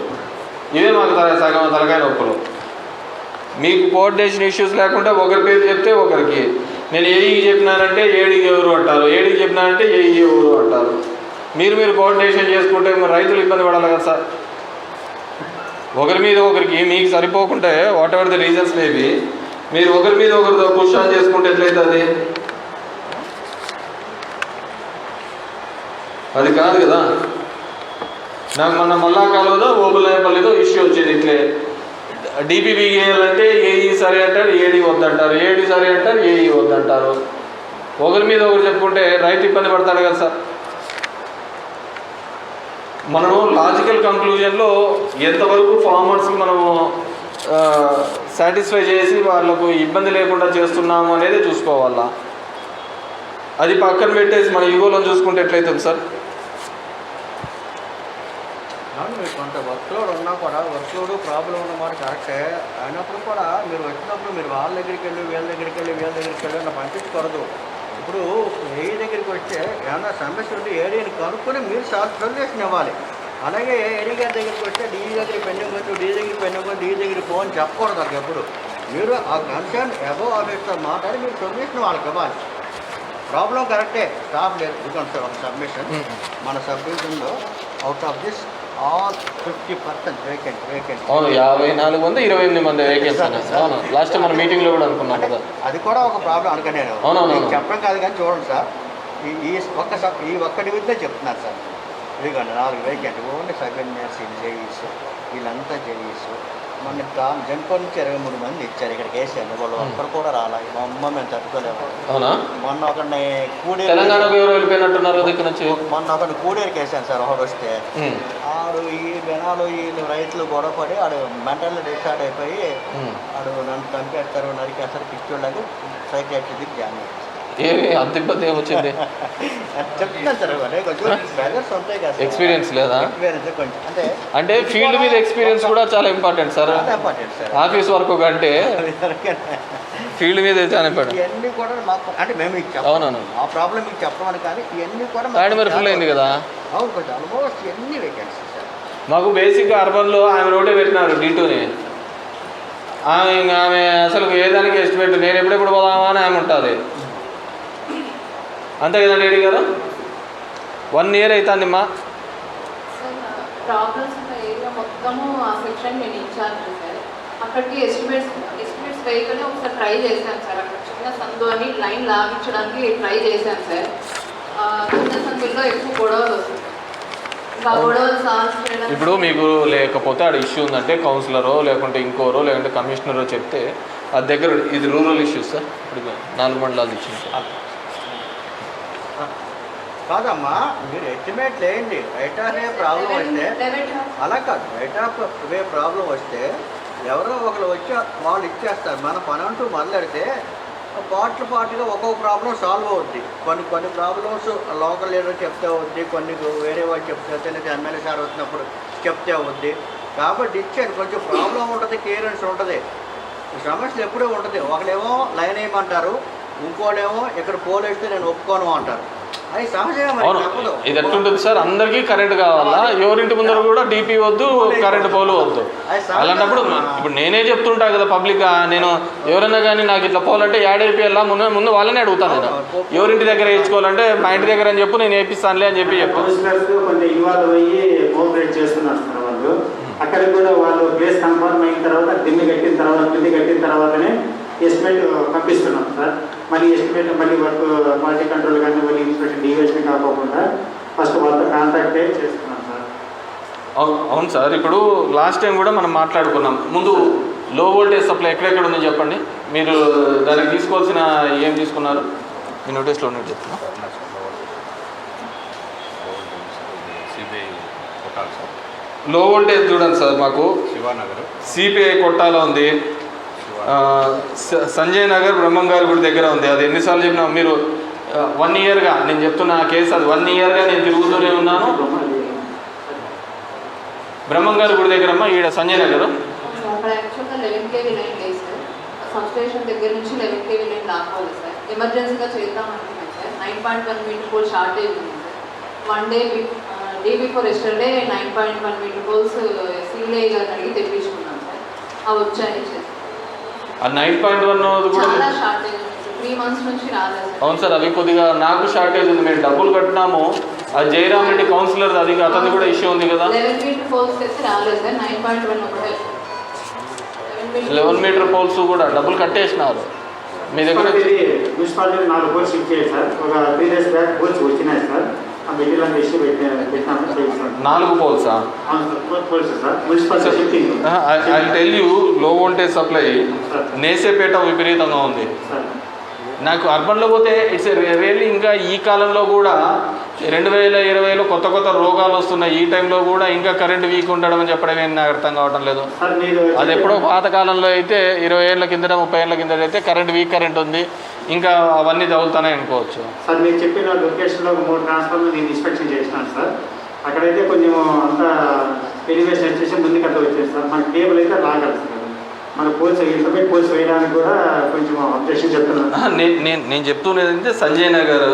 ఇవే మాకు సగం తలకాయ నొప్పులు. మీకు కోఆర్డినేషన్ ఇష్యూస్ లేకుండా ఒకరి పేరు చెప్తే ఒకరికి, నేను ఏఈకి చెప్పినానంటే ఏడీకి ఎవరు అంటారు, ఏడీకి చెప్పినానంటే ఏఈ ఎవరు అంటారు. మీరు కోఆర్డినేషన్ చేసుకుంటే మరి రైతులు ఇబ్బంది పడాలి కదా సార్. ఒకరి మీద ఒకరికి మీకు సరిపోకుంటే whatever the reasons maybe మీరు ఒకరి మీద ఒకరితో పుష్ ఆన్ చేసుకుంటే ఎట్లయితుంది? అది కాదు కదా. నాకు మన మల్లాకాలువదో ఓబులాయపల్లిదో ఇష్యూ వచ్చేది ఇట్లే. డిపిబి వేయాలంటే ఏఈ సరే అంటారు, ఏడీ వద్దంటారు, ఏడీ సరే అంటారు, ఏఈ వద్దంటారు. ఒకరి మీద ఒకరు చెప్పుకుంటే రైతు ఇబ్బంది పడతాడు కదా సార్. మనము లాజికల్ కంక్లూజన్లో ఎంతవరకు ఫార్మర్స్కి మనము సాటిస్ఫై చేసి వాళ్ళకు ఇబ్బంది లేకుండా చేస్తున్నాము అనేది చూసుకోవాలా. అది పక్కన పెట్టేసి మన ఈగోలను చూసుకుంటే ఎట్లయితుంది సార్? మీరు కొంత వర్క్లోడ్ ఉన్నా కూడా వర్క్లోడ్ ప్రాబ్లం ఉన్నమాట కరెక్టే అయినప్పుడు కూడా మీరు వచ్చినప్పుడు మీరు వాళ్ళ దగ్గరికి వెళ్ళి వీళ్ళ దగ్గరికి వెళ్ళి అలా పంపించకూడదు. ఇప్పుడు ఏఈ దగ్గరికి వస్తే ఏమన్నా సమస్య ఉంటే ఏడీని కనుక్కొని మీరు సొల్యూషన్ ఇవ్వాలి. అలాగే ఏడీ గారి దగ్గరికి వస్తే డీఈ దగ్గరికి పెండింగ్ వచ్చు, డీ దగ్గరికి పెండింగ్ వచ్చు, డీ దగ్గరికి ఫోన్ చెప్పకూడదు. అది ఎప్పుడు మీరు ఆ కన్సర్న్ అబోవ్ ఆఫీస్తో మాట్లాడి మీరు సొల్యూషన్ వాళ్ళకి ఇవ్వాలి. ప్రాబ్లం కరెక్టే, స్టాఫ్ లేదు. ఇదిగోండి సార్ ఒక సబ్మిషన్ మన సబ్మిషన్లో out of this all 50% vacant. అవును, 54 మంది 28 మంది వేకెన్సీ. అవును, లాస్ట్ మన మీటింగ్లో కూడా అనుకున్నాం కదా. అది కూడా ఒక ప్రాబ్లం అనుకో. నేను చెప్పడం కాదు కానీ చూడండి సార్, ఈ ఒక్క డివిజన్లో చెప్తున్నారు సార్. ఇదిగోండి 4 వేకెంట్ ఓన్లీ సబ్ ఇంజనీర్స్, జేఈస్ వీళ్ళంతా జేఈస్. మొన్న జంపో నుంచి 23 మంది ఇచ్చారు ఇక్కడికి వేసాను. వాళ్ళు ఒక్కరు కూడా రాలా. మా అమ్మ మేము తట్టుకోలేము. అవునా? మొన్న ఒకరిని కూడేరు, తెలంగాణకు ఎవరు వెళ్ళిపోయినట్టున్నారు ఇక్కడ నుంచి. మొన్న ఒకరిని కూడేరుకి వేసాను సార్. ఒకడు వస్తే ఆడు ఈ జనాలు వీళ్ళు రైతులు గొడవపడి ఆడు మెంటల్ డిస్టార్డ్ అయిపోయి ఆడు నన్ను చంపేస్తారు, నరికేస్తారు, పిచ్చోళ్ళకి సైకియాట్రిక్ జాయిన్ అయ్యారు. ఏమి అంత ఇబ్బంది ఏమొచ్చింది? చెప్తున్నాను సార్, కొంచెం బ్రదర్స్ ఉంటాయి కదా. ఎక్స్పీరియన్స్ లేదా? ఎక్స్పీరియన్స్ కొంచెం అంటే ఫీల్డ్ మీద ఎక్స్పీరియన్స్ కూడా చాలా ఇంపార్టెంట్ సార్. ఆఫీస్ వర్క్ కంటే ఫీల్డ్ మీద చాలా ఇంపార్టెంట్. ఇవన్నీ కూడా మాకు అంటే మేము మీకు అవునవును ఆ ప్రాబ్లం మీకు చెప్పమని కానీ ఇవన్నీ కూడా మరి ఫుల్ అయింది కదా. అవును, కొంచెం ఆల్మోస్ట్ ఎన్ని వేకెన్సీ సార్. మాకు బేసిక్గా అర్బన్లో ఆమె రోడ్డే పెట్టినారు D2ని. ఆమె అసలు ఏదానికి ఎస్టిమేట్ నేను ఎప్పుడెప్పుడు పోదామా అని ఆమె ఉంటుంది. అంతే కదండి ఏడీ గారు? 1 year అవుతుందమ్మా. ప్రాబ్లమ్స్ ఉన్న ఏరియా మొత్తము ఆ సెక్షన్ నేను ఇన్ఛార్జ్ సార్. అక్కడికి ఎస్టిమేట్స్ వేయగానే ఒకసారి ట్రై చేశాను సార్. అక్కడ చిన్న సందు అని లైన్ లాగించడానికి ట్రై చేశాను సార్. చిన్న సందుల్లో ఎక్కువ గొడవలు వస్తుంది. ఇంకా గొడవలు సాల్వ్ చేయడం ఇప్పుడు మీకు లేకపోతే ఆడ ఇష్యూ ఉందంటే కౌన్సిలరో లేకుంటే ఇంకోరో లేకుంటే కమిషనరో చెప్తే ఆ దగ్గర ఇది రూరల్ ఇష్యూస్ సార్. ఇప్పుడు 4 మండలాలు ఇచ్చింది సార్. కాదమ్మా, మీరు ఎస్టిమేట్ లేండి. రైట్ ఆఫ్ వే ప్రాబ్లం వస్తే అలా కాదు. రైట్ ఆఫ్ వే ప్రాబ్లం వస్తే ఎవరో ఒకరు వచ్చి వాళ్ళు ఇచ్చేస్తారు. మన పని అంటూ మొదలెడితే పార్ట్లుగా ఒక్కొక్క ప్రాబ్లం సాల్వ్ అవుద్ది. కొన్ని ప్రాబ్లమ్స్ లోకల్ లీడర్ చెప్తే అవుద్ది, కొన్ని వేరే వాళ్ళు చెప్తే లేదా ఎమ్మెల్యే సార్ వచ్చినప్పుడు చెప్తే అవుద్ది. కాబట్టి ఇచ్చాడు కొంచెం ప్రాబ్లం ఉంటుంది, క్లియరెన్స్ ఉంటుంది, సమస్యలు ఎప్పుడూ ఉంటుంది. ఒకడేమో లైన్ వేయమంటారు, ఇంకోడేమో ఇక్కడ పోల్ వేస్తే నేను ఒప్పుకోను అంటారు. అది సహజంగా అవును. ఇది ఎట్లుంటుంది సార్, అందరికీ కరెంట్ కావాలా, ఎవరింటి ముందర కూడా డీపీ వద్దు, కరెంట్ పోలు వద్దు. అలాంటప్పుడు ఇప్పుడు నేనే చెప్తుంటా కదా పబ్లిక్గా, నేను ఎవరైనా కానీ నాకు ఇట్లా పోలంటే యాడైపోయేలా ముందు వాళ్ళనే అడుగుతాను. నేను ఎవరింటి దగ్గర వేయించుకోవాలంటే మా ఇంటి దగ్గర అని చెప్పు, నేను వేపిస్తానులే అని చెప్పి చెప్పాను. కొంచెం ఇన్వాల్వ్ అయ్యి కోఆపరేట్ చేస్తున్నారు సార్ వాళ్ళు. అక్కడ కూడా వాళ్ళు ప్లేస్ కన్ఫర్మ్ అయిన తర్వాత కింది కట్టిన తర్వాతనే ఎస్టిమేట్ పంపిస్తున్నాం సార్. మళ్ళీ ఎస్టిమేట్ మళ్ళీ వర్క్ క్వాలిటీ కంట్రోల్ కానీ మళ్ళీ ఇన్స్పెక్షన్ డివిజన్ కాకుండా ఫస్ట్ వాళ్ళతో కాంటాక్ట్ చేస్తున్నాం సార్. అవును సార్, ఇప్పుడు లాస్ట్ టైం కూడా మనం మాట్లాడుకున్నాం. ముందు లో వోల్టేజ్ సప్లై ఎక్కడెక్కడ ఉందని చెప్పండి. మీరు దానికి తీసుకోవాల్సిన ఏం తీసుకున్నారు? మీ నోటీస్లో ఉన్నట్టు చెప్తున్నా. లో వోల్టేజ్ చూడండి సార్, మాకు శివానగర్ సిపిఐ కొట్టాలో ఉంది, సంజయ్ నగర్ బ్రహ్మంగారి గుడి దగ్గర ఉంది. అది ఎన్నిసార్లు చెప్పినా మీరు 1 ఇయర్గా నేను చెప్తున్న కేసు, అది 1 ఇయర్గా నేను తిరుగుతూనే ఉన్నాను. బ్రహ్మంగారి గుడి దగ్గర అమ్మా, ఈడ సంజయ్ నగర్. అక్కడ యాక్చువల్గా 11 kV లైన్ లేదు సార్. సబ్స్టేషన్ దగ్గర నుంచి 11 kV లైన్ లాక్కోవాలి సార్. ఎమర్జెన్సీగా చేద్దాం అనుకున్నాం సార్. 9.1 మీటర్ పోల్ షార్టేజ్ ఉంది sir. Day before yesterday 9.1 metre poles CI గారిని అడిగి తెప్పించుకున్నాం సార్. అవి వచ్చాయి సార్. ఆ 9.1 కూడా చాలా షార్టేజ్ ఉంది సార్. 3 months నుంచి రాలేదు సార్. అవును సార్, అవి కొద్దిగా నాకు షార్టేజ్ ఉంది. మేము డబ్బులు కట్టినాము. ఆ జయరామ్ రెడ్డి కౌన్సిలర్, అది అతను కూడా ఇష్యూ ఉంది కదా. 11 మీటర్ పోల్స్ అయితే రాలేదు సార్. 9.1 ఒకటే. 11 మీటర్ పోల్స్ కూడా డబ్బులు కట్టేసినారు మీ దగ్గర. మున్సిపాలిటీ 4 పోల్స్ ఇచ్చేది సార్. ఒక 3 days బ్యాక్ పోల్స్ వచ్చినాయి సార్. ఆ మెటీరియల్ ఇష్యూ పెట్టినాము. 4 పోల్సా? ఐ టెల్ యూ, లో వోల్టేజ్ సప్లై నేసేపేట విపరీతంగా ఉంది. నాకు అర్బన్లో పోతే ఇట్స్ రియల్లీ, ఇంకా ఈ కాలంలో కూడా 2020లో కొత్త రోగాలు వస్తున్నాయి. ఈ టైంలో కూడా ఇంకా కరెంట్ వీక్ ఉండడం అని చెప్పడం ఏం నాకు అర్థం కావటం లేదు. అది ఎప్పుడో పాతకాలంలో అయితే 20 ఏళ్ళ కిందట 30 ఏళ్ళ కిందట అయితే కరెంట్ ఉంది, ఇంకా అవన్నీ తగులుతానే అనుకోవచ్చు. సార్ మీరు చెప్పిన లొకేషన్లో 3 ట్రాన్స్ఫార్మర్ నేను ఇన్స్పెక్షన్ చేసినాను సార్. అక్కడైతే కొంచెం అంతా ఎలివేషన్ చేసి ముందుకు అంతా వచ్చేది సార్. మన కేబుల్ అయితే లాగాలి సార్. మన పోల్స్ ఇంటర్మీడియట్ పోల్స్ వేయడానికి కూడా కొంచెం అబ్జెక్షన్ చెప్తున్నాను. నేను చెప్తున్నది సంజయ్ నగర్,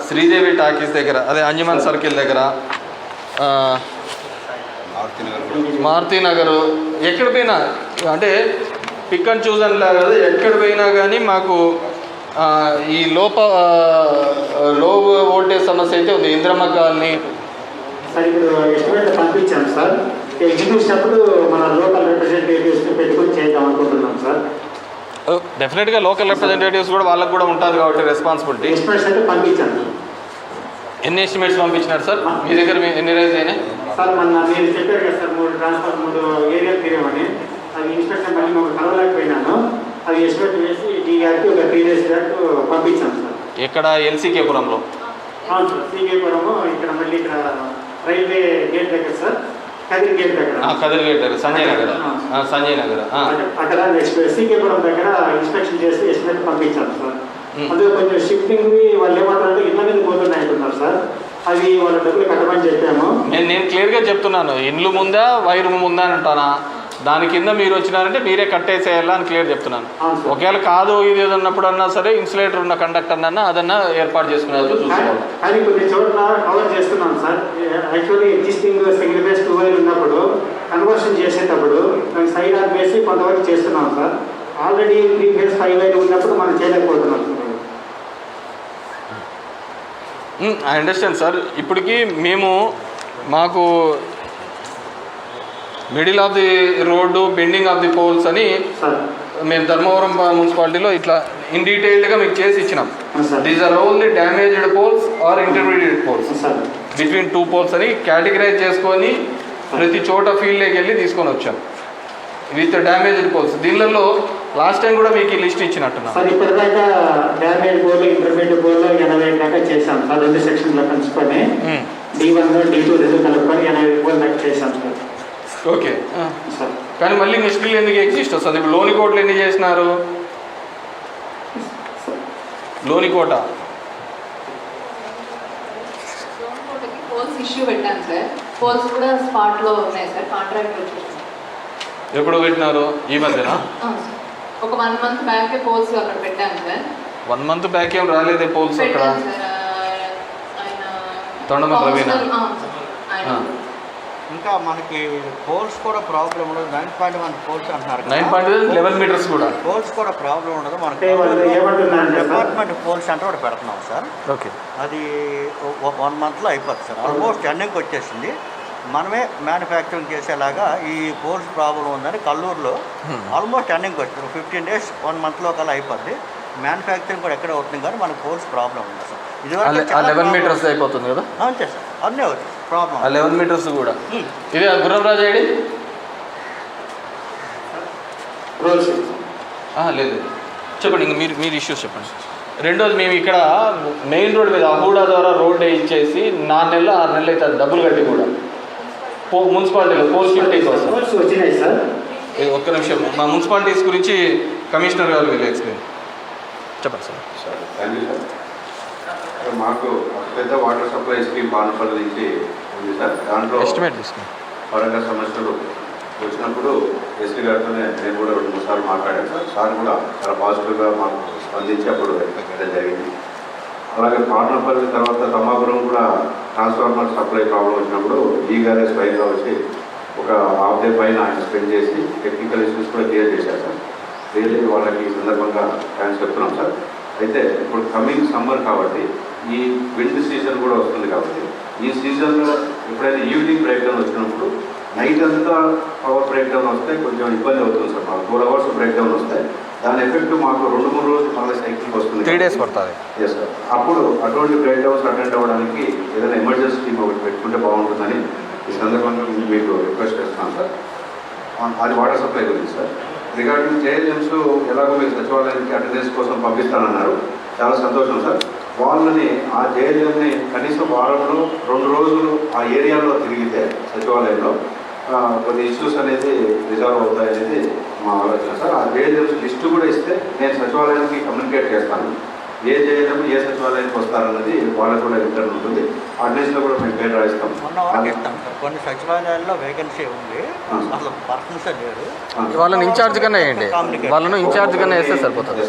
శ్రీదేవి టాకీస్ దగ్గర, అదే అంజుమన్ సర్కిల్ దగ్గర, మారుతి నగర్, ఎక్కడ పోయినా అంటే పిక్ అండ్ చూస్ అని కాదు, ఎక్కడ పోయినా కానీ మాకు ఈ లో వోల్టేజ్ సమస్య అయితే ఉంది. ఇంద్రమ్మ కాలనీ సార్ ఇప్పుడు ఎస్టిమేట్ పంపించాను సార్. ఎగ్జిక్యూటివ్ స్టెప్ మన లోకల్ రిప్రజెంటేటివ్స్ని పెట్టుకొని చేద్దాం అనుకుంటున్నాం సార్. డెఫినెట్గా లోకల్ రిప్రజెంటేటివ్స్ కూడా వాళ్ళకు కూడా ఉంటుంది కాబట్టి రెస్పాన్సిబిలిటీ. ఎస్టిమేట్స్ అయితే పంపించాను. ఎన్ని ఎస్టిమేట్స్ పంపించినారు సార్ మీ దగ్గర? ఎన్ని రైజ్ అయినాయి సార్? మన మీరు చెప్పారు కదా సార్, 3 ట్రాన్స్ఫర్ 3 ఏరియా తిరగమని. అది ఇన్స్పెక్షన్ మళ్ళీ మాకు కలవలేకపోయినాను. అది ఎస్టిమేట్ వేసి టీ గారికి ఒక 3 days బ్యాక్ పంపించాను సార్. ఎక్కడ? ఎల్సీకేపురంలో. అవును సార్, సీకేపురము. ఇక్కడ మళ్ళీ ఇక్కడ రైల్వే గేట్ దగ్గర సార్, కదిరి గేట్ దగ్గర. కదిరి గేట్ దగ్గర సంజయ్ నగర్. అక్కడ సీకేపురం దగ్గర ఇన్స్పెక్షన్ చేసి ఎస్టిమేట్ పంపించాను సార్. అందులో కొంచెం షిఫ్టింగ్ వాళ్ళు ఏమంటారంటే ఇళ్ళ మీద పోతున్నాయి అంటున్నారు సార్. అది వాళ్ళ డబ్బులు కట్టమని చెప్పాము. నేను క్లియర్గా చెప్తున్నాను, ఇండ్లు ముందా వైరు ముందా అని అంటానా, దాని కింద మీరు వచ్చినారంటే మీరే కట్టేసేయాలా అని క్లియర్ చెప్తున్నాను. ఒకవేళ కాదు ఇది ఏదన్నప్పుడు అన్నా సరే, ఇన్సులేటర్ ఉన్న కండక్టర్ అన్నా అదన్నా ఏర్పాటు చేసుకునేది చూసుకోవాలి. కానీ కొన్ని చోట్ల కవర్ చేస్తున్నాం sir. Actually existing single phase 2 wire ఉన్నప్పుడు కన్వర్షన్ చేసేటప్పుడు దానికి సైడ్ ఆఫ్ వేసి కొంతవరకు చేస్తున్నాం సార్. ఆల్రెడీ 3 ఫేస్ 5 వైర్ ఉన్నప్పుడు మనం చేయలేకపోతున్నాం సార్. I understand sir. ఇప్పటికీ మాకు middle of the road, bending of the poles అని మేము ధర్మవరం మున్సిపాలిటీలో ఇట్లా ఇన్ డీటెయిల్డ్గా మీకు చేసి ఇచ్చినాం. These are only damaged poles are intermediate poles between 2 poles అని కేటగిరైజ్ చేసుకొని ప్రతి చోట ఫీల్డ్లోకి వెళ్ళి తీసుకొని వచ్చాం. With damaged poles. దీనిలో లాస్ట్ టైం కూడా మీకు ఈ లిస్ట్ ఇచ్చినట్టున్నా. సార్ ఇప్పటిదాకా డ్యామేజ్ పోల్ ఇంటర్మీడియట్ పోల్ 80 దాకా చేశాం సార్, 2 సెక్షన్లో కలుసుకొని D1 D2 రెండు కలుపుకొని 80 పోల్ దాకా చేశాం సార్. ఓకే సార్ కానీ మళ్ళీ ఇంకా స్టిల్ ఎందుకు ఎగ్జిస్ట్ వస్తుంది? ఇప్పుడు లోనికోటలు ఎన్ని చేసినారు? లోనికోట పోల్స్ ఇష్యూ పెట్టాను సార్. పోల్స్ కూడా స్పాట్లో ఉన్నాయి సార్. కాంట్రాక్ట్ వచ్చేసి ఎప్పుడు పెట్టినారు? ఈ మధ్యన ఒక 1 మంత్ బ్యాకే పోల్స్ అక్కడ పెట్టాను సార్. 1 మంత్ బ్యాక్ ఏం రాలేదే పోల్స్ అక్కడ? పెట్టాను సార్. ఆయన తొండమల్లి రవీనా ఆయన ఇంకా మనకి పోల్స్ కూడా ప్రాబ్లం ఉండదు. 9.1 పోల్స్ అంటున్నారు. 9.11 మీటర్స్ కూడా పోల్స్ కూడా ప్రాబ్లం ఉండదు మనకి. డిపార్ట్మెంట్ పోల్స్ అంటే ఒకటి పెడుతున్నాం సార్. ఓకే, అది 1 మంత్లో అయిపోతుంది సార్. ఆల్మోస్ట్ ఎండింగ్కి వచ్చేసింది. మనమే మ్యానుఫ్యాక్చరింగ్ చేసేలాగా ఈ పోల్స్ ప్రాబ్లం ఉందని కల్లూరులో ఆల్మోస్ట్ ఎండింగ్కి వచ్చింది. 15 days 1 monthలో కల్లా అయిపోద్ది. మ్యానుఫ్యాక్చరింగ్ కూడా ఎక్కడ అవుతుంది కానీ మనకు పోల్స్ ప్రాబ్లం ఉంది సార్. ఇది 11 మీటర్స్ అయిపోతుంది కదా? అంతే సార్, అన్నీ అవుతుంది ప్రాబ్లం. 11 మీటర్స్ కూడా. ఇది గుర్రంరాజు ఐడి లేదు, చెప్పండి. ఇంక మీరు ఇష్యూస్ చెప్పండి. రెండోది, మేము ఇక్కడ మెయిన్ రోడ్ మీద అహూడా ద్వారా రోడ్ ఇచ్చేసి 4 నెలలు 6 నెలలు అయితే డబ్బులు కట్టి కూడా మున్సిపాలిటీలో పోస్ట్ షిఫ్టింగ్ కోసం వచ్చినాయి సార్. ఒక్క నిమిషం, మా మున్సిపాలిటీస్ గురించి కమిషనర్ గారు వీళ్ళు ఎక్స్ప్లెయిన్ చెప్పండి సార్. Thank you sir. మాకు పెద్ద వాటర్ సప్లై స్కీమ్ బానపల్లి నుంచి ఉంది సార్. దాంట్లో ఎస్టిమేట్ తీసుకుని పరంగా సమస్యలు వచ్చినప్పుడు ఎస్పీ గారితోనే నేను కూడా 2-3 సార్లు మాట్లాడాను సార్. సార్ కూడా చాలా పాజిటివ్గా మాకు స్పందించి అప్పుడు పెట్టడం జరిగింది. అలాగే పాటలపల్లి తర్వాత తమ్మాపురం కూడా ట్రాన్స్ఫార్మర్ సప్లై ప్రాబ్లం వచ్చినప్పుడు ఈ గారే స్వయంగా వచ్చి ఒక హాఫ్ డే పైన ఆయన స్పెండ్ చేసి టెక్నికల్ ఇష్యూస్ కూడా క్లియర్ చేశారు సార్. రియల్లీ వాళ్ళకి ఈ సందర్భంగా థ్యాంక్స్ చెప్తున్నాం సార్. అయితే ఇప్పుడు కమింగ్ సమ్మర్ కాబట్టి ఈ విండ్ సీజన్ కూడా వస్తుంది కాబట్టి ఈ సీజన్లో ఎప్పుడైనా ఈవినింగ్ బ్రేక్ డౌన్ వచ్చినప్పుడు నైట్ అంతా పవర్ బ్రేక్ డౌన్ వస్తే కొంచెం ఇబ్బంది అవుతుంది సార్. మాకు 4 hours బ్రేక్ డౌన్ వస్తే దాని ఎఫెక్ట్ మాకు 2-3 రోజులు మళ్ళీ సైకిల్కి వస్తుంది. 3 days పడుతుంది. Yes sir. అప్పుడు అటువంటి బ్రేక్ డౌన్స్ అటెండ్ అవ్వడానికి ఏదైనా ఎమర్జెన్సీ టీమ్ ఒకటి పెట్టుకుంటే బాగుంటుందని ఈ సందర్భంగా మీకు రిక్వెస్ట్ చేస్తున్నాను సార్. అది వాటర్ సప్లై గురించి సార్. రిగార్డింగ్ జేఎల్ఎమ్స్ ఎలాగో మీకు సచివాలయానికి అటెండెన్స్ కోసం పంపిస్తానన్నారు, చాలా సంతోషం సార్. వాళ్ళని ఆ జేఎల్ఎంని కనీసం వారంలో 2 రోజులు ఆ ఏరియాలో తిరిగితే సచివాలయంలో కొన్ని ఇష్యూస్ అనేది రిజాల్వ్ అవుతాయనేది మా ఆలోచన సార్. ఆ జేఎల్ఎంస్ లిస్టు కూడా ఇస్తే నేను సచివాలయానికి కమ్యూనికేట్ చేస్తాను. ఏ జేఎల్ఎం ఏ సచివాలయానికి వస్తారన్నది వాళ్ళకు కూడా రిటర్న్ ఉంటుంది. ఆర్డినెన్స్లో కూడా మేము పేరు రాయిస్తాం. కొన్ని సచివాలయాల్లో వేకెన్సీ ఉంది, అసలు పర్సన్స్ లేరు. వాళ్ళని ఇన్ఛార్జ్ కన్నా వేయండి, వాళ్ళను ఇన్ఛార్జ్ కన్నా వేస్తే సరిపోతుంది.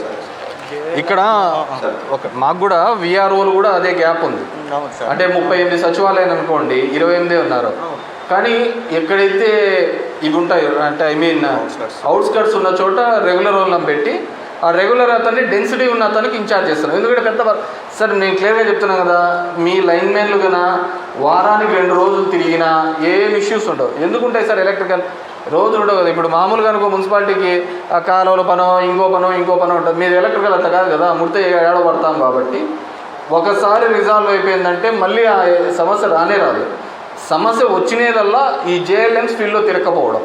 ఇక్కడ మాకు కూడా విఆర్ఓలు కూడా అదే గ్యాప్ ఉంది. అంటే 38 సచివాలయాలు అనుకోండి, 28 ఉన్నారు. కానీ ఎక్కడైతే ఇవి ఉంటాయో అంటే అవుట్స్కట్స్ ఉన్న చోట రెగ్యులర్ వాళ్ళని పెట్టి ఆ రెగ్యులర్ అతన్ని డెన్సిటీ ఉన్న అతనికి ఇన్ఛార్జ్ చేస్తున్నాం. ఎందుకంటే పెద్ద సార్ నేను క్లియర్గా చెప్తున్నాను కదా, మీ లైన్మెన్లు కన్నా వారానికి 2 రోజులు తిరిగినా ఏం ఇష్యూస్ ఉండవు. ఎందుకుంటాయి సార్? ఎలక్ట్రికల్ రోజులు ఉండవు కదా. ఇప్పుడు మామూలుగా అనుకో మున్సిపాలిటీకి ఆ కాలువల పనో ఇంకో పనో ఉంటుంది. మీరు ఎలక్ట్రికల్ అట్లా కాదు కదా, ముడితే ఏడబడతాం కాబట్టి ఒకసారి రిజాల్వ్ అయిపోయిందంటే మళ్ళీ ఆ సమస్య రానే రాదు. సమస్య వచ్చినదల్లా ఈ జేఎల్ఎంస్ ఫీల్డ్లో తిరగకపోవడం,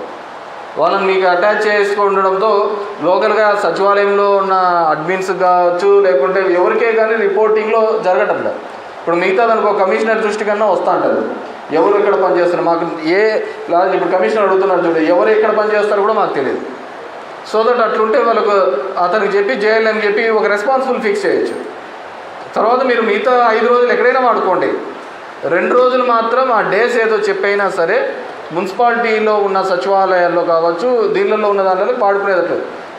వాళ్ళని మీకు అటాచ్ చేసుకుండడంతో లోకల్గా సచివాలయంలో ఉన్న అడ్మిన్స్ కావచ్చు లేకుంటే ఎవరికే కానీ రిపోర్టింగ్లో జరగటం లేదు. ఇప్పుడు మిగతా దానికి కమిషనర్ దృష్టి కన్నా వస్తూ ఉంటుంది, ఎవరు ఎక్కడ పనిచేస్తారు మాకు ఇప్పుడు కమిషనర్ అడుగుతున్నారు చూడండి, ఎవరు ఎక్కడ పనిచేస్తారో కూడా మాకు తెలియదు. సో దట్ అట్లుంటే వాళ్ళకు అతనికి చెప్పి జేఎల్ఎం చెప్పి ఒక రెస్పాన్సిబుల్ ఫిక్స్ చేయొచ్చు. తర్వాత మీరు మిగతా 5 రోజులు ఎక్కడైనా వాడుకోండి, 2 రోజులు మాత్రం ఆ డేస్ ఏదో చెప్పైనా సరే మున్సిపాలిటీలో ఉన్న సచివాలయాల్లో కావచ్చు దీనిలో ఉన్న దానిలో వాడుకునేటట్లు.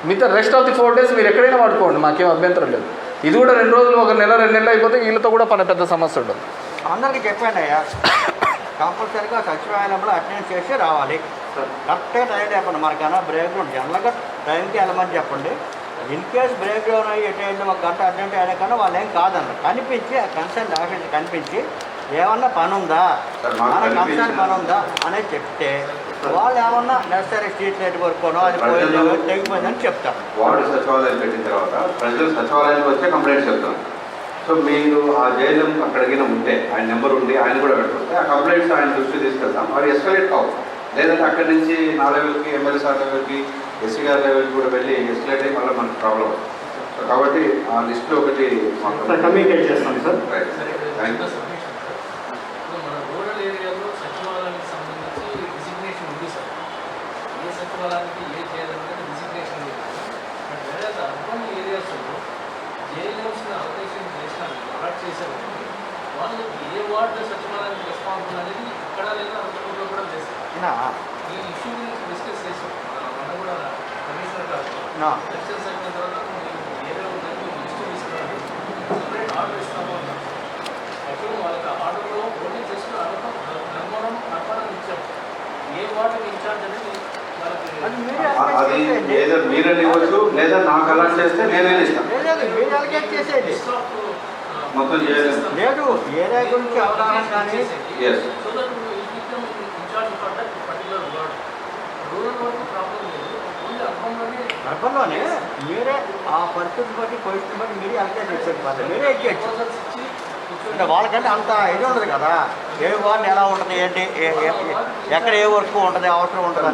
మిగతా రెస్ట్ ఆఫ్ ది 4 days మీరు ఎక్కడైనా వాడుకోండి, మాకేం అభ్యంతరం లేదు. ఇది కూడా 2 రోజులు 1 నెల 2 నెలలు అయిపోతే వీళ్ళతో కూడా పెద్ద సమస్య ఉండదు. అందరికీ చెప్పండి అయ్యా, కంపల్సరీగా సచివాలయంలో అటెండ్ చేసి రావాలి. కరెక్ట్గా టైం చెప్పండి. మనకన్నా బ్రేక్ డౌన్ జనరల్గా టైంకి వెళ్ళమని చెప్పండి. ఇన్ కేస్ బ్రేక్ డౌన్ అయ్యి ఎటు వెళ్ళి 1 గంట అటెండ్ అయ్యే కన్నా వాళ్ళు ఏం కాదన్నారు. కనిపించి ఆ కన్సర్న్ ఆఫీస్ కనిపించి ఏమన్నా పని ఉందా, మన కన్సర్న్ పని ఉందా అనేది చెప్తే వాళ్ళు ఏమన్నా నెసరీ స్ట్రీట్ లైట్ వరకునో అది తెగిపోయిందని చెప్తారు. వార్డు సచివాలయం పెట్టిన తర్వాత ప్రజలు సచివాలయానికి వచ్చే కంప్లైంట్స్ చెప్తారు. సో మీరు ఆ జైలం అక్కడికి ఉంటే ఆయన నెంబర్ ఉండి ఆయన కూడా పెట్టుకుంటే ఆ కంప్లైంట్స్ ఆయన దృష్టి తీసుకెళ్తాం. అవి ఎస్కలేట్ కావు. లేదంటే అక్కడి నుంచి నా లెవెల్కి ఎమ్మెల్యే సార్ లెవెల్కి ఎస్సీ గారి లెవెల్కి కూడా వెళ్ళి ఎస్కలేట్ అయ్యి మళ్ళీ మనకు ప్రాబ్లం. సో కాబట్టి ఆ లిస్ట్లో ఒకటి కమ్యూనికేట్ చేస్తాం సార్. Right, thank you. మన రూరల్ ఏరియాలో సచివాలయానికి సంబంధించి డిసిగ్నేషన్ ఉంది సార్. ఏ సచివాలయానికి ఏ చేయాలంటే డిసిగ్నేషన్ ఉంది. బట్ వేరే అర్బన్ ఏరియాస్లో జేఎల్ఎంస్ని అలొకేషన్ చేసినారు, అలాట్ చేశారు. వాళ్ళకి ఏ వార్డు సచివాలయానికి రెస్పాన్సిబుల్ అనేది ఇక్కడ లేదా అందులో కూడా చేశారు. ఈ ఇష్యూ గురించి డిస్కస్ చేసాం. మన కూడా కమిషనర్ గారు ఎలక్షన్స్ అయిన తర్వాత ఏదో ఉందని లిస్ట్ తీసుకున్నాడు, సపరేట్ ఆర్డర్ ఇస్తాము అన్నారు. యాక్చువల్గా వాళ్ళకి ఆర్డర్లో ఓన్లీ జస్ట్ నర్మడం ఇచ్చాం. ఏ వార్డుకి ఇన్ఛార్జ్ అనేది అది లేదా మీరే ఇవ్వచ్చు, లేదా నాకు అలాట్ చేస్తే నేనే ఇస్తాను. లిస్ట్ ఆఫ్ మొత్తం చేయలేదు. లేదు ఏరియా గురించి అవగాహన కానీ yes, so that incharge for that particular ward. Rural వరకు ప్రాబ్లం లేదు, ఓన్లీ అర్బన్లోనే. అర్బన్లోనే మీరే ఆ పరిస్థితిని బట్టి పొజిషన్ బట్టి మీరే అలకేట్ చేసేది, మీరే ఎక్కేయచ్చు. ప్రపోజల్స్ ఇచ్చి అంటే వాళ్ళకంటే అంత ఇది ఉండదు కదా, ఏ వార్డు ఎలా ఉంటుంది ఏంటి, ఎక్కడ ఏ వర్క్ ఉంటుంది, అవసరం ఉంటుంది.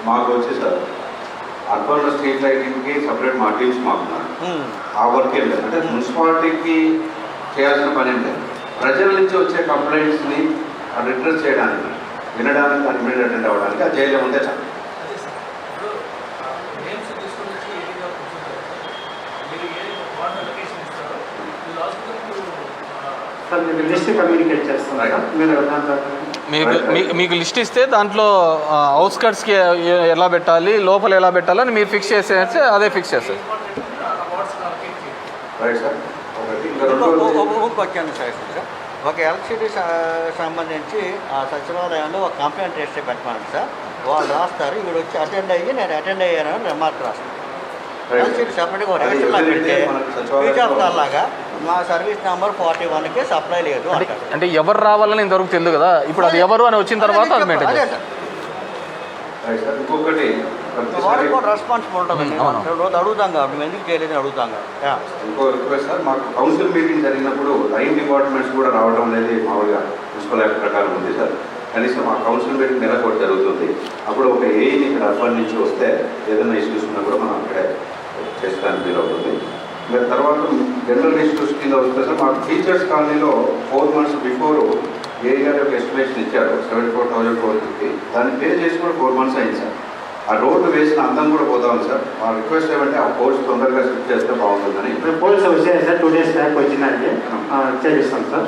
మాకు వచ్చి సార్ అర్బన్ స్ట్రీట్ లైటింగ్కి సపరేట్ మా టీమ్స్ మాకున్నారు. ఆ వర్క్ ఏం లేదు. అంటే మున్సిపాలిటీకి చేయాల్సిన పని ఏం లేదు. ప్రజల నుంచి వచ్చే కంప్లైంట్స్ని రిట్రెస్ చేయడానికి, వినడానికి, దాని మీద అటెండ్ అవ్వడానికి ఆ జైలు ఉంటే చాలు. అదే సార్, ఇప్పుడు నేమ్స్ తీసుకొని వచ్చి ఏరియా కూర్చుంటారు. మీరు ఏ వార్డు అలొకేషన్ ఇస్తారో మీరు హాస్పిటల్ సార్ మీకు లిస్ట్ కమ్యూనికేట్ చేస్తాం సార్. మీరు దాంట్లో మీకు లిస్ట్ ఇస్తే దాంట్లో అవుట్స్కట్స్కి ఎలా పెట్టాలి, లోపల ఎలా పెట్టాలని మీరు ఫిక్స్ చేసేస్తే అదే ఫిక్స్ చేస్తారు. Right sir. ఒకటి ఇంకా రెండు వచ్చాను సార్. ఒక ఎలక్ట్రిసిటీ సంబంధించి ఆ సచివాలయంలో ఒక కంప్లైంట్ రిజిస్టర్ పెట్టమని సార్. వాళ్ళు రాస్తారు, వీడు వచ్చి అటెండ్ అయ్యి నేను అటెండ్ అయ్యానని రిమార్క్ రాస్తారు. ఎలక్ట్రిసిటీ సపరేట్గా ఒక రిజిస్టర్లో పెడితే ఫీచర్ లాగా మా సర్వీస్ నెంబర్ 41కి సప్లై లేదు అంటారు. అంటే ఎవరు రావాలని ఇంతవరకు తెలియదు కదా, ఇప్పుడు అది ఎవరు అని వచ్చిన తర్వాత అది మెయింటైన్ చేస్తారు. ఇంకొకటి వాళ్ళకి కూడా రెస్పాన్సిబుల్ ఉంటుంది. రోజు అడుగుతాం కాబట్టి మేము ఎందుకు చేయలేదని అడుగుతాం కాబట్టి. ఇంకో రిక్వెస్ట్ సార్, మాకు కౌన్సిల్ మీటింగ్ జరిగినప్పుడు లైన్ డిపార్ట్మెంట్స్ కూడా రావడం అనేది మామూలుగా మున్సిపల్ యాక్ట్ ప్రకారం ఉంది సార్. కనీసం ఆ కౌన్సిల్ మీటింగ్ నెలకొకటి జరుగుతుంది. అప్పుడు ఒక ఏఈని ఇక్కడ అర్బన్ నుంచి వస్తే ఏదైనా ఇష్యూస్ ఉన్నా కూడా మనం అక్కడే చేసుకోవడానికి వీలవుతుంది. ఇంకా తర్వాత జనరల్ ఇష్యూస్ కింద వస్తే సార్, మాకు టీచర్స్ కాలనీలో 4 months బిఫోర్ ఏఈ గారి యొక్క ఎస్టిమేషన్ ఇచ్చారు 74,450. దాన్ని పే చేసి కూడా 4 months అయింది సార్. ఆ రోడ్డు వేసిన అందం కూడా పోతాం సార్. మా రిక్వెస్ట్ ఏమంటే ఆ పోల్స్ తొందరగా షిఫ్ట్ చేస్తే బాగుంటుందని. పోలీసు వచ్చాయి సార్, 2 days బ్యాక్ వచ్చిందండి, చేపిస్తాం sir.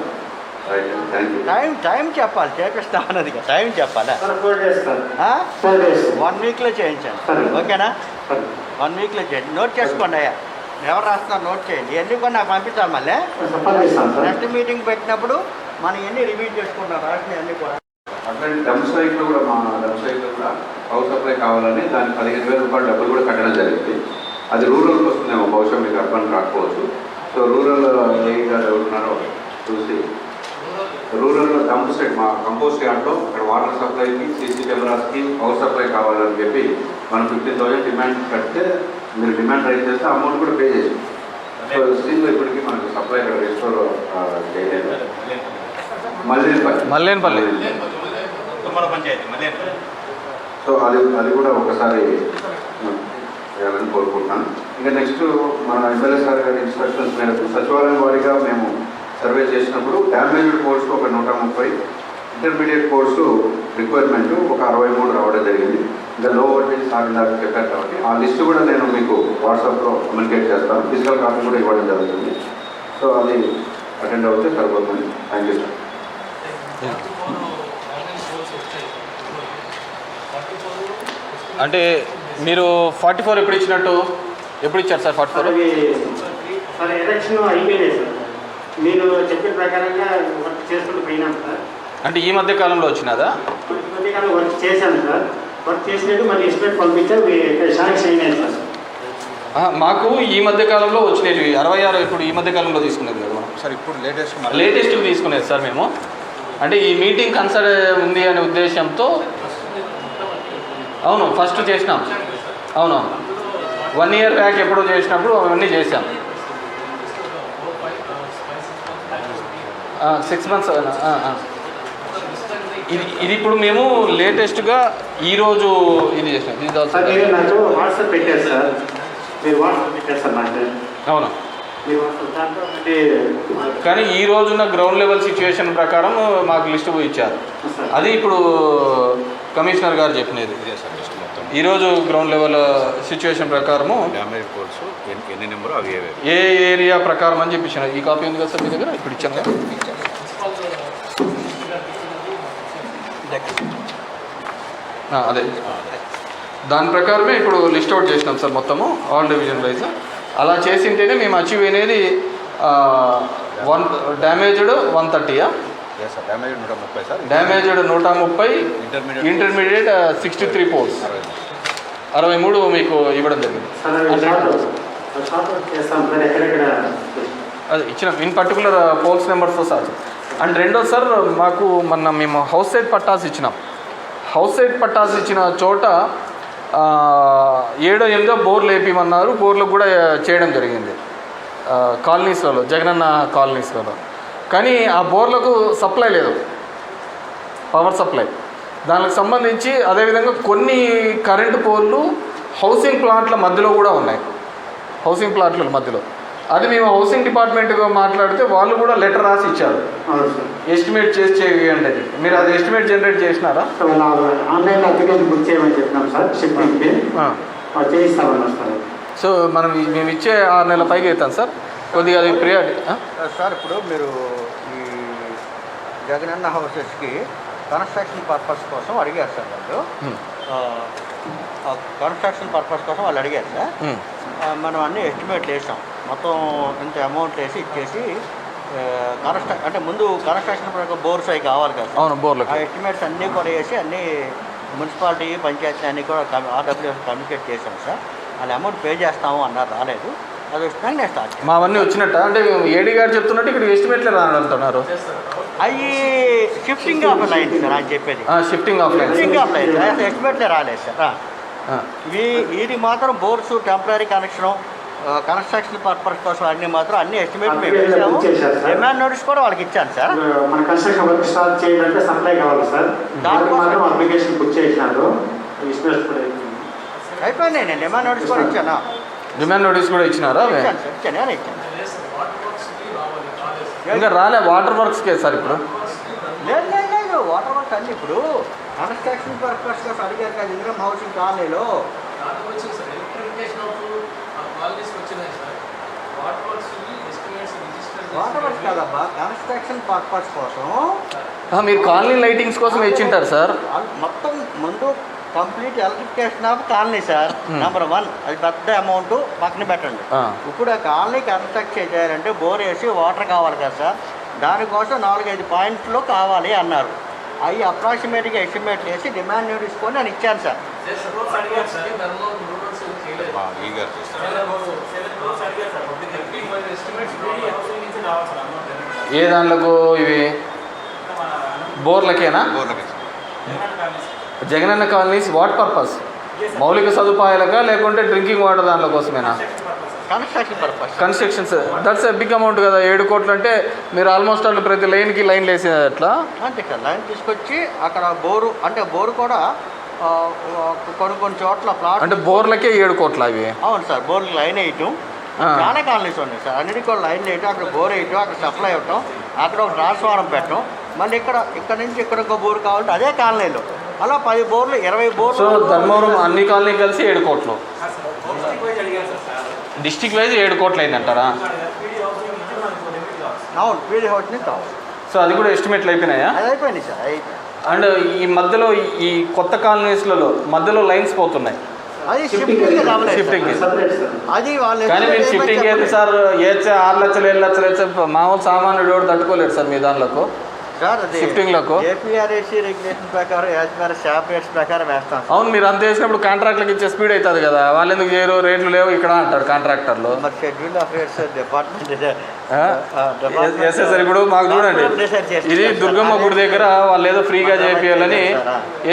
Right, thank you. Time చెప్పాలి, చేపిస్తాం అన్నది టైం చెప్పాలి. 4 days సార్. 4 days 1 weekలో చేయించండి, ఓకేనా? 1 weekలో చేయండి. నోట్ చేసుకోండి అయ్యా, ఎవరు రాస్తున్నారు నోట్ చేయండి. ఇవన్నీ కూడా నాకు పంపించాలి. మళ్ళీ నెక్స్ట్ మీటింగ్ పెట్టినప్పుడు మనం ఎన్ని రివ్యూ చేసుకుంటాం రాసిన అన్నీ కూడా. అట్లాంటి డంప్ సైట్లో కూడా మా డంప్ సైట్లో కూడా పవర్ సప్లై కావాలని దానికి 15,000 రూపాయలు డబ్బులు కూడా కట్టడం జరిగింది. అది రూరల్కి వస్తుందేమో, బహుశా మీకు అర్బన్ రాకపోవచ్చు. సో రూరల్ ఏగా చదువుతున్నారో చూసి రూరల్లో డంప్ సైట్ మా కంపోస్ట్ యార్డ్లో అక్కడ వాటర్ సప్లైకి, సీసీ కెమెరాస్కి పవర్ సప్లై కావాలని చెప్పి మనం 15,000 డిమాండ్ కడితే మీరు డిమాండ్ రైజ్ చేస్తే అమౌంట్ కూడా పే చేసి సో స్టీల్లో ఇప్పటికీ మనకు సప్లై ఇక్కడ రిస్టోర్ చేయలేదు. మల్లేనపల్లి సో అది కూడా ఒకసారి చేయాలని కోరుకుంటున్నాను. ఇంకా నెక్స్ట్ మన ఎమ్మెల్యే సార్ గారి ఇన్స్ట్రక్షన్స్ మేరకు సచివాలయం వారీగా మేము సర్వే చేసినప్పుడు డ్యామేజ్డ్ కోర్సు ఒక 130, ఇంటర్మీడియట్ కోర్సు రిక్వైర్మెంట్ ఒక 63 రావడం జరిగింది. ఇంకా లో వోల్టేజ్ సాధిందాక చెప్పారు కాబట్టి ఆ లిస్టు కూడా నేను మీకు వాట్సాప్లో కమ్యూనికేట్ చేస్తాను. ఫిజికల్ కాపీ కూడా ఇవ్వడం జరుగుతుంది. సో అది అటెండ్ అవుతే సరిపోతుంది. Thank you sir. అంటే మీరు 44 ఎప్పుడు ఇచ్చినట్టు, ఎప్పుడు ఇచ్చారు సార్ 44? సార్ ఎలక్షన్ అయిపోయినాయి సార్, మీరు చెప్పిన ప్రకారంగా వర్క్ చేసుకుంటూ పోయినాం సార్. అంటే ఈ మధ్య కాలంలో వచ్చినదా? మధ్యకాలం వర్క్ చేశాను సార్. వర్క్ చేసినట్టు మళ్ళీ ఎస్టిమేట్ పంపించాం, శాంక్షన్ అయినాయి సార్. మాకు ఈ మధ్య కాలంలో వచ్చినవి 66 ఇప్పుడు ఈ మధ్య కాలంలో తీసుకునేది కదా మనం సార్. ఇప్పుడు లేటెస్ట్ తీసుకునేది సార్ మేము. అంటే ఈ మీటింగ్ కన్సల్ట్ ఉంది అనే ఉద్దేశంతో అవును ఫస్ట్ చేసినాం. అవునవును 1 year బ్యాక్ ఎప్పుడో చేసినప్పుడు అవన్నీ చేశాం. 6 months ఇది ఇప్పుడు మేము లేటెస్ట్గా ఈరోజు ఇది చేసినాం. ఇది సార్ మీరు నాకు వాట్సాప్ పెట్టారు సార్, మీరు వాట్సాప్ పెట్టారు సార్ నాకు. అవునా? మీరు వాట్సాప్ దాంట్లో కానీ ఈ రోజున్న గ్రౌండ్ లెవెల్ సిచ్యువేషన్ ప్రకారం మాకు లిస్ట్ ఇచ్చారు. అది ఇప్పుడు కమిషనర్ గారు చెప్పినది. ఈరోజు గ్రౌండ్ లెవెల్ సిచ్యువేషన్ ప్రకారము డ్యామేజ్ పోల్స్ ఎన్ని నెంబర్ అవి ఏ ఏరియా ప్రకారం అని చెప్పించాను. ఈ కాపీ ఉంది కదా సార్ మీ దగ్గర, ఇప్పుడు ఇచ్చాను కదా. అదే దాని ప్రకారమే ఇప్పుడు లిస్ట్ అవుట్ చేసినాం సార్ మొత్తము ఆల్ డివిజన్ వైజ్. అలా చేసింటేనే మేము అచీవ్ అనేది damaged 130. Damage 130 sir. Damaged 130, intermediate 63 poles, 63 మీకు ఇవ్వడం జరిగింది. అది ఇచ్చిన ఇన్ పర్టికులర్ పోల్స్ నెంబర్స్తో సార్. అండ్ రెండోది సార్, మాకు మేము హౌస్ సైడ్ పట్టాస్ ఇచ్చినాం. హౌస్ సైడ్ పట్టాస్ ఇచ్చిన చోట 7-8 బోర్లు వేపిమన్నారు. బోర్లకు కూడా చేయడం జరిగింది కాలనీస్లలో, జగనన్న కాలనీస్లలో. కానీ ఆ బోర్లకు సప్లై లేదు, పవర్ సప్లై. దానికి సంబంధించి అదేవిధంగా కొన్ని కరెంటు పోల్లు హౌసింగ్ ప్లాట్ల మధ్యలో కూడా ఉన్నాయి, హౌసింగ్ ప్లాట్ల మధ్యలో. అది మేము హౌసింగ్ డిపార్ట్మెంట్గా మాట్లాడితే వాళ్ళు కూడా లెటర్ రాసి ఇచ్చారు, ఎస్టిమేట్ చేసి చేయండి. మీరు అది ఎస్టిమేట్ జనరేట్ చేసినారా? ఆన్లైన్ అప్లికేషన్ బుక్ చేయమని చెప్పినాం సార్, షిప్పింగ్కి చేయిస్తామన్నారు సార్. సో మేము ఇచ్చే 6 నెలల పైకి అవుతాం సార్. కొద్దిగా అది ప్రియారిటీ సార్. ఇప్పుడు మీరు ఈ జగనన్న హౌసెస్కి కన్స్ట్రక్షన్ పర్పస్ కోసం అడిగారు సార్ వాళ్ళు. కన్స్ట్రక్షన్ పర్పస్ కోసం వాళ్ళు అడిగారు సార్. మనం అన్ని ఎస్టిమేట్లు వేసాం, మొత్తం ఇంత అమౌంట్ వేసి ఇచ్చేసి అంటే ముందు కన్స్ట్రక్షన్ బోర్స్ అవి కావాలి కదా. అవును, బోర్లు. ఆ ఎస్టిమేట్స్ అన్నీ కూడా వేసి అన్నీ మున్సిపాలిటీ పంచాయతీ అన్నీ కూడా ఆర్డబ్ల్యూఎస్ కమ్యూనికేట్ చేశాం సార్. వాళ్ళు అమౌంట్ పే చేస్తాము అన్నారు, రాలేదు. అది వచ్చినాక నేను స్టార్ట్ చేస్తాను. మావన్నీ వచ్చినట్ట అంటే ఏడీ గారు చెప్తున్నట్టు ఇక్కడ ఎస్టిమేట్లే రానంటున్నారు. అవి షిఫ్టింగ్ ఆఫ్ లైన్ సార్ అని చెప్పేది. షిఫ్టింగ్ ఆఫ్ లైన్ ఎస్టిమేట్లే రాలేదు సార్. ఇది మాత్రం boards temporary connection construction purpose కోసం అన్ని మాత్రం అన్ని ఎస్టిమేట్ మేము ఇచ్చాము. డిమాండ్ నోటీస్ కూడా వాళ్ళకి ఇచ్చాను సార్. మన కన్స్ట్రక్షన్ వర్క్ స్టార్ట్ చేయాలంటే సప్లై కావాలి సార్. దానికోసం అప్లికేషన్ బుక్ చేసినారు, అయిపోయినాయి. నేను డిమాండ్ నోటీస్ కూడా ఇచ్చాను. డిమాండ్ నోటీస్ కూడా ఇచ్చినారా? ఇచ్చాను. ఇంకా రాలే వాటర్ వర్క్స్కే సార్ ఇప్పుడు. లేదు, వాటర్ వర్క్స్ అన్ని ఇప్పుడు కన్స్ట్రక్షన్ పర్పస్ కోసం అడిగారు కదా ఇంద్రం హౌసింగ్ కాలనీలో. వాటర్ వర్క్స్ కాదబ్బా, కన్స్ట్రక్షన్ పర్పస్ కోసం మీరు కాలనీ లైటింగ్స్ కోసం ఇచ్చింటారు సార్. మొత్తం ముందు complete electrification of colony sir. Number 1 అది పెద్ద అమౌంట్ పక్కన పెట్టండి. ఇప్పుడు ఆ కాలనీ కన్స్ట్రక్ట్ చేయాలంటే బోర్ వేసి వాటర్ కావాలి కదా సార్. దానికోసం 4-5 పాయింట్లు కావాలి అన్నారు. అవి అప్రాక్సిమేట్గా ఎస్టిమేట్ చేసి డిమాండ్ తీసుకొని నేను ఇచ్చాను సార్. ఏ దాంట్లో ఇవి బోర్లకేనా? Jagananna colonies what purpose? మౌలిక సదుపాయాలకా లేకుంటే డ్రింకింగ్ వాటర్ దాంట్లో కోసమేనా? Construction purpose. Constructions that's a big amount కదా. 7 కోట్లు అంటే మీరు ఆల్మోస్ట్ వాళ్ళు ప్రతి లైన్కి లైన్లు వేసేది అట్లా అంతే కదా. లైన్ తీసుకొచ్చి అక్కడ బోరు అంటే బోరు కూడా కొన్ని చోట్ల ప్లాట్ అంటే బోర్లకే 7 కోట్లు అవి. అవును సార్, బోర్కి లైన్ వేయటం చాలా కాలనీస్ ఉన్నాయి సార్. అన్నిటికీ కూడా లైన్ వేయటం, అక్కడ బోర్ వేయటం, అక్కడ సప్లై ఇవ్వటం, అక్కడ ఒక ట్రాన్స్ఫారం పెట్టడం, మళ్ళీ ఇక్కడ నుంచి ఇక్కడ ఒక బోర్ కావాలంటే అదే కాలనీలో అలా 10 బోర్లు 20 బోర్లు. సో ధర్మవరం అన్ని కాలనీ కలిసి 7 కోట్లు, డిస్టిక్ వైజ్ 7 కోట్లు అయిందంటారా? అవును, పీడీ హౌస్ నుంచి కావాలి. సో అది కూడా ఎస్టిమేట్లు అయిపోయినాయా? అది అయిపోయింది సార్. అండ్ ఈ మధ్యలో ఈ కొత్త కాలనీస్లలో మధ్యలో లైన్స్ పోతున్నాయి. అది షిఫ్టింగ్ అది వాళ్ళు. కానీ మీరు షిఫ్టింగ్ అయితే సార్ 6 లక్షలు 7 లక్షలు అయితే మామూలు సామాన్యుడు ఎవరు తట్టుకోలేడు సార్ మీ దానిలోకి సార్. అది షిఫ్టింగ్లకు ఏపీఆర్ఏసీ రెగ్యులేషన్ ప్రకారం యాజ్మర్ షాప్ రేట్స్ ప్రకారం వేస్తాం. అవును, మీరు అంత వేసినప్పుడు కాంట్రాక్ట్లకు ఇచ్చే స్పీడ్ అవుతుంది కదా. వాళ్ళు ఎందుకు చేయరు, రేట్లు లేవు ఇక్కడ అంటారు కాంట్రాక్టర్లు. మరి schedule of rates department sir. ఇప్పుడు మాకు చూడండి, ఇది దుర్గమ్మ గుడి దగ్గర వాళ్ళు ఏదో ఫ్రీగా చేపియాలని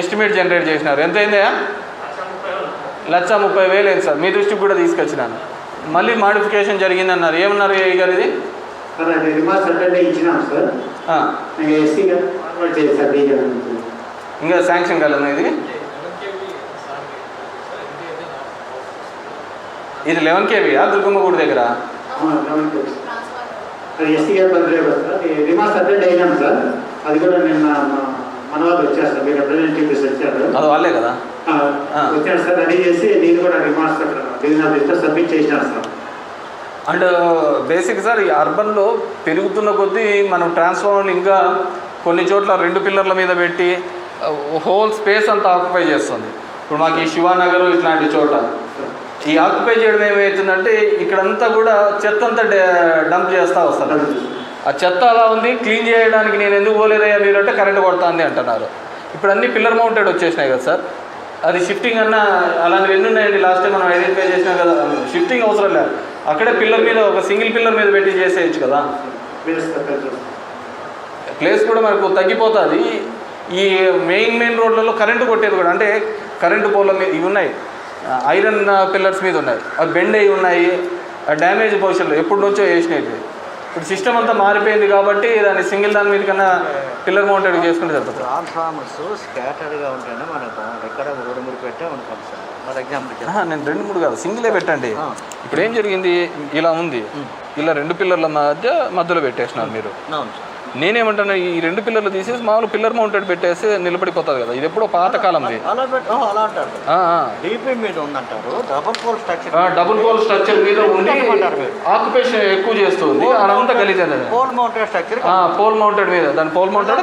ఎస్టిమేట్ జనరేట్ చేసినారు. ఎంత అయిందా? 1,30,000 అయింది సార్. మీ దృష్టికి కూడా తీసుకొచ్చినాను. మళ్ళీ మాడిఫికేషన్ జరిగిందన్నారు. ఏమన్నారు ఏ గారు? ఇది ఇచ్చినాం సార్. వర్కౌట్ చేయాలి సార్ డీజల్ ఇంకా శాంక్షన్ కాలేదా ఇది? ఇది 11 kVయా దుర్గమ్మ గుడి దగ్గర? 11 kV అది ఎస్టీ గారు బదిలేదు సార్. రిమార్క్స్ అటెండ్ అయినాం సార్. అది కూడా నిన్న మన వాళ్ళు వచ్చారు సార్, మీరు రిప్రజెంటేటివ్స్ వచ్చారు. అది వాళ్ళే కదా వచ్చారు సార్. రెడీ చేసి నేను కూడా రిమార్క్స్ అక్కడ సబ్మిట్ చేసినాను సార్. అండ్ బేసిక్ సార్ ఈ అర్బన్లో పెరుగుతున్న కొద్దీ మనం ట్రాన్స్ఫార్మర్లు ఇంకా కొన్ని చోట్ల 2 పిల్లర్ల మీద పెట్టి హోల్ స్పేస్ అంతా ఆక్యుపై చేస్తుంది. ఇప్పుడు మాకు ఈ శివానగర్ ఇట్లాంటి చోట ఈ ఆక్యుపై చేయడం ఏమవుతుందంటే ఇక్కడంతా కూడా చెత్త అంతా డంప్ చేస్తూ వస్తారు. ఆ చెత్త అలా ఉంది, క్లీన్ చేయడానికి నేను ఎందుకు పోలేదయ్యా మీరు అంటే కరెంట్ కొడుతుంది అంటున్నారు. ఇప్పుడు అన్ని పిల్లర్ మౌంటెడ్ వచ్చేసినాయి కదా సార్. అది షిఫ్టింగ్ అన్న అలాంటివి ఎన్ని ఉన్నాయండి? లాస్ట్ టైం మనం ఐడెంటిఫై చేసినాం కదా, షిఫ్టింగ్ అవసరం లేదు. అక్కడే పిల్లర్ మీద ఒక సింగిల్ పిల్లర్ మీద పెట్టి చేసేయచ్చు కదా. ప్లేస్ కూడా మనకు తగ్గిపోతుంది. ఈ మెయిన్ రోడ్లలో కరెంటు కొట్టేది కూడా అంటే కరెంటు పోల్ల మీద ఇవి ఉన్నాయి, ఐరన్ పిల్లర్స్ మీద ఉన్నాయి, అవి బెండ్ అయి ఉన్నాయి, డ్యామేజ్ పొజిషన్లో ఎప్పటి నుంచో వేసినవి. ఇప్పుడు సిస్టమ్ అంతా మారిపోయింది కాబట్టి దాన్ని సింగిల్ దాని మీద కన్నా పిల్లర్ మౌంటెడ్ చేసుకుంటే జరుగుతుంది. ట్రాన్స్ఫార్మర్స్ స్కాటర్డ్గా ఉంటేనే మనకు ఎక్కడ 2-3 పెట్టే ఉంటాం సార్. ఫర్ ఎగ్జాంపుల్ నేను 2-3 కాదు, సింగిలే పెట్టండి. ఇప్పుడు ఏం జరిగింది, ఇలా ఉంది, ఇలా 2 పిల్లర్ల మధ్యలో పెట్టేసినారు మీరు. నేనేమంటాను, ఈ 2 పిల్లర్లు తీసేసి మామూలు పిల్లర్ మౌంటెడ్ పెట్టేసి నిలబడిపోతుంది కదా. ఇది ఎప్పుడో పాతకాలంది. అలా అంటారు. డీపీ మీద ఉందంటారు, డబుల్ పోల్ స్ట్రక్చర్ మీద ఉండి ఆక్యుపేషన్ ఎక్కువ చేస్తుంది. అదంతా గలీజ్ pole mounted structure, pole mounted మీద దాని పోల్ మౌంటెడ్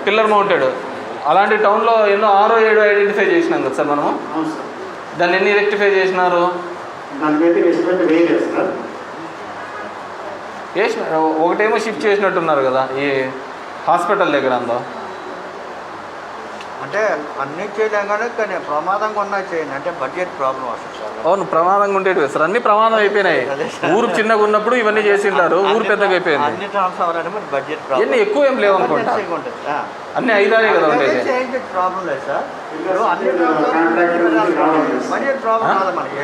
పిల్లర్ మౌంటెడ్ అలాంటి టౌన్లో ఎన్నో 6-7 ఐడెంటిఫై చేసినాం కదా సార్ మనము. దాన్ని ఎన్ని రెక్టిఫై చేసినారు? ఒకటేమో షిఫ్ట్ చేసినట్టున్నారు కదా ఈ హాస్పిటల్ దగ్గర అంతా. అంటే అన్నీ చేయలేం కానీ ప్రమాదంగా ఉన్నాయి చేయండి అంటే బడ్జెట్ ప్రాబ్లం వస్తుంది సార్. అవును, ప్రమాదంగా ఉండేవి సార్. అన్ని ప్రమాదం అయిపోయినాయి. ఊరు చిన్నగా ఉన్నప్పుడు ఇవన్నీ చేసింటారు, ఊరు పెద్దగా అయిపోయింది. అన్ని ట్రాన్స్ఫర్ అంటే మరి బడ్జెట్ ప్రాబ్లం ఇవన్నీ ఎక్కువ ఏం లేవు అనుకుంటా. అన్ని 5-6 కదా ఉంటాయి. ప్రాబ్లం లేదు సార్. బడ్జెట్ ప్రాబ్లం కాదు మనకి.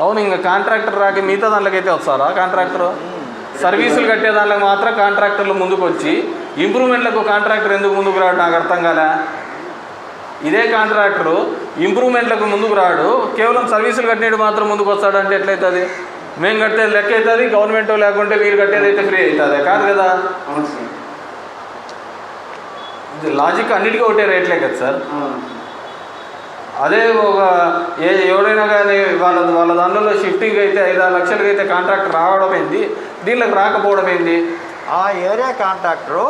అవును, ఇంకా కాంట్రాక్టర్ రాక మిగతా దాంట్లోకైతే వస్తారా? కాంట్రాక్టర్ సర్వీసులు కట్టే దాంట్లో మాత్రం కాంట్రాక్టర్లు ముందుకు వచ్చి ఇంప్రూవ్మెంట్లకు కాంట్రాక్టర్ ఎందుకు ముందుకు రాడు నాకు అర్థం కాలే. ఇదే కాంట్రాక్టరు ఇంప్రూవ్మెంట్లకు ముందుకు రాడు, కేవలం సర్వీసులు కట్టినట్టు మాత్రం ముందుకు వస్తాడు అంటే ఎట్లయితుంది? మేము కట్టేది లెక్క అవుతుంది, గవర్నమెంట్ లేకుంటే మీరు కట్టేది అయితే ఫ్రీ అవుతుంది కాదు కదా. లాజిక్ అన్నిటికీ ఒకటే రేట్లే కదా సార్. అదే ఒక ఎవరైనా కానీ వాళ్ళ దానిలో షిఫ్టింగ్ అయితే 5-6 లక్షలకి అయితే కాంట్రాక్టర్ రావడం ఏంది, దీనికి రాకపోవడం ఏంది? ఆ ఏరియా కాంట్రాక్టరు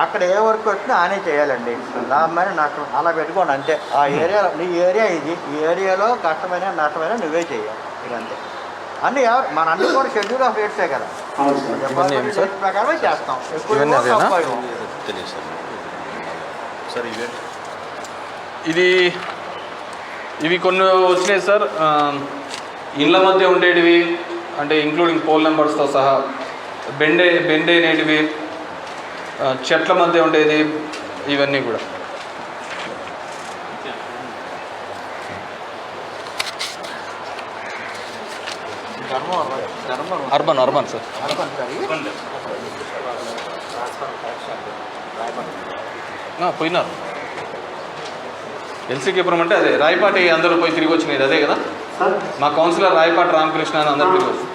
అక్కడ ఏ వర్క్ వచ్చినా ఆనే చేయాలండి. లాభమైన నష్టం అలా పెట్టుకోండి అంతే. ఆ ఏరియా నీ ఏరియా ఇది, ఈ ఏరియాలో కష్టమైన నష్టమైన నువ్వే చేయాలి ఇదంతే. అన్నీ మన అన్ని కూడా షెడ్యూల్ ఆఫ్ రేట్సే కదా, ప్రకారమే చేస్తాం. ఇవి కొన్ని వచ్చినాయి సార్. ఇళ్ళ మధ్య ఉండేటివి అంటే ఇంక్లూడింగ్ పోల్ నెంబర్స్తో సహా, బెండే అనేటివి, చెట్ల మధ్య ఉండేది, ఇవన్నీ కూడా. Urban sir. పోయినారు ఎల్సీకేపురం అంటే అదే రాయపాటి అందరూ పోయి తిరిగి వచ్చినాయి అదే కదా. మా కౌన్సిలర్ రాయపాటి రామకృష్ణ అని అందరూ తిరిగి వచ్చి.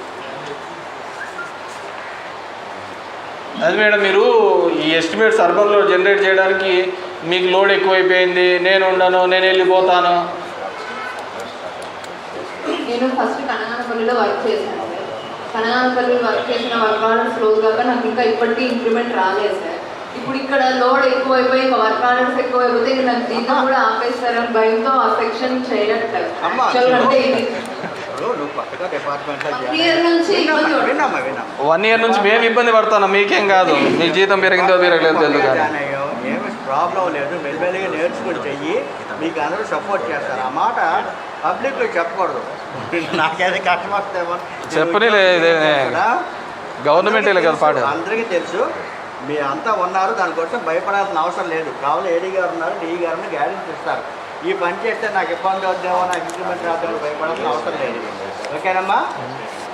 అది మేడం, మీరు ఈ ఎస్టిమేట్స్ అర్బన్లో జనరేట్ చేయడానికి మీకు లోడ్ ఎక్కువైపోయింది, నేను ఉండను, నేను వెళ్ళిపోతాను. నేను ఫస్ట్ కనగానపల్లిలో వర్క్ చేశాను సార్. కనగానపల్లిలో వర్క్ చేసిన వర్క్ ఆర్డర్స్ క్లోజ్ కాక నాకు ఇంకా ఇప్పటికీ ఇంప్రూవ్మెంట్ రాలేదు సార్. ఇప్పుడు ఇక్కడ లోడ్ ఎక్కువైపోయి వర్క్ ఆర్డర్స్ ఎక్కువైపోతే నాకు జీతం కూడా ఆపేస్తారని భయంతో ఆ సెక్షన్ చేయట్లేదు. అంటే ఇది 1 year నుంచి మేము ఇబ్బంది పడుతున్నాం, మీకేం కాదు. మీ జీతం పెరిగిందో పెరగలేదు తెలుసు కానీ ఏమి ప్రాబ్లం లేదు. మెల్లిమెల్లిగా నేర్చుకుని చెయ్యి, మీకు అందరూ సపోర్ట్ చేస్తారు. ఆ మాట పబ్లిక్లో చెప్పకూడదు. నాకేదో కష్టం వస్తేమో చెప్పని గవర్నమెంట్ కదా పాటు అందరికీ తెలుసు. మీ అంతా ఉన్నారు, దానికోసం భయపడాల్సిన అవసరం లేదు. కావాలి ఏడీ గారు ఉన్నారు, డిఈ గారిని గ్యారెంటీ ఇస్తారు. ఈ పని చేస్తే నాకు ఇబ్బంది అవుతామో, నాకు ఇంప్లిమెంట్ అవుతామో భయపడాల్సిన అవసరం లేదు. ఓకేనమ్మా?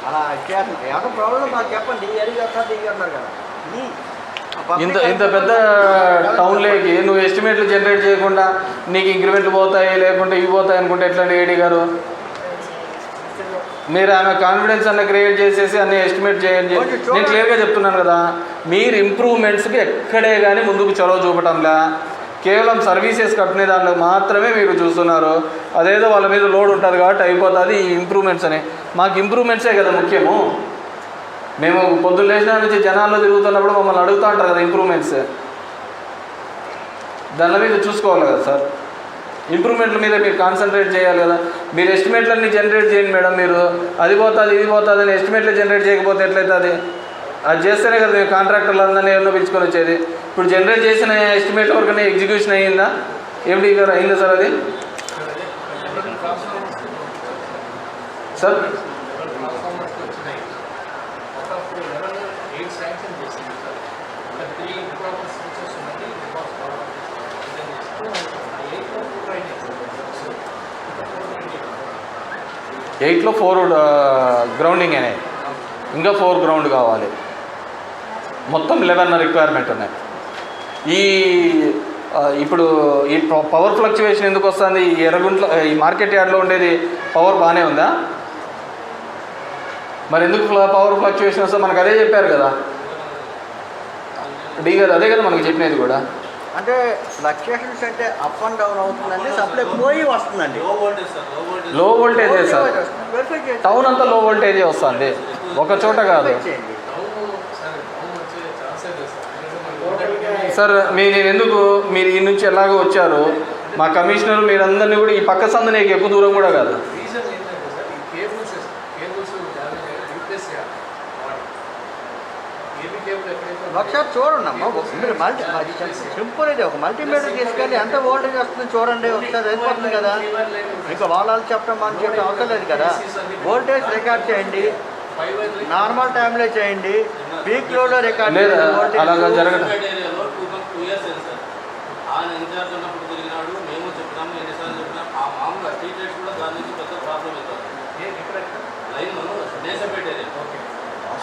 అలా ఇచ్చేయాలి. ఏమైనా ప్రాబ్లం మాకు చెప్పండి, ఈ ఏరియా చెప్తారు ఈ అన్నారు కదా. ఇంత పెద్ద టౌన్లోకి నువ్వు ఎస్టిమేట్లు జనరేట్ చేయకుండా నీకు ఇంక్రిమెంట్లు పోతాయి లేకుంటే ఇవి పోతాయి అనుకుంటే ఎట్లా ఏడీ గారు? మీరు ఆమె కాన్ఫిడెన్స్ అన్న క్రియేట్ చేసేసి అన్ని ఎస్టిమేట్ చేయండి. నేను క్లియర్గా చెప్తున్నాను కదా, మీరు ఇంప్రూవ్మెంట్స్కి ఎక్కడే కానీ ముందుకు చొరవ చూపటంలా, కేవలం సర్వీసెస్ కట్టుకునే దాంట్లో మాత్రమే మీరు చూస్తున్నారు. అదేదో వాళ్ళ మీద లోడ్ ఉంటుంది కాబట్టి అయిపోతుంది ఈ ఇంప్రూవ్మెంట్స్ అని. మాకు ఇంప్రూవ్మెంట్సే కదా ముఖ్యము. మేము పొద్దున్న లేచిన నుంచి జనాల్లో తిరుగుతున్నప్పుడు మమ్మల్ని అడుగుతూ ఉంటారు కదా ఇంప్రూవ్మెంట్స్, దాని మీద చూసుకోవాలి కదా సార్. ఇంప్రూవ్మెంట్ల మీద మీరు కాన్సన్ట్రేట్ చేయాలి కదా. మీరు ఎస్టిమేట్లన్నీ జనరేట్ చేయండి మేడం. మీరు అది పోతుంది ఇది పోతుంది అని ఎస్టిమేట్లు జనరేట్ చేయకపోతే ఎట్లయితుంది? అది చేస్తేనే కదా మీరు కాంట్రాక్టర్లు అందరినీ ఏమన్నా పిలుచుకొని వచ్చేది. ఇప్పుడు జనరేట్ చేసిన ఎస్టిమేట్ వరకు ఎగ్జిక్యూషన్ అయ్యిందా? ఎండి గారు అయిందా సార్ అది? సార్ ఎయిట్లో 4 గ్రౌండింగ్ అయినాయి, ఇంకా 4 గ్రౌండ్ కావాలి. మొత్తం 11 రిక్వైర్మెంట్ ఉన్నాయి. ఇప్పుడు ఈ పవర్ ఫ్లక్చువేషన్ ఎందుకు వస్తుంది? ఈ ఎర్రగుంట్లో ఈ మార్కెట్ యార్డ్లో ఉండేది పవర్ బాగానే ఉందా? మరి ఎందుకు పవర్ ఫ్లక్చువేషన్ వస్తుంది? మనకు అదే చెప్పారు కదా డీ గారు, అదే కదా మనకు చెప్పినది కూడా. అంటే ఫ్లక్చుయేషన్స్ అంటే అప్ అండ్ డౌన్ అవుతుందండి, సప్లై పోయి వస్తుందండి. లో వోల్టేజే సార్, టౌన్ అంతా లో వోల్టేజే వస్తుంది, ఒక చోట కాదు సార్. నేను ఎందుకు మీరు ఈ నుంచి ఎలాగో వచ్చారు, మా కమిషనర్ మీరందరినీ కూడా ఈ పక్క సందు నీకు ఎక్కువ దూరం కూడా కాదు. ఒకసారి చూడండి అమ్మా, మీరు సింపుల్ ఇది ఒక మల్టీమీటర్ తీసుకెళ్ళి ఎంత వోల్టేజ్ వస్తుందో చూడండి ఒకసారి, అయిపోతుంది కదా. ఇంకా వాళ్ళు చెప్పడం మనం చెప్పడం అవసరం లేదు కదా. వోల్టేజ్ రికార్డ్ చేయండి, నార్మల్ టైంలో చేయండి, పీక్ లోడ్లో రికార్డ్ చేయండి. అలాగా జరగదు.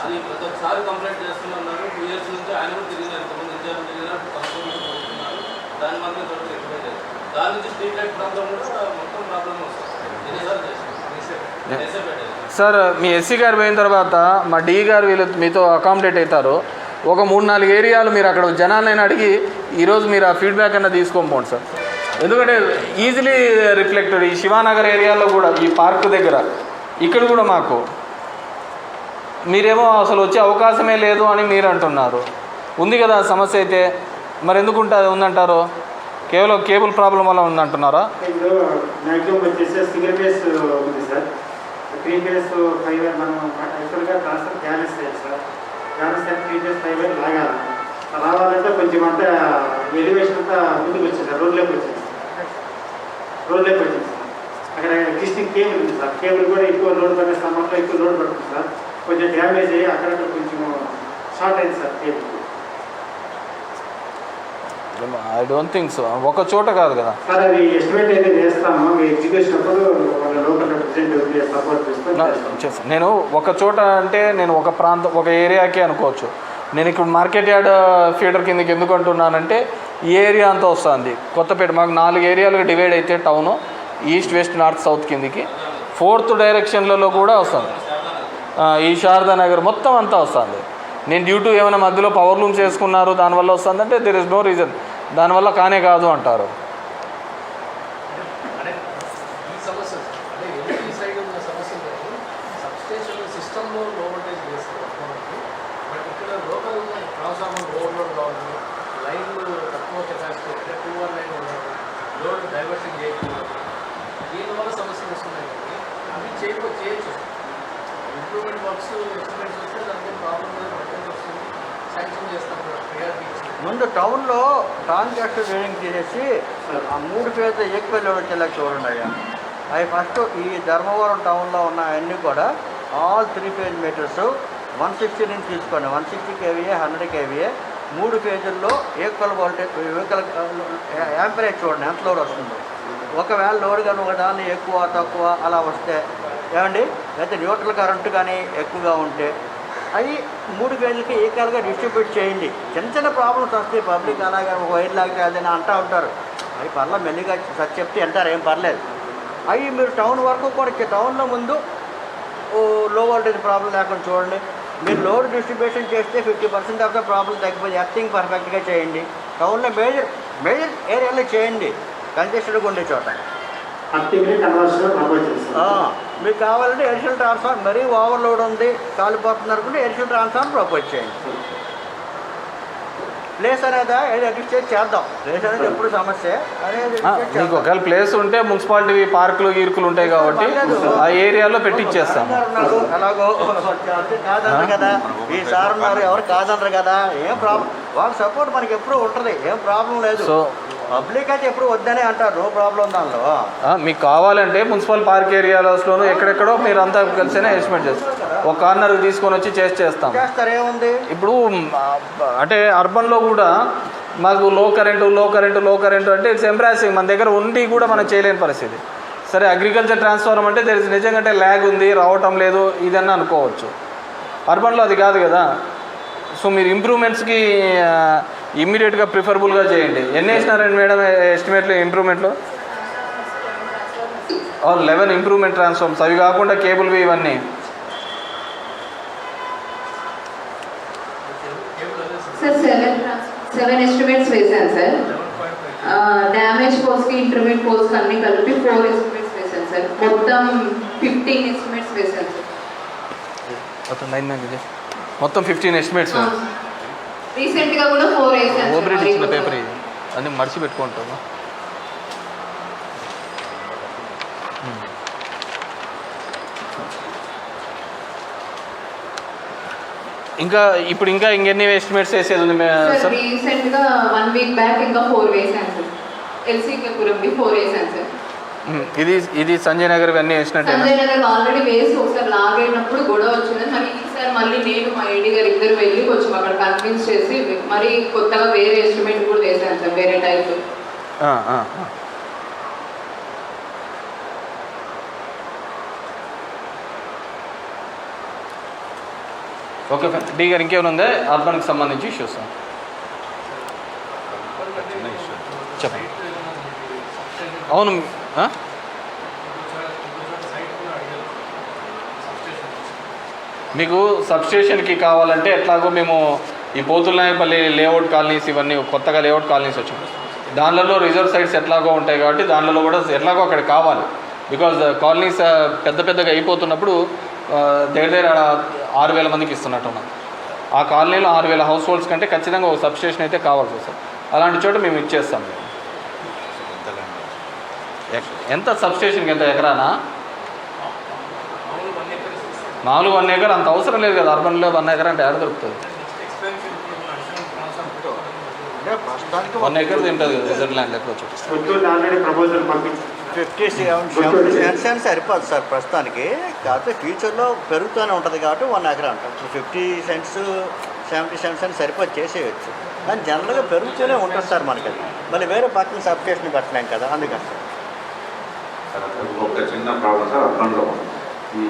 అది ప్రతి ఒక్కసారి కంప్లైంట్ చేస్తున్నారు. 2 years నుంచి ఆయన కూడా తిరిగినారు, ఇంతకుముందు ఇన్ఛార్జ్ తిరిగినారు, కనుక్కుంటున్నారు. దాని మాత్రం త్వరగా ఎక్కువ లేదు. దాని నుంచి స్ట్రీట్ లైట్ ప్రాబ్లం కూడా మొత్తం ప్రాబ్లం వస్తుంది. ఎన్నిసార్లు చేస్తారు సార్? మీ ఎస్సీ గారు పోయిన తర్వాత మా డి గారు వీళ్ళు మీతో అకామిడేట్ అవుతారు. ఒక 3-4 ఏరియాలు మీరు అక్కడ జనాలను అడిగి ఈరోజు మీరు ఆ ఫీడ్బ్యాక్ అన్న తీసుకోకపోండి సార్. ఎందుకంటే ఈజీలీ రిఫ్లెక్టెడ్ ఈ శివానగర్ ఏరియాలో కూడా, ఈ పార్క్ దగ్గర ఇక్కడ కూడా మాకు మీరేమో అసలు వచ్చే అవకాశమే లేదు అని మీరు అంటున్నారు. ఉంది కదా సమస్య అయితే, మరి ఎందుకు ఉందంటారు? కేవలం కేబుల్ ప్రాబ్లం వల్ల ఉందంటున్నారా? ఇప్పుడు మ్యాక్సిమం వచ్చేసి సింగిల్ ఫేస్ ఉంది సార్, 3 ఫేస్ ఫైబర్ మనం యాక్చువల్గా ట్రాన్స్ఫర్ బ్యాలెన్స్ చేయాలి సార్. బ్యాలెన్స్ 3 ఫేస్ ఫైబర్ లాగాలి. రావాలంటే కొంచెం అంతా ఎలివేషన్ అంతా ముందుకు వచ్చింది సార్, రోడ్లోకి వచ్చింది సార్. అక్కడ ఎగ్జిస్టింగ్ కేబుల్ ఉంది సార్, కేబుల్ కూడా ఎక్కువ లోడ్ పడే సమయంలో ఎక్కువ లోడ్ పడుతుంది సార్. కొంచెం డ్యామేజ్ అయ్యి అక్కడక్కడ కొంచెం షార్ట్ అయింది sir cable. I don't think so. ఒక చోట కాదు కదా సార్, అది ఎస్టిమేట్ అయితే చేస్తాము. మీ ఎగ్జిక్యూషన్ అప్పుడు వాళ్ళ లోకల్ రిప్రజెంటేటివ్ సపోర్ట్ చేస్తాను. నేను ఒక చోట అంటే నేను ఒక ప్రాంతం ఒక ఏరియాకే అనుకోవచ్చు. నేను ఇప్పుడు మార్కెట్ యార్డ్ ఫీడర్ కిందకి ఎందుకు అంటున్నానంటే ఈ ఏరియా అంతా వస్తుంది. కొత్తపేట మాకు 4 ఏరియాలుగా డివైడ్ అయితే town east west north south కిందికి 4th డైరెక్షన్లలో కూడా వస్తుంది. ఈ శారదానగర్ మొత్తం అంతా వస్తుంది. నేను డ్యూ టు ఏమైనా మధ్యలో పవర్ లూమ్స్ వేసుకున్నారు దానివల్ల వస్తుందంటే దెర్ ఇస్ నో రీజన్, దానివల్ల కానే కాదు అంటారు. ఈ సమస్య అంటే ఎల్ఈడి సైడ్ ఉన్న సమస్య సబ్స్టేషన్ సిస్టంలో లో వోల్టేజ్ వేస్తారు. బట్ ఇక్కడ లోకల్ ట్రాన్స్ఫార్మర్ ఓవర్లోడ్ కావాలి, లైన్లు తక్కువ కెపాసిటీ అంటే 2 లైన్ ఉండాలి, లోడ్ డైవర్షన్ చేయకూడదు. దీనివల్ల సమస్యలు వస్తున్నాయి. అవి చేయొచ్చు. ఇంప్రూవ్మెంట్ వర్క్స్ ఎస్టిమేట్స్ వస్తే దానికి ప్రాబ్లం వస్తుంది, శాంక్షన్ చేస్తాం ప్రియారిటీ. ముందు టౌన్లో ట్రాన్సాక్షన్ రీడింగ్ చేసేసి ఆ 3 ఫేజ్ ఈక్వల్ వచ్చేలా చూడండి అయ్యా. అవి ఫస్ట్ ఈ ధర్మవరం టౌన్లో ఉన్న అన్నీ కూడా ఆల్ 3 ఫేజ్ మీటర్స్ 160 నుంచి తీసుకోండి. 160 kVA 100 kVA 3 ఫేజుల్లో ఈక్వల్ వోల్టేజ్ ఈక్వల్ యాంపరేజ్ చూడండి ఎంత లోడ్ వస్తుందో. ఒకవేళ లోడ్ కానీ ఒక దాన్ని ఎక్కువ తక్కువ అలా వస్తే ఏమండి లేకపోతే న్యూట్రల్ కరెంటు కానీ ఎక్కువగా ఉంటే అవి 3 ఫేజ్లకి ఈక్వల్గా డిస్ట్రిబ్యూట్ చేయండి. చిన్న చిన్న ప్రాబ్లమ్స్ వస్తాయి, పబ్లిక్ అలాగే వైర్ లాగితే అదని అంటూ ఉంటారు. అవి పర్లేదు మెల్లిగా చెప్తే అంటారు, ఏం పర్లేదు. అవి మీరు టౌన్ వరకు కూడా టౌన్లో ముందు లో వోల్టేజ్ ప్రాబ్లం లేకుండా చూడండి. మీరు లోడ్ డిస్ట్రిబ్యూషన్ చేస్తే 50% ఆఫ్ ద ప్రాబ్లం తగ్గిపోయి ఎర్తింగ్ పర్ఫెక్ట్గా చేయండి. టౌన్లో మేజర్ ఏరియాలో చేయండి, కంజెస్టెడ్గా ఉండే చోట. మీకు కావాలంటే ఎడిషనల్ ట్రాన్స్ఫార్మర్, మరీ ఓవర్లోడ్ ఉంది కాలిపోతున్నారు అనుకుంటే ఎడిషనల్ ట్రాన్స్ఫార్మర్ ప్రపోజ్ చేయండి. ప్లేస్ అనేది అడ్జస్ట్ చేసి చేద్దాం. ప్లేస్ అనేది ఎప్పుడు సమస్య అనేది మీకు ఒకవేళ ప్లేస్ ఉంటే మున్సిపాలిటీ పార్కులు గీర్కులు ఉంటాయి కాబట్టి ఆ ఏరియాలో పెట్టిచ్చేస్తాం. అలాగో కాదనరు కదా, ఈ సార్ ఉన్నారు ఎవరు కాదనరు కదా, ఏం ప్రాబ్లం, వాళ్ళ సపోర్ట్ మనకి ఎప్పుడు ఉంటుంది, ఏం ప్రాబ్లం లేదు. సో పబ్లిక్ అయితే ఎప్పుడు వద్దనే అంటారు, నో ప్రాబ్లం దానిలో. మీకు కావాలంటే మున్సిపల్ పార్క్ ఏరియాలోను ఎక్కడెక్కడో మీరు అంతా కలిసినే ఎస్టిమేట్ చేస్తారు. ఒక కార్నర్ తీసుకొని వచ్చి చేస్తాం. చేస్తారు, ఏముంది. ఇప్పుడు అంటే అర్బన్లో కూడా మాకు లో కరెంటు అంటే ఇట్స్ ఎంబ్రాసింగ్. మన దగ్గర ఉండి కూడా మనం చేయలేని పరిస్థితి. సరే అగ్రికల్చర్ ట్రాన్స్ఫార్మర్ అంటే నిజంగా ల్యాగ్ ఉంది, రావటం లేదు ఇదన్నా అనుకోవచ్చు. అర్బన్లో అది కాదు కదా. సో మీరు ఇంప్రూవ్మెంట్స్కి ఇమ్మీడియట్గా ప్రిఫరబుల్గా చేయండి. ఎన్ని వేసినారండి మేడం ఎస్టిమేట్లో ఇంప్రూవ్మెంట్లో? 11 ఇంప్రూవ్మెంట్ ట్రాన్స్ఫార్మర్స్, అవి కాకుండా కేబుల్వి ఇవన్నీ. సార్ 7 ఎస్టిమేట్స్ వేసాను సార్. డ్యామేజ్ పోల్స్కి ఇంటర్మీడియట్ పోల్స్కి అన్ని కలిపి 4 ఎస్టిమేట్స్ వేసాను సార్. మొత్తం 15 ఎస్టిమేట్స్ వేసాను సార్. మొత్తం 15 ఎస్టిమేట్స్. రీసెంట్గా కూడా 4 వేసాను. ఓవరేట్ ఇచ్చిన పేపర్ ఇది అన్నీ మర్చి పెట్టుకుంటాము. ఇంకా ఇప్పుడు ఇంకెన్ని ఎస్టిమేట్స్ వేసేది ఉంది సార్? రీసెంట్గా 1 వీక్ బ్యాక్ ఇంకా 4 వేసాను సార్. ఎల్సీకేపురంవి 4 వేసాను సార్. ఇది సంజయ్ నగర్ అన్నీ వేసినట్టు. సంజయ్ నగర్ ఆల్రెడీ వేసి ఒకసారి లాగైనప్పుడు గొడవ వచ్చింది. మరి ఈసారి మళ్ళీ నేను మా ఏడీ గారు ఇద్దరు వెళ్ళి కొంచెం అక్కడ కన్విన్స్ చేసి మరి కొత్తగా వేరే ఎస్టిమేట్ కూడా వేసాను సార్, వేరే టైప్. ఓకే డి గారు, ఇంకేమైనా ఉందా అర్బన్కి సంబంధించి ఇష్యూస్? చెప్పండి. అవును, మీకు సబ్స్టేషన్కి కావాలంటే ఎట్లాగో మేము ఈ పోతులనాయపల్లి లేఅవుట్ కాలనీస్ ఇవన్నీ కొత్తగా లేఅవుట్ కాలనీస్ వచ్చాయి. దానిలలో రిజర్వ్ సైట్స్ ఎట్లాగో ఉంటాయి కాబట్టి దానిలో కూడా ఎట్లాగో అక్కడ కావాలి. బికాజ్ కాలనీస్ పెద్దగా అయిపోతున్నప్పుడు దగ్గర 6,000 మందికి ఇస్తున్నట్టు ఉన్నాం. ఆ కాలనీలో 6,000 హౌస్ హోల్డ్స్ కంటే ఖచ్చితంగా ఒక సబ్స్టేషన్ అయితే కావాల్సి వస్తుంది. అలాంటి చోట మేము ఇచ్చేస్తాం. ఎంత సబ్స్టేషన్కి ఎంత ఎకరానా? మామూలు 1 ఎకర్ అంత అవసరం లేదు కదా. అర్బన్లో 1 ఎకర్ అంటే ఎక్కడ దొరుకుతుంది? 1 ఎకర్ తింటుంది కదా రిజర్వ్ ల్యాండ్ లెక్క చూపిస్తాం. 57 సరిపోదు సార్ ప్రస్తుతానికి. కాకపోతే ఫ్యూచర్లో పెరుగుతూనే ఉంటుంది కాబట్టి 1 ఎకర్ అంటాం. 50 సెంట్స్ 77 సెంట్స్ సరిపోదు, చేసేయచ్చు. కానీ జనరల్గా పెరుగుతూనే ఉంటుంది సార్ మనకి. అది మళ్ళీ వేరే పక్కన సబ్స్టేషన్ పెట్టలేం కదా, అందుకని సార్. ఒక చిన్న ప్రాబ్లం సార్, అర్బన్లో ఈ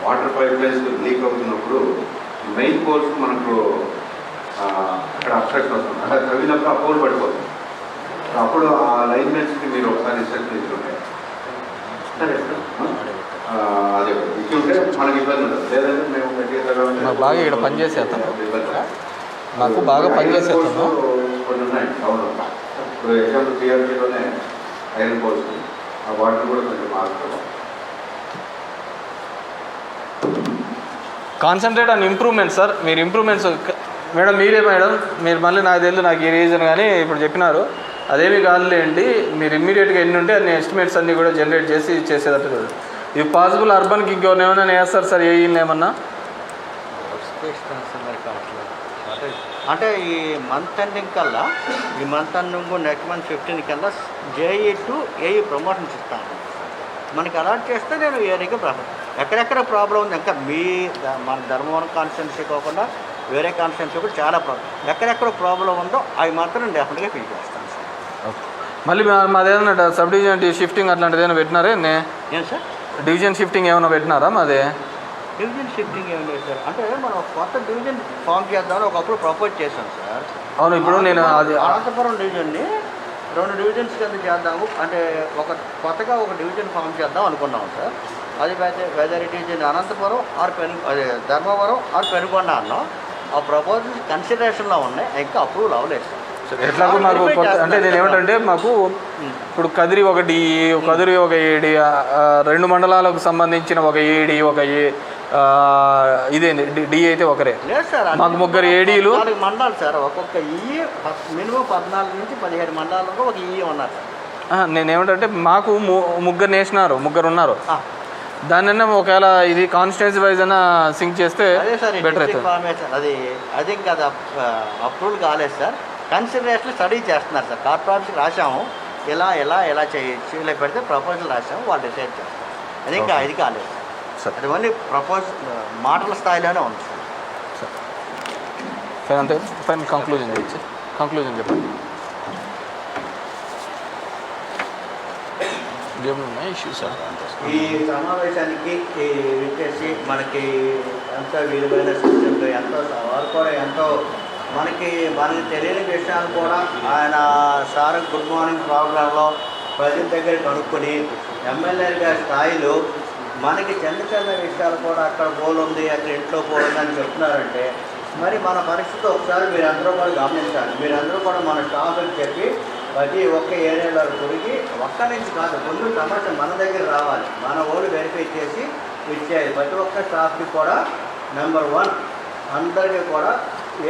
వాటర్ పైప్ లైన్స్ లీక్ అవుతున్నప్పుడు మెయిన్ పోల్స్ మనకు అక్కడ అబ్స్ట్రక్షన్ వస్తుంది. అంటే తగినప్పుడు ఆ పోల్ పడిపోతుంది. అప్పుడు ఆ లైన్మెంట్స్కి మీరు ఒకసారి రిసెర్చ్ తీసుకుంటే సరే అదే ఇచ్చుంటే మనకి ఇబ్బంది ఉండదు. లేదంటే మేము బాగా ఇక్కడ పనిచేసేస్తాం, నాకు బాగా పనిచేసేస్తాను. కొన్ని ఉన్నాయి టౌన్లో. ఇప్పుడు ఎగ్జాంపుల్ టీఆర్టీలోనే ఐరన్ పోల్స్, ఆ వాటర్ కూడా కొంచెం మార్చుకోవాలి. Concentrate on improvement sir. మీరు ఇంప్రూవ్మెంట్స్ మేడం మీరు మళ్ళీ నాకు తెలియదు, నాకు ఈ రీజన్ కానీ ఇప్పుడు చెప్పినారు అదేమి కాదులేండి. మీరు ఇమ్మీడియట్గా ఎన్ని ఉంటే అన్ని ఎస్టిమేట్స్ అన్నీ కూడా జనరేట్ చేసి చేసేటట్టు కదా. ఇవి పాసిబుల్ అర్బన్కి ఇంకేమైనా వేస్తారు సార్? ఏమన్నా అంటే ఈ మంత్ ఎండింగ్ కల్లా, ఈ మంత్ ఎండింగ్ నెక్స్ట్ మంత్ 15 కల్లా జేఈ టు ఏఈ ప్రమోషన్స్ ఇస్తాను. మనకి అలాట్ చేస్తే నేను ఏరియాకి ప్రాబ్లం ఎక్కడెక్కడ ప్రాబ్లం ఉంది, ఇంకా మన ధర్మవరం కాన్స్టిట్యున్సీ కాకుండా వేరే కాన్స్టిట్యున్సీ కూడా చాలా ప్రాబ్లం, ఎక్కడెక్కడ ప్రాబ్లం ఉందో అవి మాత్రం డెఫినెట్గా ఫిల్ చేస్తాను సార్. మళ్ళీ మాదేదన్నా సబ్ డివిజన్ షిఫ్టింగ్ అట్లాంటిది ఏమైనా పెట్టినారే? ఏం సార్ డివిజన్ షిఫ్టింగ్ ఏమైనా పెట్టినారా మాది? డివిజన్ షిఫ్టింగ్ ఏం లేదు సార్. అంటే మనం కొత్త డివిజన్ ఫామ్ చేద్దామని ఒకప్పుడు ప్రపోజ్ చేశాం సార్. అవును, ఇప్పుడు నేను అది అనంతపురం డివిజన్ని 2 డివిజన్స్ కింద చేద్దాము అంటే కొత్తగా ఒక డివిజన్ ఫామ్ చేద్దాం అనుకున్నాం సార్. అది whether it is in Anantapuram or అదే ధర్మవరం ఆర్ పెనుగొండ అన్నాం. ఆ ప్రపోజల్స్ కన్సిడరేషన్లో ఉన్నాయి, ఇంకా అప్రూవల్ అవ్వలేదు సార్. ఎట్లాగో మాకు కొత్త అంటే నేను ఏమిటంటే మాకు ఇప్పుడు కదిరి ఒక ఏడి, 2 మండలాలకు సంబంధించిన ఒక ఏడి, ఒక ఇదేంది డి అయితే ఒకరే. లేదు సార్, మాకు 3 ఏడీలు 4 మండలాలు సార్. ఒక్కొక్క మినిమం 14 నుంచి 17 మండలాలకు ఒక ఉన్నారు సార్. నేనేమిటంటే మాకు 3 వేసినారు, 3 ఉన్నారు. దానిన్న ఒకవేళ ఇది కాన్స్టిట్యున్సీ వైజ్ అయినా సింక్ చేస్తే బెటర్ అవుతుంది. అది ఇంకా అప్రూవల్ కాలేదు సార్. కన్సిడరేషన్ స్టడీ చేస్తున్నారు సార్. కార్పొరేషన్ రాసాము, ఎలా చేయొచ్చు, ఇలా పెడితే ప్రపోజల్ రాసాము, వాళ్ళు డిసైడ్ చేస్తారు. అది ఇంకా ఇది కాలేదు సార్. అది ఓన్లీ మాటల స్థాయిలోనే ఉంది సార్. సరే, అంతే. ఫైనల్ కంక్లూజన్ చెప్పండి. ఈ సమావేశానికి వచ్చేసి మనకి ఎంతో విలువైన సూచనలు, ఎంతో మనకి తెలియని విషయాలు కూడా ఆయన సార్ గుడ్ మార్నింగ్ ప్రోగ్రాంలో ప్రజల దగ్గర కనుక్కొని ఎమ్మెల్యే గారి స్థాయిలో మనకి చిన్న విషయాలు కూడా అక్కడ పోలుంది, అక్కడ ఇంట్లో పోలుంది అని చెప్తున్నారంటే మరి మన పరిస్థితి ఒకసారి మీరందరూ కూడా గమనించాలి. మీరందరూ కూడా మన స్టాఫ్కి చెప్పి ప్రతి ఒక్క ఏరియాలో తిరిగి ఒక్కడి నుంచి కాదు, ముందు సమస్య మన దగ్గర రావాలి, మన ఓళ్ళు వెరిఫై చేసి ఇచ్చేయాలి. ప్రతి ఒక్క స్టాఫ్కి కూడా నెంబర్ 1 అందరికీ కూడా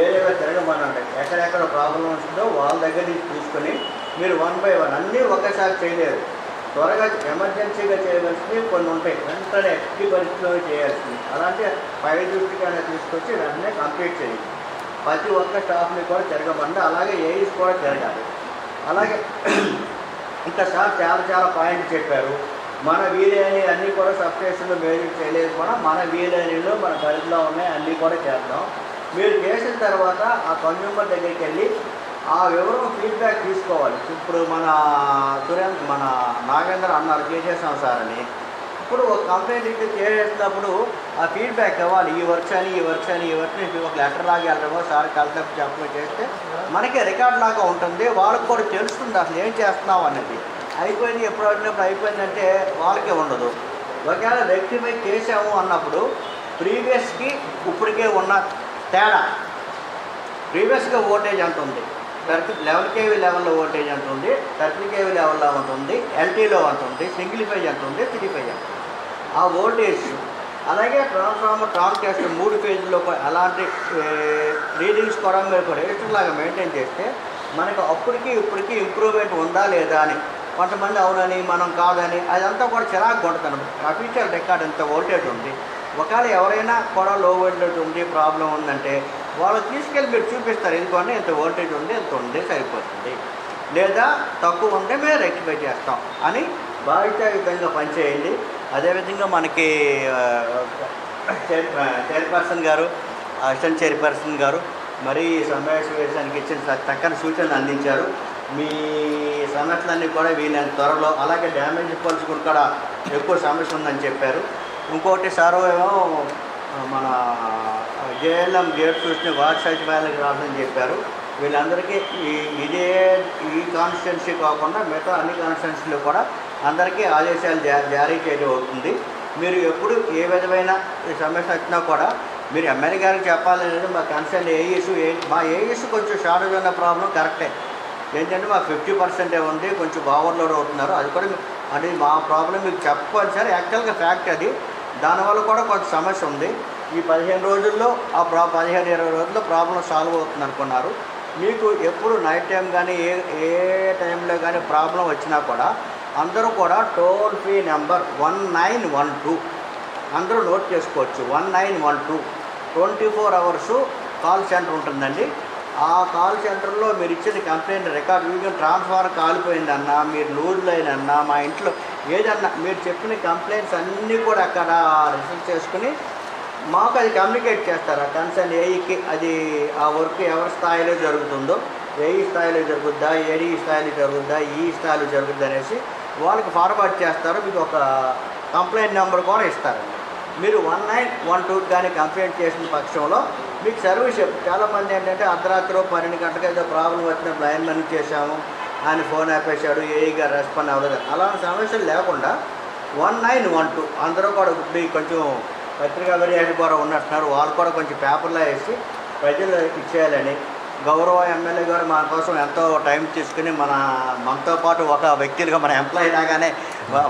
ఏరియాలో తిరగమనండి. ఎక్కడెక్కడ ప్రాబ్లం ఉంటుందో వాళ్ళ దగ్గర నుంచి తీసుకొని మీరు 1 by 1 అన్నీ ఒకేసారి చేయలేరు. త్వరగా ఎమర్జెన్సీగా చేయవలసినవి కొన్ని ఉంటాయి, వెంటనే ఎట్టి పరిస్థితిలో చేయాల్సింది. అలాంటి పై దృష్టికైనా తీసుకొచ్చి వెంటనే కంప్లీట్ చేయాలి. ప్రతి ఒక్క స్టాఫ్ని కూడా తిరగమండి. అలాగే ఏఈస్ కూడా తిరగాలి. అలాగే ఇంకా సార్ చాలా పాయింట్ చెప్పారు. మన వీలైన అన్నీ కూడా సబ్స్టేషన్లో మేనేజ్ చేయలేదు కూడా మన వీలైనలో మన పరిధిలో ఉన్నాయి అన్నీ కూడా చేద్దాం. మీరు చేసిన తర్వాత ఆ కన్జ్యూమర్ దగ్గరికి వెళ్ళి ఆ వివరం ఫీడ్బ్యాక్ తీసుకోవాలి. ఇప్పుడు మన నాగేంద్ర అన్నారు చేసేసాం సార్ అని. ఇప్పుడు ఒక కంప్లైంట్ చేసేటప్పుడు ఆ ఫీడ్బ్యాక్ ఇవ్వాలి. ఈ వర్క్స్ అని ఒక లెటర్ లాగా వెళ్ళడమో సార్ కలిసి చెప్పడం చేస్తే మనకి రికార్డ్ లాగా ఉంటుంది. వాళ్ళకి కూడా తెలుస్తుంది అసలు ఏం చేస్తున్నాం అనేది. అయిపోయింది ఎప్పుడు అడిగినప్పుడు అయిపోయిందంటే వాళ్ళకే ఉండదు. ఒకవేళ రెక్టిఫై చేసాము అన్నప్పుడు ప్రీవియస్కి ఇప్పటికే ఉన్న తేడా, ప్రీవియస్గా ఓల్టేజ్ ఎంత ఉంది, 11 kV లెవెల్లో ఓల్టేజ్ ఎంత ఉంది, 30 kV లెవెల్లో ఎంత ఉంది, ఎల్టీలో ఎంత ఉంది, సింగిల్ ఫేజ్ ఎంత ఉంది, 3 ఫేజ్ ఎంత ఉంది, ఆ ఓల్టేజ్. అలాగే ట్రాన్స్ఫార్మర్ ట్రాన్స్ చేస్తే 3 ఫేజ్లో అలాంటి రీడింగ్స్ కూడా మీరు రిజిస్టర్ లాగా మెయింటైన్ చేస్తే మనకు అప్పటికి ఇప్పటికీ ఇంప్రూవ్మెంట్ ఉందా లేదా అని. కొంతమంది అవునని మనం కాదని అదంతా కూడా చిరాకు కొడుతున్నాం. అఫీషియల్ రికార్డ్ ఎంత ఓల్టేజ్ ఉంది, ఒకవేళ ఎవరైనా కూడా లో వోల్టేజ్ ఉంది ప్రాబ్లం ఉందంటే వాళ్ళు తీసుకెళ్ళి మీరు చూపిస్తారు. ఎందుకంటే ఇంత వోల్టేజ్ ఉంది, ఇంత ఉంది సరిపోతుంది, లేదా తక్కువ ఉంటే మేము రెక్టిఫై చేస్తాం అని బాధ్యతాయుతంగా పనిచేయండి. అదేవిధంగా మనకి చైర్పర్సన్ గారు, అసిస్టెంట్ చైర్పర్సన్ గారు మరి సమావేశానికి ఇచ్చిన చక్కని సూచనలు అందించారు. మీ సమస్యలన్నీ కూడా వీలైన త్వరలో, అలాగే డ్యామేజ్ పాలసీ కూడా ఎక్కువ సమస్య ఉందని చెప్పారు. ఇంకోటి సారు ఏమో మన జేఎల్ఎం గేట్ చూసిన వార్డ్ సచివాలయానికి రావాలని చెప్పారు. వీళ్ళందరికీ ఈ కాన్స్టిట్యున్సీ కాకుండా మిగతా అన్ని కాన్స్టిట్యున్సీలో కూడా అందరికీ ఆదేశాలు జారీ చేయడం అవుతుంది. మీరు ఎప్పుడు ఏ విధమైన సమస్య వచ్చినా కూడా మీరు ఎమ్మెల్యే గారికి చెప్పాలనేది మా కన్సర్న్ మా ఏఈస్ కొంచెం షార్టేజ్ ఉన్న ప్రాబ్లం కరెక్టే. ఏంటంటే మాకు 50% ఉంది, కొంచెం ఓవర్లోడ్ అవుతున్నారు. అది కూడా అది మా ప్రాబ్లం మీకు చెప్పాలి సార్. యాక్చువల్గా ఫ్యాక్ట్ అది. దానివల్ల కూడా కొంచెం సమస్య ఉంది. ఈ 15 రోజుల్లో 15-20 రోజుల్లో ప్రాబ్లం సాల్వ్ అవుతుంది అనుకున్నారు. మీకు ఎప్పుడు నైట్ టైం కానీ ఏ టైంలో కానీ ప్రాబ్లం వచ్చినా కూడా అందరూ కూడా టోల్ ఫ్రీ నెంబర్ 1912 అందరూ నోట్ చేసుకోవచ్చు. 1912 24 hours కాల్ సెంటర్ ఉంటుందండి. ఆ కాల్ సెంటర్లో మీరు ఇచ్చిన కంప్లైంట్ రికార్డ్ ట్రాన్స్ఫార్మర్ కాలిపోయిందన్నా, మీరు లూజ్ లైన్ మా ఇంట్లో ఏదన్నా మీరు చెప్పిన కంప్లైంట్స్ అన్నీ కూడా అక్కడ రిసీవ్ చేసుకుని మాకు అది కమ్యూనికేట్ చేస్తారు. ఆ కన్సర్న్ ఏఈకి అది ఆ వర్క్ ఎవరి స్థాయిలో జరుగుతుందో, ఏఈ స్థాయిలో జరుగుద్దా, ఏడీ స్థాయిలో జరుగుద్దా, ఈ స్థాయిలో జరుగుద్దా అనేసి వాళ్ళకి ఫార్వర్డ్ చేస్తారు. మీకు ఒక కంప్లైంట్ నెంబర్ కూడా ఇస్తారండి. మీరు 1912 కానీ కంప్లైంట్ చేసిన పక్షంలో మీకు సర్వీస్ చాలామంది ఏంటంటే అర్ధరాత్రి 12 గంటలకు ఏదో ప్రాబ్లం వచ్చినప్పుడు లైన్మెన్ చేశాము, ఆయన ఫోన్ ఆపేశాడు, ఏఈ గారు రెస్పాండ్ అవ్వలేదు, అలాంటి సమస్యలు లేకుండా 1912 అందరూ కూడా ఇప్పుడు కొంచెం పత్రికా విలేకరులు కూడా ఉన్నట్టున్నారు, వాళ్ళు కూడా కొంచెం పేపర్లో వేసి ప్రజలు ఇచ్చేయాలని గౌరవ ఎమ్మెల్యే గారు మన కోసం ఎంతో టైం తీసుకుని మనతో పాటు ఒక వ్యక్తిగా మన ఎంప్లాయీ లాగానే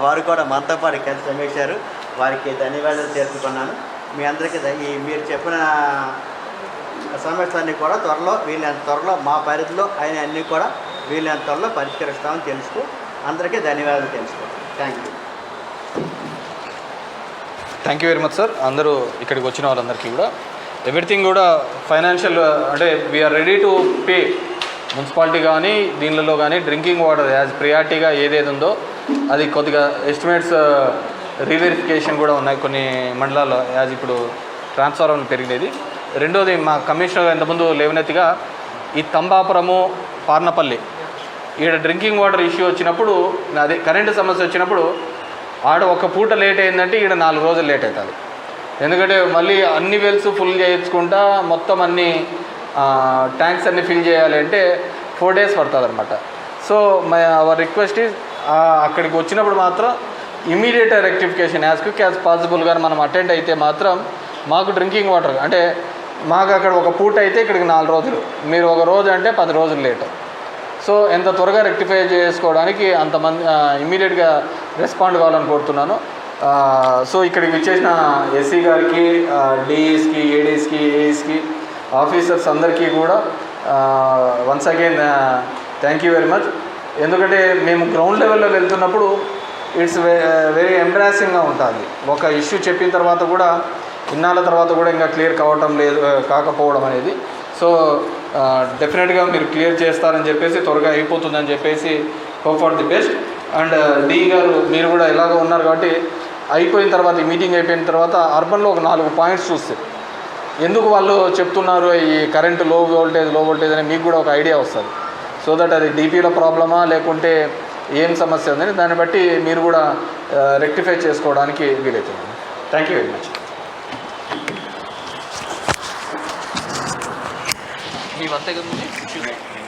వారు కూడా మనతో పాటు కలిసి శ్రమించారు. వారికి ధన్యవాదాలు తెలుపుకున్నాను. మీ అందరికీ మీరు చెప్పిన సమస్యలన్నీ కూడా వీళ్ళంత త్వరలో మా పరిధిలో అయిన అన్నీ కూడా వీళ్ళంత త్వరలో పరిష్కరిస్తామని తెలుసుకో అందరికీ ధన్యవాదాలు తెలుసుకోండి. Thank you very much sir. అందరూ ఇక్కడికి వచ్చిన వాళ్ళందరికీ కూడా ఎవ్రీథింగ్ కూడా ఫైనాన్షియల్ అంటే we are ready to pay. Municipality కానీ దీనిలో కానీ డ్రింకింగ్ వాటర్ యాజ్ ప్రియారిటీగా ఏదేది ఉందో అది కొద్దిగా ఎస్టిమేట్స్ రీవెరిఫికేషన్ కూడా ఉన్నాయి కొన్ని మండలాల్లో యాజ్ ఇప్పుడు ట్రాన్స్ఫార్మర్ పెరిగినది. రెండోది మా కమిషనర్ ఇంతకుముందు లేవనెత్తిగా ఈ తంబాపురము పార్నపల్లి ఈడ డ్రింకింగ్ వాటర్ ఇష్యూ వచ్చినప్పుడు అదే కరెంటు సమస్య వచ్చినప్పుడు ఆడ ఒక పూట లేట్ అయిందంటే ఈడ 4 రోజులు లేట్ అవుతుంది. ఎందుకంటే మళ్ళీ అన్ని వెల్స్ ఫుల్ చేయించుకుంటా మొత్తం అన్ని ట్యాంక్స్ అన్ని ఫిల్ చేయాలి అంటే 4 days పడుతుంది అనమాట. సో అవర్ రిక్వెస్ట్ ఈజ్ అక్కడికి వచ్చినప్పుడు మాత్రం immediate rectification as quick as పాసిబుల్గా మనం అటెండ్ అయితే మాత్రం మాకు డ్రింకింగ్ వాటర్ అంటే మాకు అక్కడ ఒక పూట అయితే ఇక్కడికి 4 రోజులు, మీరు ఒక రోజు అంటే 10 రోజులు లేట్. సో ఎంత త్వరగా రెక్టిఫై చేసుకోవడానికి అంతమంది ఇమీడియట్గా రెస్పాండ్ కావాలని కోరుతున్నాను. సో ఇక్కడికి వచ్చేసిన ఎస్సీ గారికి, డిఈస్కి, ఏడీస్కి, ఏఈస్కి, ఆఫీసర్స్ అందరికీ కూడా once again thank you very much. ఎందుకంటే మేము గ్రౌండ్ లెవెల్లో వెళ్తున్నప్పుడు ఇట్స్ వెరీ ఎంబ్రాసింగ్గా ఉంటుంది. ఒక ఇష్యూ చెప్పిన తర్వాత కూడా ఇన్నాళ్ళ తర్వాత కూడా ఇంకా క్లియర్ కాకపోవడం అనేది. సో డెఫినెట్గా మీరు క్లియర్ చేస్తారని చెప్పేసి త్వరగా అయిపోతుందని చెప్పేసి hope for the best. And DE గారు మీరు కూడా ఎలాగో ఉన్నారు కాబట్టి అయిపోయిన తర్వాత ఈ మీటింగ్ అయిపోయిన తర్వాత అర్బన్లో ఒక 4 పాయింట్స్ చూస్తే ఎందుకు వాళ్ళు చెప్తున్నారు ఈ కరెంటు లో వోల్టేజ్ అని మీకు కూడా ఒక ఐడియా వస్తుంది. సో దట్ అది డీపీలో ప్రాబ్లమా లేకుంటే ఏం సమస్య ఉందని దాన్ని బట్టి మీరు కూడా రెక్టిఫై చేసుకోవడానికి వీలవుతుంది. Thank you very much. మీ అంతే కదా